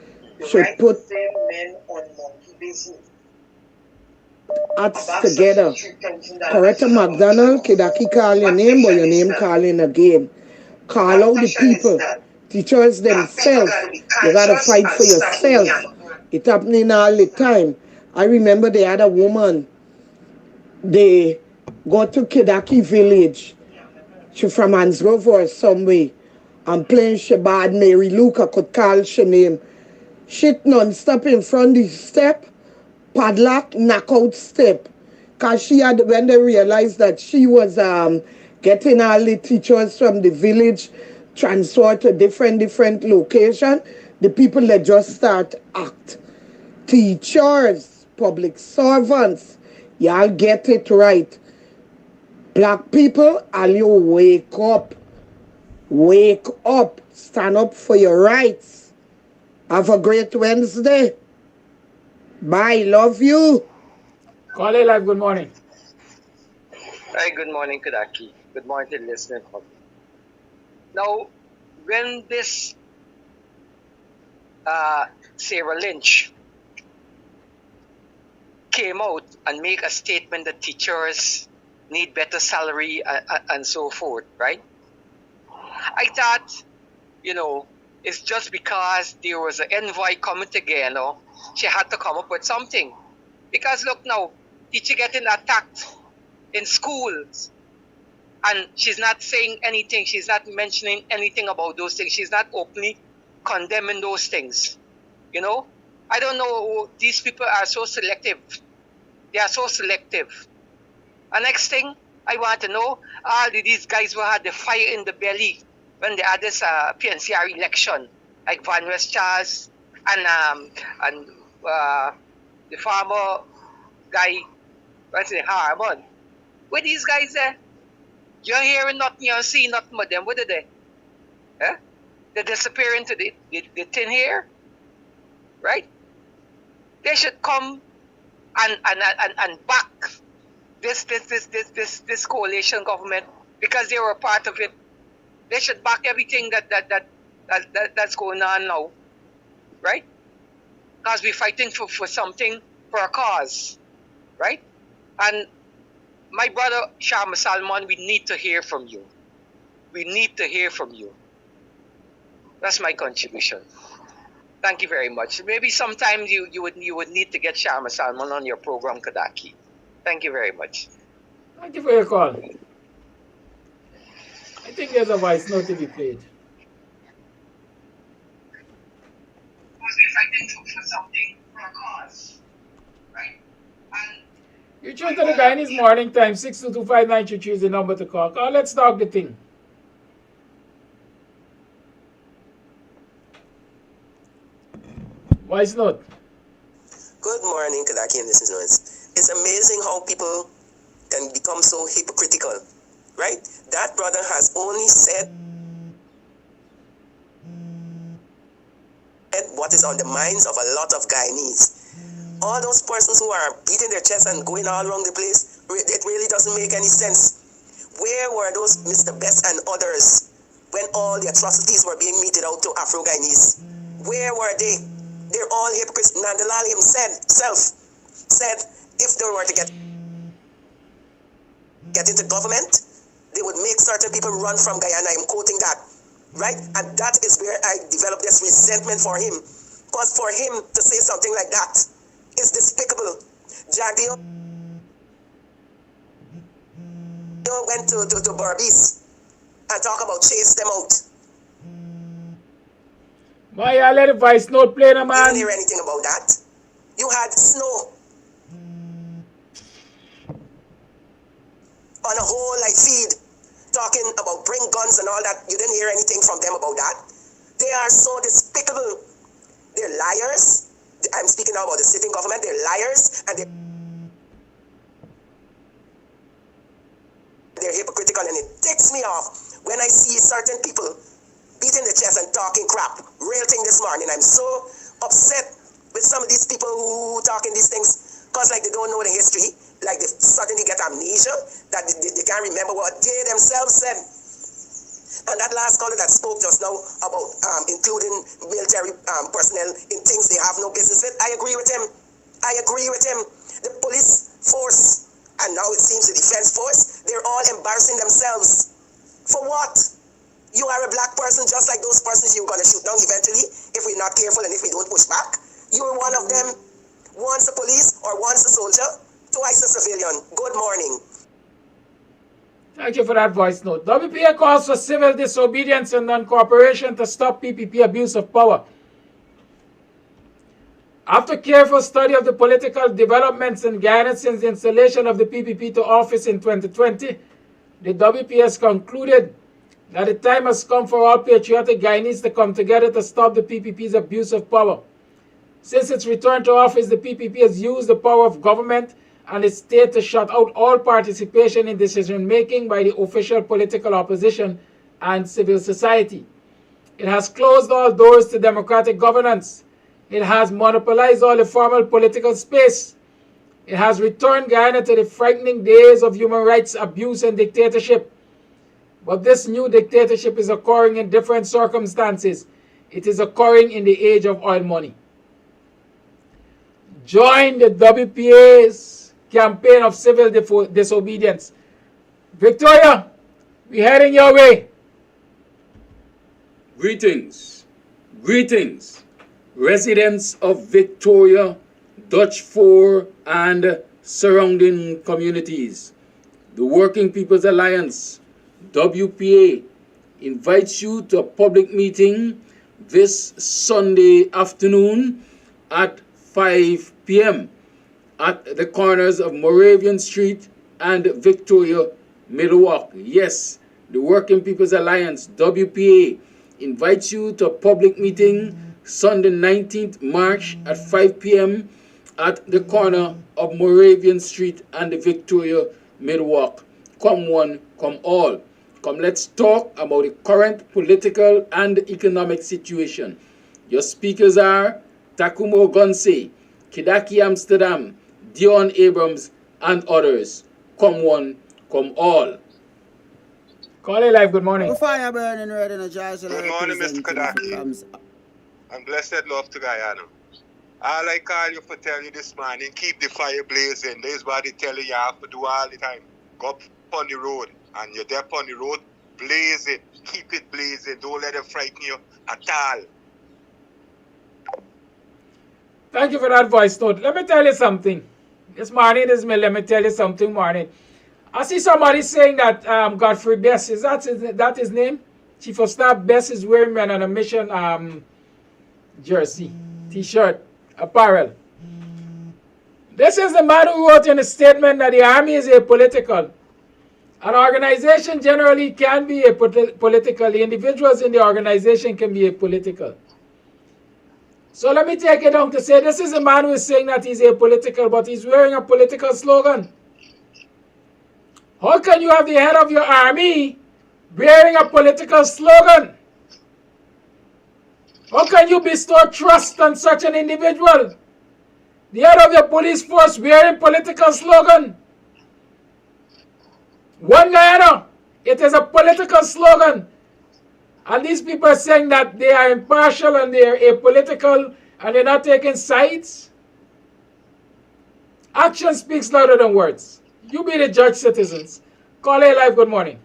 should put acts together. Coretta McDonald, Kidaki call your name, but your name calling again. Call out the people. Teachers themselves. You gotta fight for yourself. It's happening all the time. I remember they had a woman. They go to Kidaki village. She from Hansgrove or somewhere. And playing Shabad Mary Luca could call she name. Shit non-stop in front of the step. Padlock, knockout step. Because she had, when they realized that she was getting all the teachers from the village transferred to different location, the people that just start act. Teachers, public servants, y'all get it right. Black people, all you wake up. Wake up. Stand up for your rights. Have a great Wednesday. Bye. Love you. Call it live. Good morning. Hi, good morning, Kudaki. Good morning to the listening public. Now, when this Sarah Lynch came out and make a statement that teachers need better salary and so forth, right? I thought, you know, it's just because there was an envoy coming to Guyana, she had to come up with something. Because look now, teacher getting attacked in schools, and she's not saying anything, she's not mentioning anything about those things, she's not openly condemning those things. You know, I don't know, these people are so selective. They are so selective. And next thing, I want to know, all these guys who had the fire in the belly when they had this PNCR election, like Van West Charles and the farmer guy, what's it, Harmon. Where these guys there? You're hearing nothing, you're seeing nothing with them. What are they? Huh? They disappear into the thin air, right? They should come and back this coalition government because they were a part of it. They should back everything that's going on now, right? Because we're fighting for something, for a cause, right? And my brother Shama Salman, we need to hear from you. We need to hear from you. That's my contribution. Thank you very much. Maybe sometimes you would need to get Shama Salman on your program, Kadaki. Thank you very much. Thank you for your call. I think there's a voice note to be played. You tune to the Guyanese Morning Time, 6225923 is the number to call. Let's talk the thing. Voice note. Good morning, Kadaki and listeners. It's amazing how people can become so hypocritical, right? That brother has only said what is on the minds of a lot of Guyanese. All those persons who are beating their chests and going all around the place, it really doesn't make any sense. Where were those Mr. Best and others when all the atrocities were being meted out to Afro-Guyanese? Where were they? They're all hypocrites. Nandalali himself said if they were to get into government, they would make certain people run from Guyana. I'm quoting that, right? And that is where I developed this resentment for him. Because for him to say something like that is despicable. Jagdio went to Barbies and talk about chase them out. Why I let a voice note play, man? You didn't hear anything about that. You had snow on a whole like feed talking about bring guns and all that. You didn't hear anything from them about that. They are so despicable. They're liars. I'm speaking now about the sitting government. They're liars and they're hypocritical, and it ticks me off when I see certain people beating the chest and talking crap. Real thing this morning. I'm so upset with some of these people who talking these things because like they don't know the history, like they suddenly get amnesia, that they can't remember what they themselves said. And that last caller that spoke just now about including military personnel in things they have no business with, I agree with him. I agree with him. The police force, and now it seems the defense force, they're all embarrassing themselves. For what? You are a black person just like those persons you're going to shoot down eventually if we're not careful and if we don't push back. You're one of them. Once a police or once a soldier, twice a civilian. Good morning. Thank you for that voice note. WPA calls for civil disobedience and non-cooperation to stop PPP abuse of power. After careful study of the political developments in Guyana since the installation of the PPP to office in 2020, the WPS concluded that the time has come for all patriotic Guyanese to come together to stop the PPP's abuse of power. Since its return to office, the PPP has used the power of government and the state to shut out all participation in decision-making by the official political opposition and civil society. It has closed all doors to democratic governance. It has monopolized all the formal political space. It has returned Guyana to the frightening days of human rights abuse and dictatorship. But this new dictatorship is occurring in different circumstances. It is occurring in the age of oil money. Join the WPA's campaign of civil disobedience. Victoria, we're heading your way. Greetings, greetings, residents of Victoria, Dutch Fort, and surrounding communities. The Working People's Alliance, WPA, invites you to a public meeting this Sunday afternoon at 5 p.m. at the corners of Moravian Street and Victoria, Milwaukee. Yes, the Working People's Alliance, WPA, invites you to a public meeting Sunday 19th March at 5 p.m. at the corner of Moravian Street and Victoria, Milwaukee. Come one, come all. Come, let's talk about the current political and economic situation. Your speakers are Takumo Gonse, Kidaki Amsterdam, Dion Abrams, and others. Come one, come all. Call it live, good morning. Fire burning red in a Georgia. Good morning, Mr. Kadaki. And blessed love to Guyana. All I call you for tell you this morning, keep the fire blazing. This is what they tell you have to do all the time. Go up on the road, and you're there on the road, blaze it. Keep it blazing. Don't let it frighten you at all. Thank you for that voice note. Let me tell you something. This morning, let me tell you something morning. I see somebody saying that Godfrey Best, is that his name? Chief of Staff Best is wearing an on a mission jersey, t-shirt, apparel. This is the man who wrote in a statement that the army is apolitical. An organization generally can be apolitical. The individuals in the organization can be apolitical. So let me take it down to say this is a man who is saying that he's apolitical, but he's wearing a political slogan. How can you have the head of your army wearing a political slogan? How can you bestow trust on such an individual? The head of your police force wearing political slogan. One Guyana, it is a political slogan. And these people are saying that they are impartial and they are apolitical and they're not taking sides. Action speaks louder than words. You be the judge, citizens. Call A Live, good morning.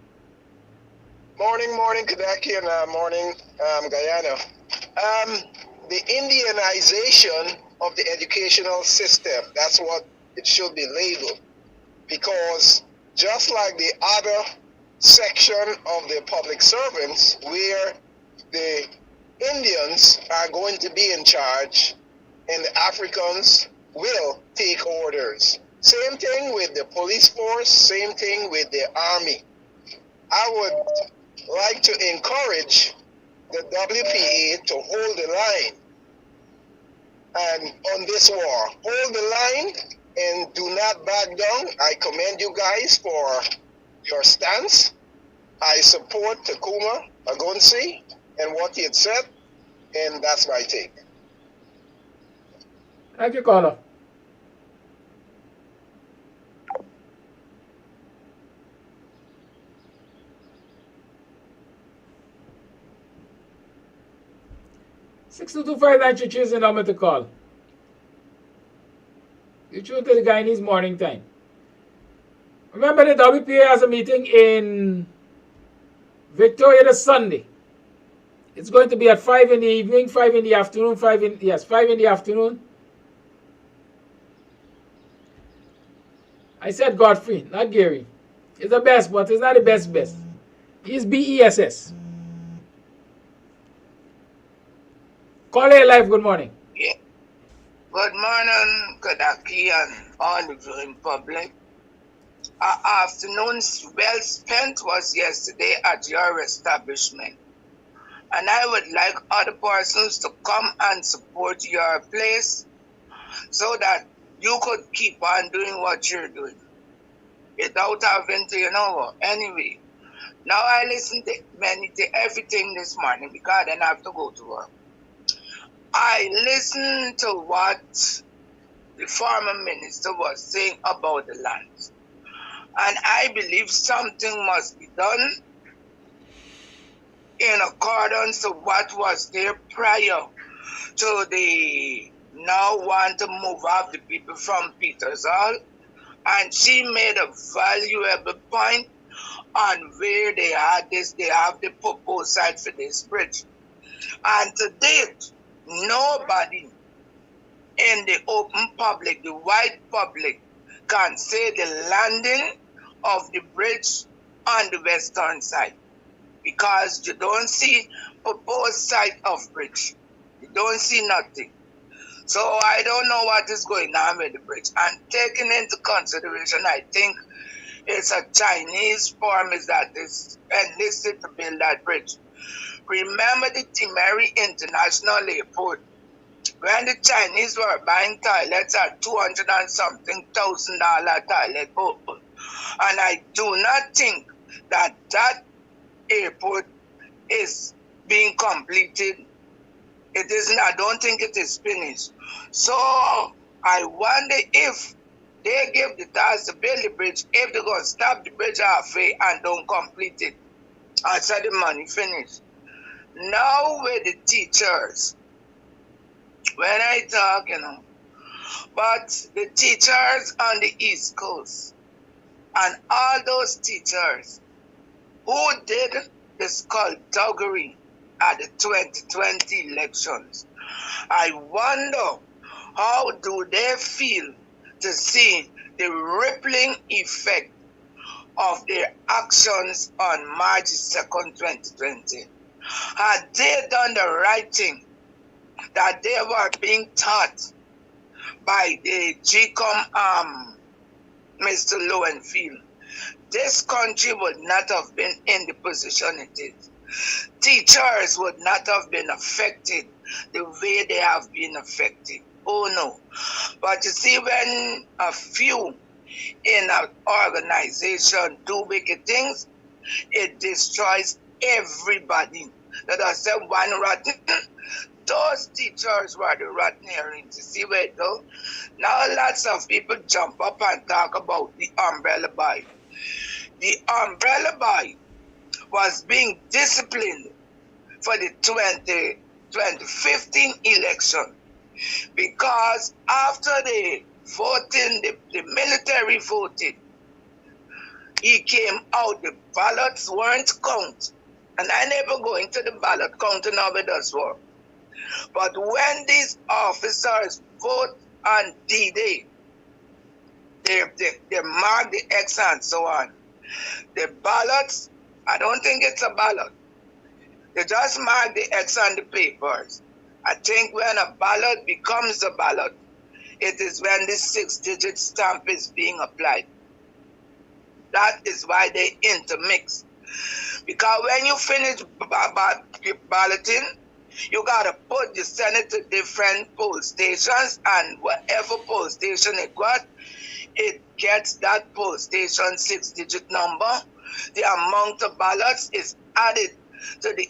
Morning, Kadaki, and morning, Guyana. The Indianization of the educational system, that's what it should be labeled. Because just like the other section of the public servants, where the Indians are going to be in charge and the Africans will take orders. Same thing with the police force, same thing with the army. I would like to encourage the WPA to hold the line and on this war. Hold the line and do not back down. I commend you guys for your stance. I support Takuma Agonsi and what he had said, and that's my take. Thank you, caller. Six two two five nine. You choose the number to call. You choose the Guyanese morning time. Remember, the WPA has a meeting in Victoria this Sunday. It's going to be at 5 in the evening, 5 in the afternoon, 5 in the afternoon. I said Godfrey, not Gary. He's the best, but he's not the best. He's BESS. Call A Live, good morning. Yeah. Good morning, Kadaki, and all the viewing public. Our afternoon well spent was yesterday at your establishment. And I would like other persons to come and support your place so that you could keep on doing what you're doing without having to, anyway. Now I listen to everything this morning because then I have to go to work. I listened to what the former minister was saying about the land. And I believe something must be done in accordance to what was there prior to the now want to move off the people from Peters Hall. And she made a valuable point on where they have the proposal for this bridge. And to date, nobody in the open public, the white public, can say the landing of the bridge on the western side, because you don't see proposed site of bridge. You don't see nothing. So I don't know what is going on with the bridge. And taking into consideration, I think it's a Chinese firm that is enlisted to build that bridge. Remember the Timeri International Airport, when the Chinese were buying toilets at $200 and something thousand toilet boat. And I do not think that that airport is being completed. It isn't. I don't think it is finished. So I wonder if they give the task to build the bridge, if they're going to stop the bridge halfway and don't complete it until the money finished. Now with the teachers, when I talk, but the teachers on the East Coast and all those teachers who did the skullduggery at the 2020 elections, I wonder how do they feel to see the rippling effect of their actions on March 2nd, 2020. Had they done the right thing that they were being taught by the GECOM, Mr. Lowenfield, this country would not have been in the position it is. Teachers would not have been affected the way they have been affected. Oh no. But you see, when a few in an organization do wicked things, it destroys everybody. That I said one rotten. Those teachers were the rotten herrings. You see where it goes? Now lots of people jump up and talk about the umbrella boy. The umbrella boy was being disciplined for the 2015 election, because after the voting, the military voted, he came out, the ballots weren't counted. And I never go into the ballot counting how it does work. But when these officers vote on D-Day, they mark the X and so on. The ballots, I don't think it's a ballot. They just mark the X on the papers. I think when a ballot becomes a ballot, it is when the 6-digit stamp is being applied. That is why they intermix. Because when you finish balloting, you got to put the Senate to different poll stations, and whatever poll station it got, it gets that poll station 6-digit number. The amount of ballots is added to the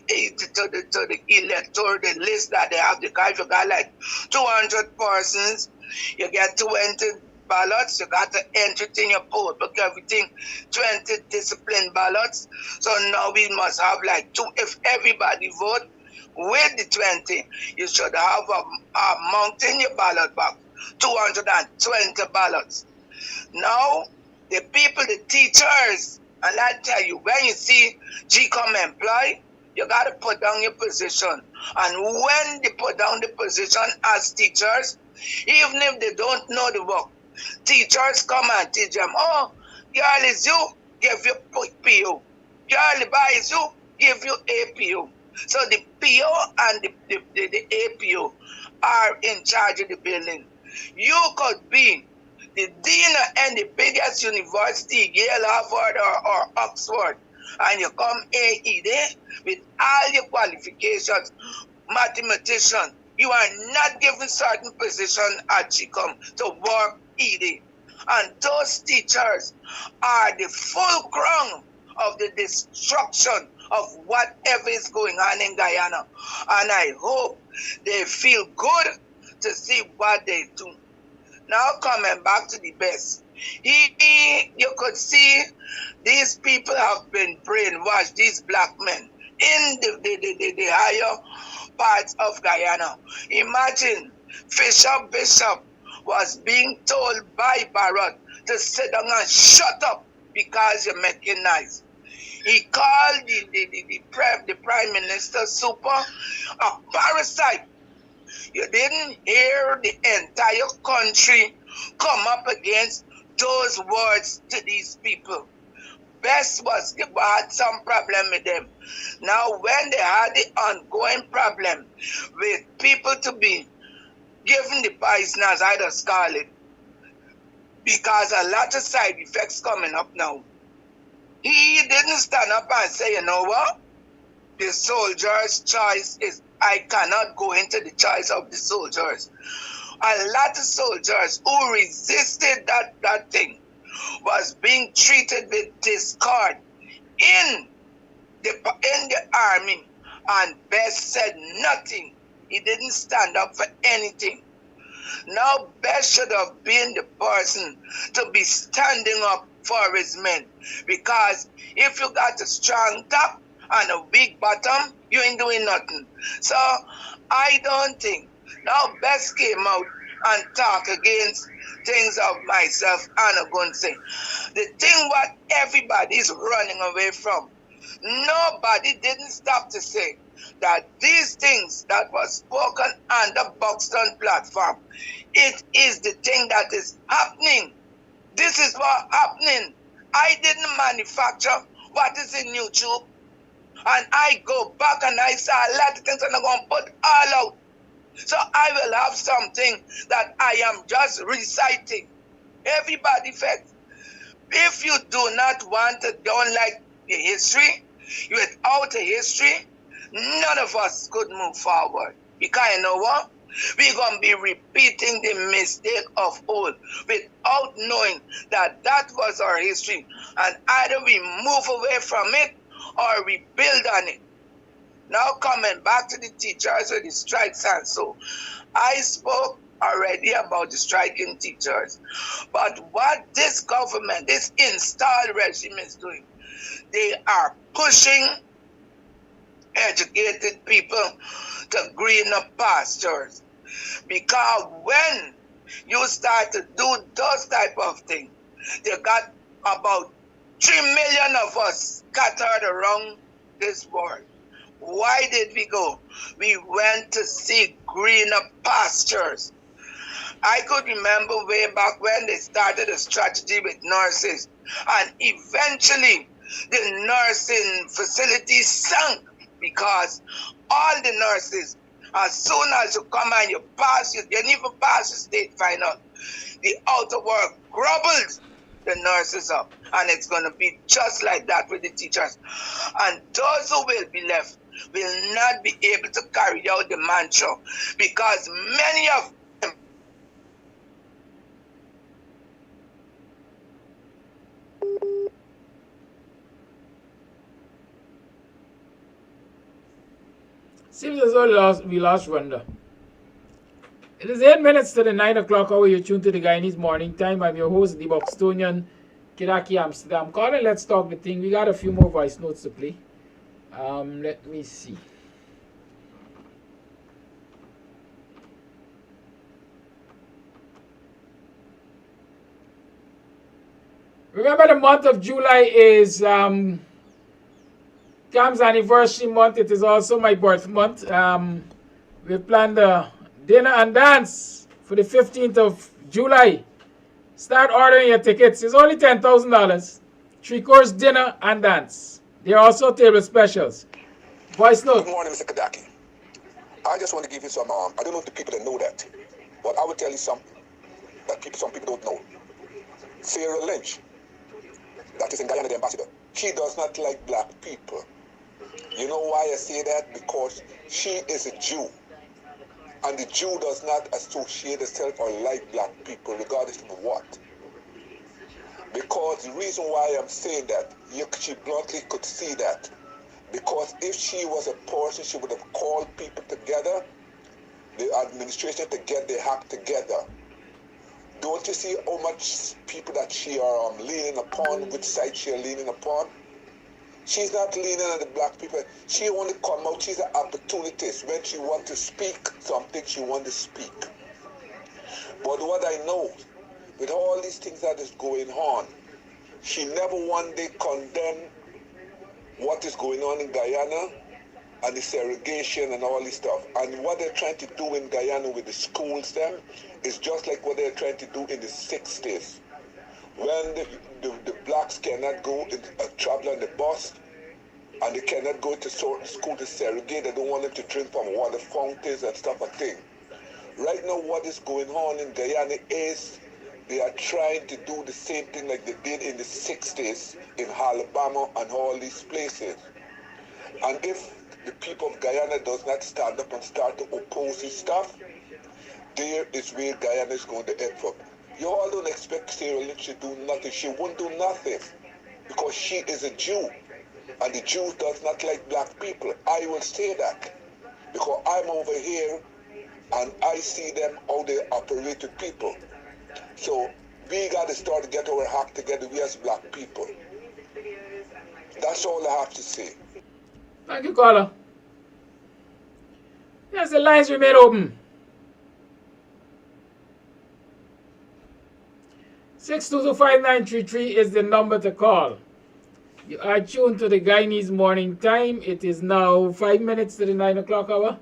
electoral, the list that they have. Because if you got like 200 persons, you get 20 ballots, you got to enter it in your poll book, everything, 20 disciplined ballots. So now we must have like two. If everybody vote with the 20, you should have a amount in your ballot box, 220 ballots. Now, the people, the teachers, and I tell you, when you see GECOM employee, you got to put down your position. And when they put down the position as teachers, even if they don't know the work, teachers come and teach them, oh, girl is you, give you PO. Girl is you, give you APO. So the PO and the APO are in charge of the building. You could be the dean and the biggest university, Yale, Harvard, or Oxford, and you come AED with all your qualifications, mathematician, you are not given certain position at GECOM to work ED. And those teachers are the fulcrum of the destruction of whatever is going on in Guyana. And I hope they feel good to see what they do. Now coming back to the best. You could see these people have been brainwashed, these black men, in the higher parts of Guyana. Imagine Bishop was being told by Barrett to sit down and shut up because you're making noise. He called the Prime Minister super a parasite. You didn't hear the entire country come up against those words to these people. Best was they had some problem with them. Now when they had the ongoing problem with people to be given the poisoners, either scarlet, because a lot of side effects coming up now. He didn't stand up and say, you know what? The soldiers' choice is, I cannot go into the choice of the soldiers. A lot of soldiers who resisted that thing was being treated with discard in the army, and Best said nothing. He didn't stand up for anything. Now Best should have been the person to be standing up for his men, because if you got a strong top and a weak bottom, you ain't doing nothing. So I don't think now Best came out and talk against things of myself and I'm going to say the thing what everybody is running away from. Nobody didn't stop to say that these things that was spoken on the Buxton platform, it is the thing that is happening. This is what happening. I didn't manufacture what is in YouTube. And I go back and I saw a lot of things and I'm going to put all out. So I will have something that I am just reciting. Everybody said, if you do not want to, don't like the history, without a history, none of us could move forward. Because you know what? We're going to be repeating the mistake of old without knowing that that was our history. And either we move away from it or we build on it. Now coming back to the teachers with the strikes and so, I spoke already about the striking teachers. But what this government, this installed regime is doing, they are pushing educated people to green up pastures. Because when you start to do those type of things, they got about 3 million of us scattered around this world. Why did we go? We went to see greener pastures. I could remember way back when they started a strategy with nurses, and eventually the nursing facilities sank because all the nurses, as soon as you come and you pass, you didn't even pass the state final, the outer work grumbles the nurses up. And it's going to be just like that with the teachers. And those who will be left will not be able to carry out the mantra because many of them seems as though we lost Rwanda. It is 8 minutes to the 9 o'clock hour. You're tuned to the Guyanese Morning Time. I'm your host, the Buxtonian, Kidaki Amsterdam. Calling, let's talk the thing. We got a few more voice notes to play. Let me see. Remember, the month of July is Kams anniversary month. It is also my birth month. We planned a dinner and dance for the 15th of July. Start ordering your tickets. It's only $10,000. 3-course dinner and dance. There are also table specials. Voice note. Good morning, Mr. Kadaki. I just want to give you some, I don't know if the people that know that, but I will tell you something that some people don't know. Sarah Lynch, that is in Guyana, the ambassador, she does not like black people. You know why I say that? Because she is a Jew. And the Jew does not associate herself or like black people, regardless of what. Because the reason why I'm saying that, she bluntly could see that. Because if she was a person, she would have called people together, the administration to get their act together. Don't you see how much people that she are leaning upon, which side she are leaning upon? She's not leaning on the black people. She only come out, she's an opportunist. When she wants to speak something, she wants to speak. But what I know, with all these things that is going on, she never one day condemned what is going on in Guyana and the segregation and all this stuff. And what they're trying to do in Guyana with the schools them is just like what they're trying to do in the 60s. When the blacks cannot go travel on the bus, and they cannot go to certain school to segregate. They don't want them to drink from water fountains and stuff like that. Right now, what is going on in Guyana is they are trying to do the same thing like they did in the 60s in Alabama and all these places. And if the people of Guyana does not stand up and start to oppose this stuff, there is where Guyana is going to end up. You all don't expect Sarah Lynch to do nothing. She won't do nothing because she is a Jew. And the Jews does not like black people. I will say that because I'm over here and I see them how they operate with people. So we got to start to get our act together, we as black people. That's all I have to say. Thank you, caller. Yes, the lines remain open. 6225933 is the number to call. You are tuned to the Guyanese Morning Time. It is now 5 minutes to the 9 o'clock hour.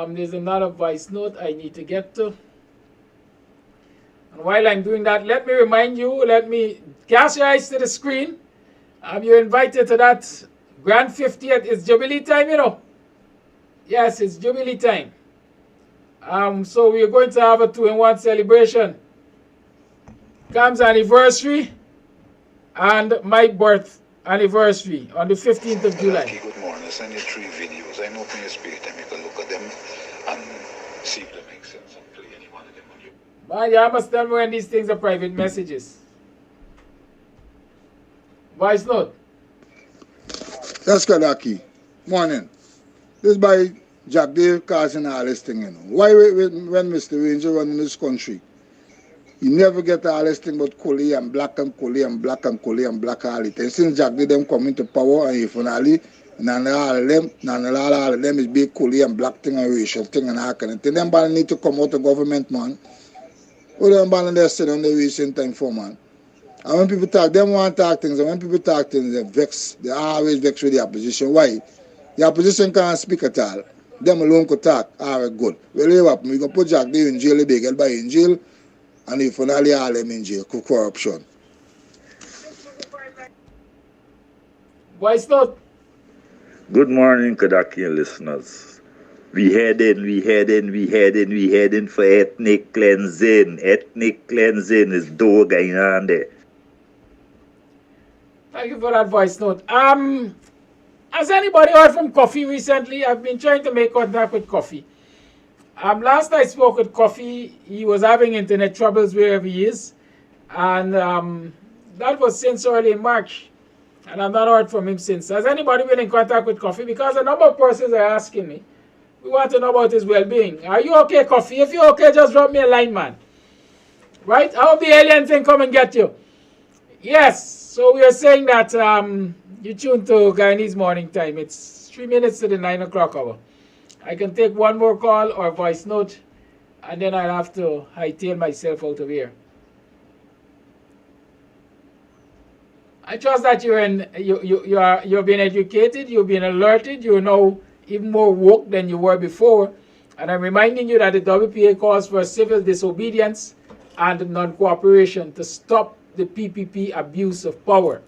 There's another voice note I need to get to. And while I'm doing that, let me remind you, let me cast your eyes to the screen. You're invited to that Grand 50th. It's Jubilee time, you know. Yes, it's Jubilee time. So we're going to have a 2-in-1 celebration. Kams anniversary and my birth anniversary on the 15th of July. Good morning. I send you 3 videos. I'm hoping you spirit them. You can look at them and see if they make sense and play any one of them on you. Man, you must tell me when these things are private messages. Voice note. That's Kadaki. Morning. This by Jack Dave causing all this thing, you know. Why when Mr. Ranger run in this country, you never get all this thing about Coley and black and Coley and black and Coley and black all the time. Since Jack did them come into power and finally, none of them is big Coley and black thing and racial thing and all kind of thing. Them band need to come out of government, man. What them band they sit on the recent time for, man. And when people talk, them want to talk things, and when people talk things, they vex. They always vex with the opposition. Why? The opposition can't speak at all. Them alone could talk. All right, good. Well, you happen. We can put Jack there in jail, they get by in jail. And if finally all them in jail, corruption. Voice note. Good morning, Kadaki listeners. We heading for ethnic cleansing. Ethnic cleansing is door going on there. Thank you for that voice note. Has anybody heard from Coffee recently? I've been trying to make contact with Coffee. Last I spoke with Coffee, he was having internet troubles wherever he is. And that was since early March. And I've not heard from him since. Has anybody been in contact with Coffee? Because a number of persons are asking me. We want to know about his well-being. Are you okay, Coffee? If you're okay, just drop me a line, man. Right? I hope the alien thing come and get you. Yes. So we are saying that you tune to Guyanese Morning Time. It's 3 minutes to the 9 o'clock hour. I can take one more call or voice note, and then I'll have to hightail myself out of here. I trust that you've been educated, you've been alerted, you know even more woke than you were before. And I'm reminding you that the WPA calls for civil disobedience and non-cooperation to stop the PPP abuse of power.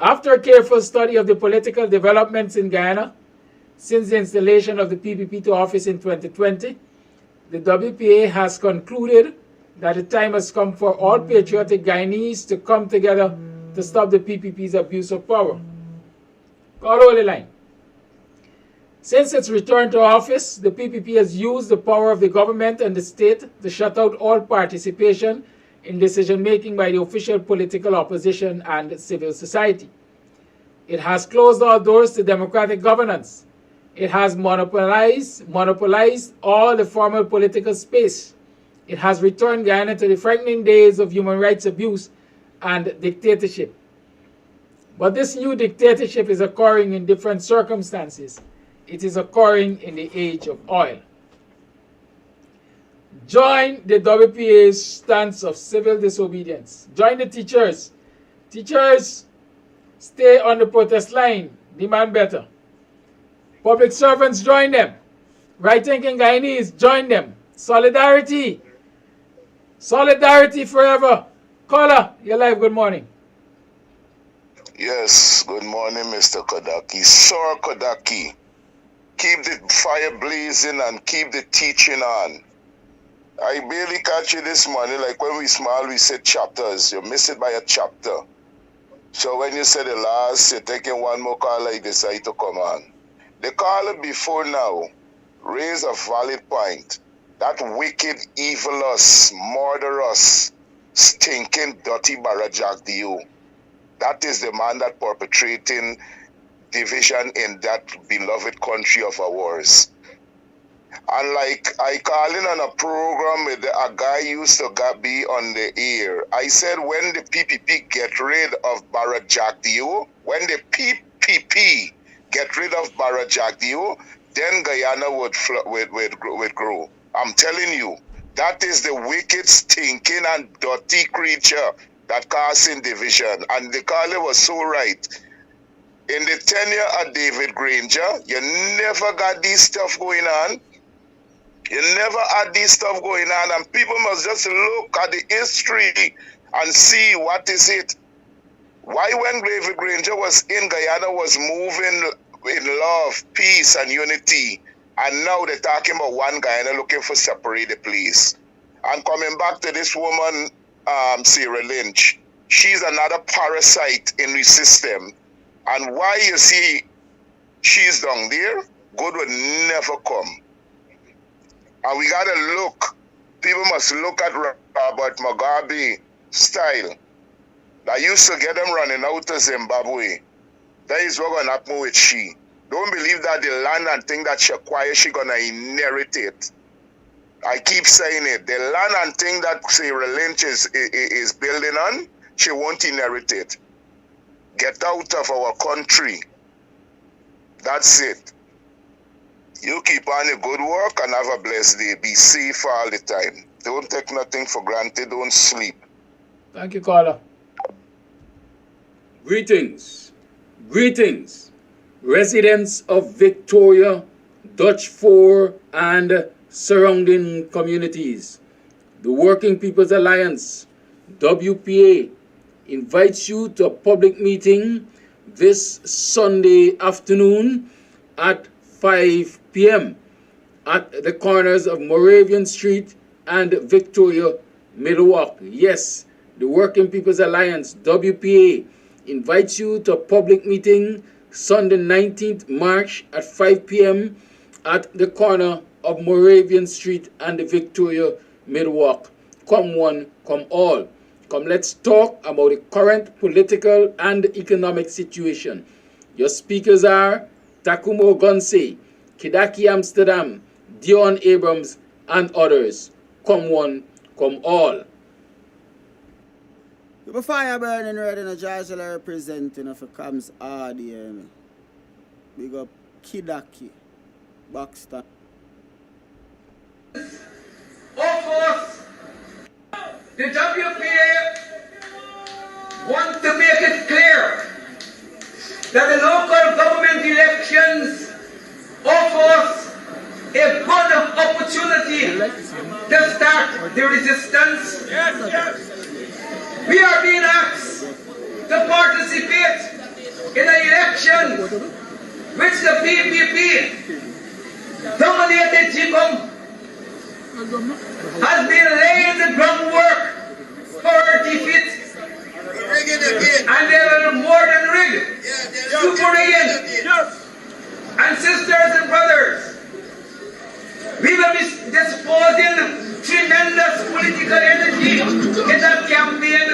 After a careful study of the political developments in Guyana since the installation of the PPP to office in 2020, the WPA has concluded that the time has come for all patriotic Guyanese to come together to stop the PPP's abuse of power. Call on the line. Since its return to office, the PPP has used the power of the government and the state to shut out all participation in decision-making by the official political opposition and civil society. It has closed all doors to democratic governance. It has monopolized all the formal political space. It has returned Guyana to the frightening days of human rights abuse and dictatorship. But this new dictatorship is occurring in different circumstances. It is occurring in the age of oil. Join the WPA's stance of civil disobedience. Join the teachers. Teachers, stay on the protest line, demand better. Public servants, join them. Right-thinking Guyanese, join them. Solidarity. Solidarity forever. Caller, you're live. Good morning. Yes, good morning, Mr. Kodaki. Sir Kodaki, keep the fire blazing and keep the teaching on. I barely catch you this morning, like when we smile, we said chapters. You miss it by a chapter. So when you say the last, you're taking one more caller, you decide to come on. The caller before now raised a valid point. That wicked, evilous, murderous, stinking, dirty Barajak Dio. That is the man that perpetrating division in that beloved country of ours. And like I call in on a program with a guy used to be on the air. I said when the PPP get rid of Barajak Dio, when the PPP get rid of Barajak Dio, then Guyana would grow. I'm telling you, that is the wicked, stinking, and dirty creature that causing division. And the caller was so right. In the tenure of David Granger, you never got this stuff going on. You never had this stuff going on. And people must just look at the history and see what is it. Why when David Granger was in Guyana was moving in love, peace, and unity. And now they're talking about one Guyana looking for separate the place. And coming back to this woman, Sarah Lynch, she's another parasite in the system. And why you see she's down there, good will never come. And we got to look, people must look at Robert Mugabe style. That used to get them running out of Zimbabwe. That is what going to happen with she. Don't believe that the land and thing that she acquires, she going to inherit it. I keep saying it. The land and thing that Sarah Lynch is building on, she won't inherit it. Get out of our country. That's it. You keep on your good work and have a blessed day. Be safe all the time. Don't take nothing for granted. Don't sleep. Thank you, caller. Greetings. Greetings. Residents of Victoria, Dutch 4 and surrounding communities. The Working People's Alliance, WPA, invites you to a public meeting this Sunday afternoon at 5 p.m. at the corners of Moravian Street and Victoria, Milwaukee. Yes, the Working People's Alliance, WPA, invites you to a public meeting Sunday 19th March at 5 p.m. at the corner of Moravian Street and Victoria, Milwaukee. Come one, come all. Come, let's talk about the current political and economic situation. Your speakers are Takumo Gonse, Kidaki Amsterdam, Dion Abrams, and others. Come one, come all. The fire burning red in a Georgia representing for Kams Tv. Big up Kidaki, Buxton. Of course, the WPA want to make it clear that the local government elections offers a good opportunity to start the resistance. We are being asked to participate in an election which the PPP, dominated GECOM, has been laying the groundwork for defeat. And they will more than rig, super rigging. And sisters and brothers, we will be disposing tremendous political energy in that campaign,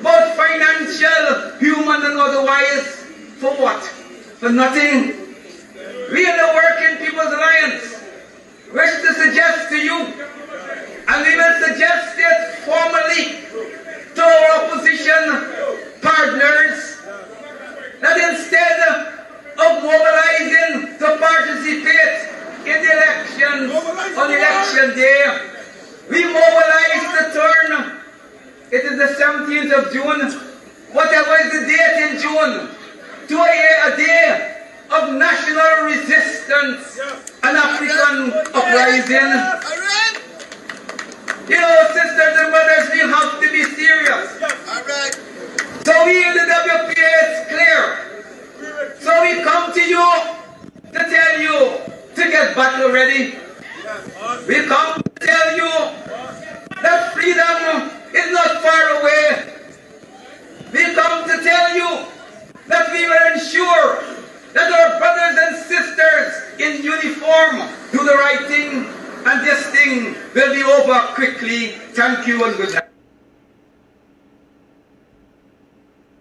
both financial, human and otherwise. For what? For nothing. We in the Working People's Alliance wish to suggest to you, and we will suggest it formally to our opposition partners, that instead of mobilizing to participate in the elections on election day, we mobilize to turn. It is the 17th of June, whatever is the date in June, rising. You know, sisters and brothers, we have to be serious. So we in the WPA is clear. So we come to you to tell you to get battle ready. We come to tell you that freedom is not far away. We come to tell you that we will ensure that our brothers and sisters in uniform do the right thing, and this thing will be over quickly. Thank you and good night.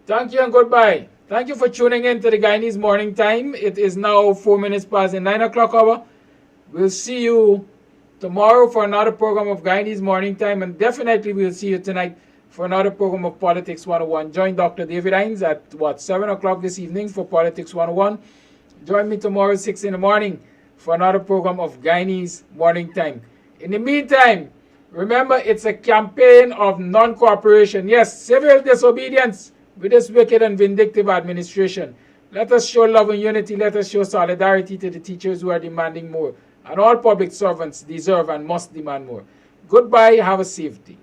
Thank you and goodbye. Thank you for tuning in to the Guyanese Morning Time. It is now 4 minutes past the 9 o'clock hour. We'll see you tomorrow for another program of Guyanese Morning Time, and definitely we'll see you tonight for another program of Politics 101. Join Dr. David Hines at 7 o'clock this evening for Politics 101. Join me tomorrow 6 in the morning for another program of Guyanese Morning Time. In the meantime, remember, it's a campaign of non-cooperation. Yes, civil disobedience with this wicked and vindictive administration. Let us show love and unity. Let us show solidarity to the teachers who are demanding more. And all public servants deserve and must demand more. Goodbye. Have a safe day.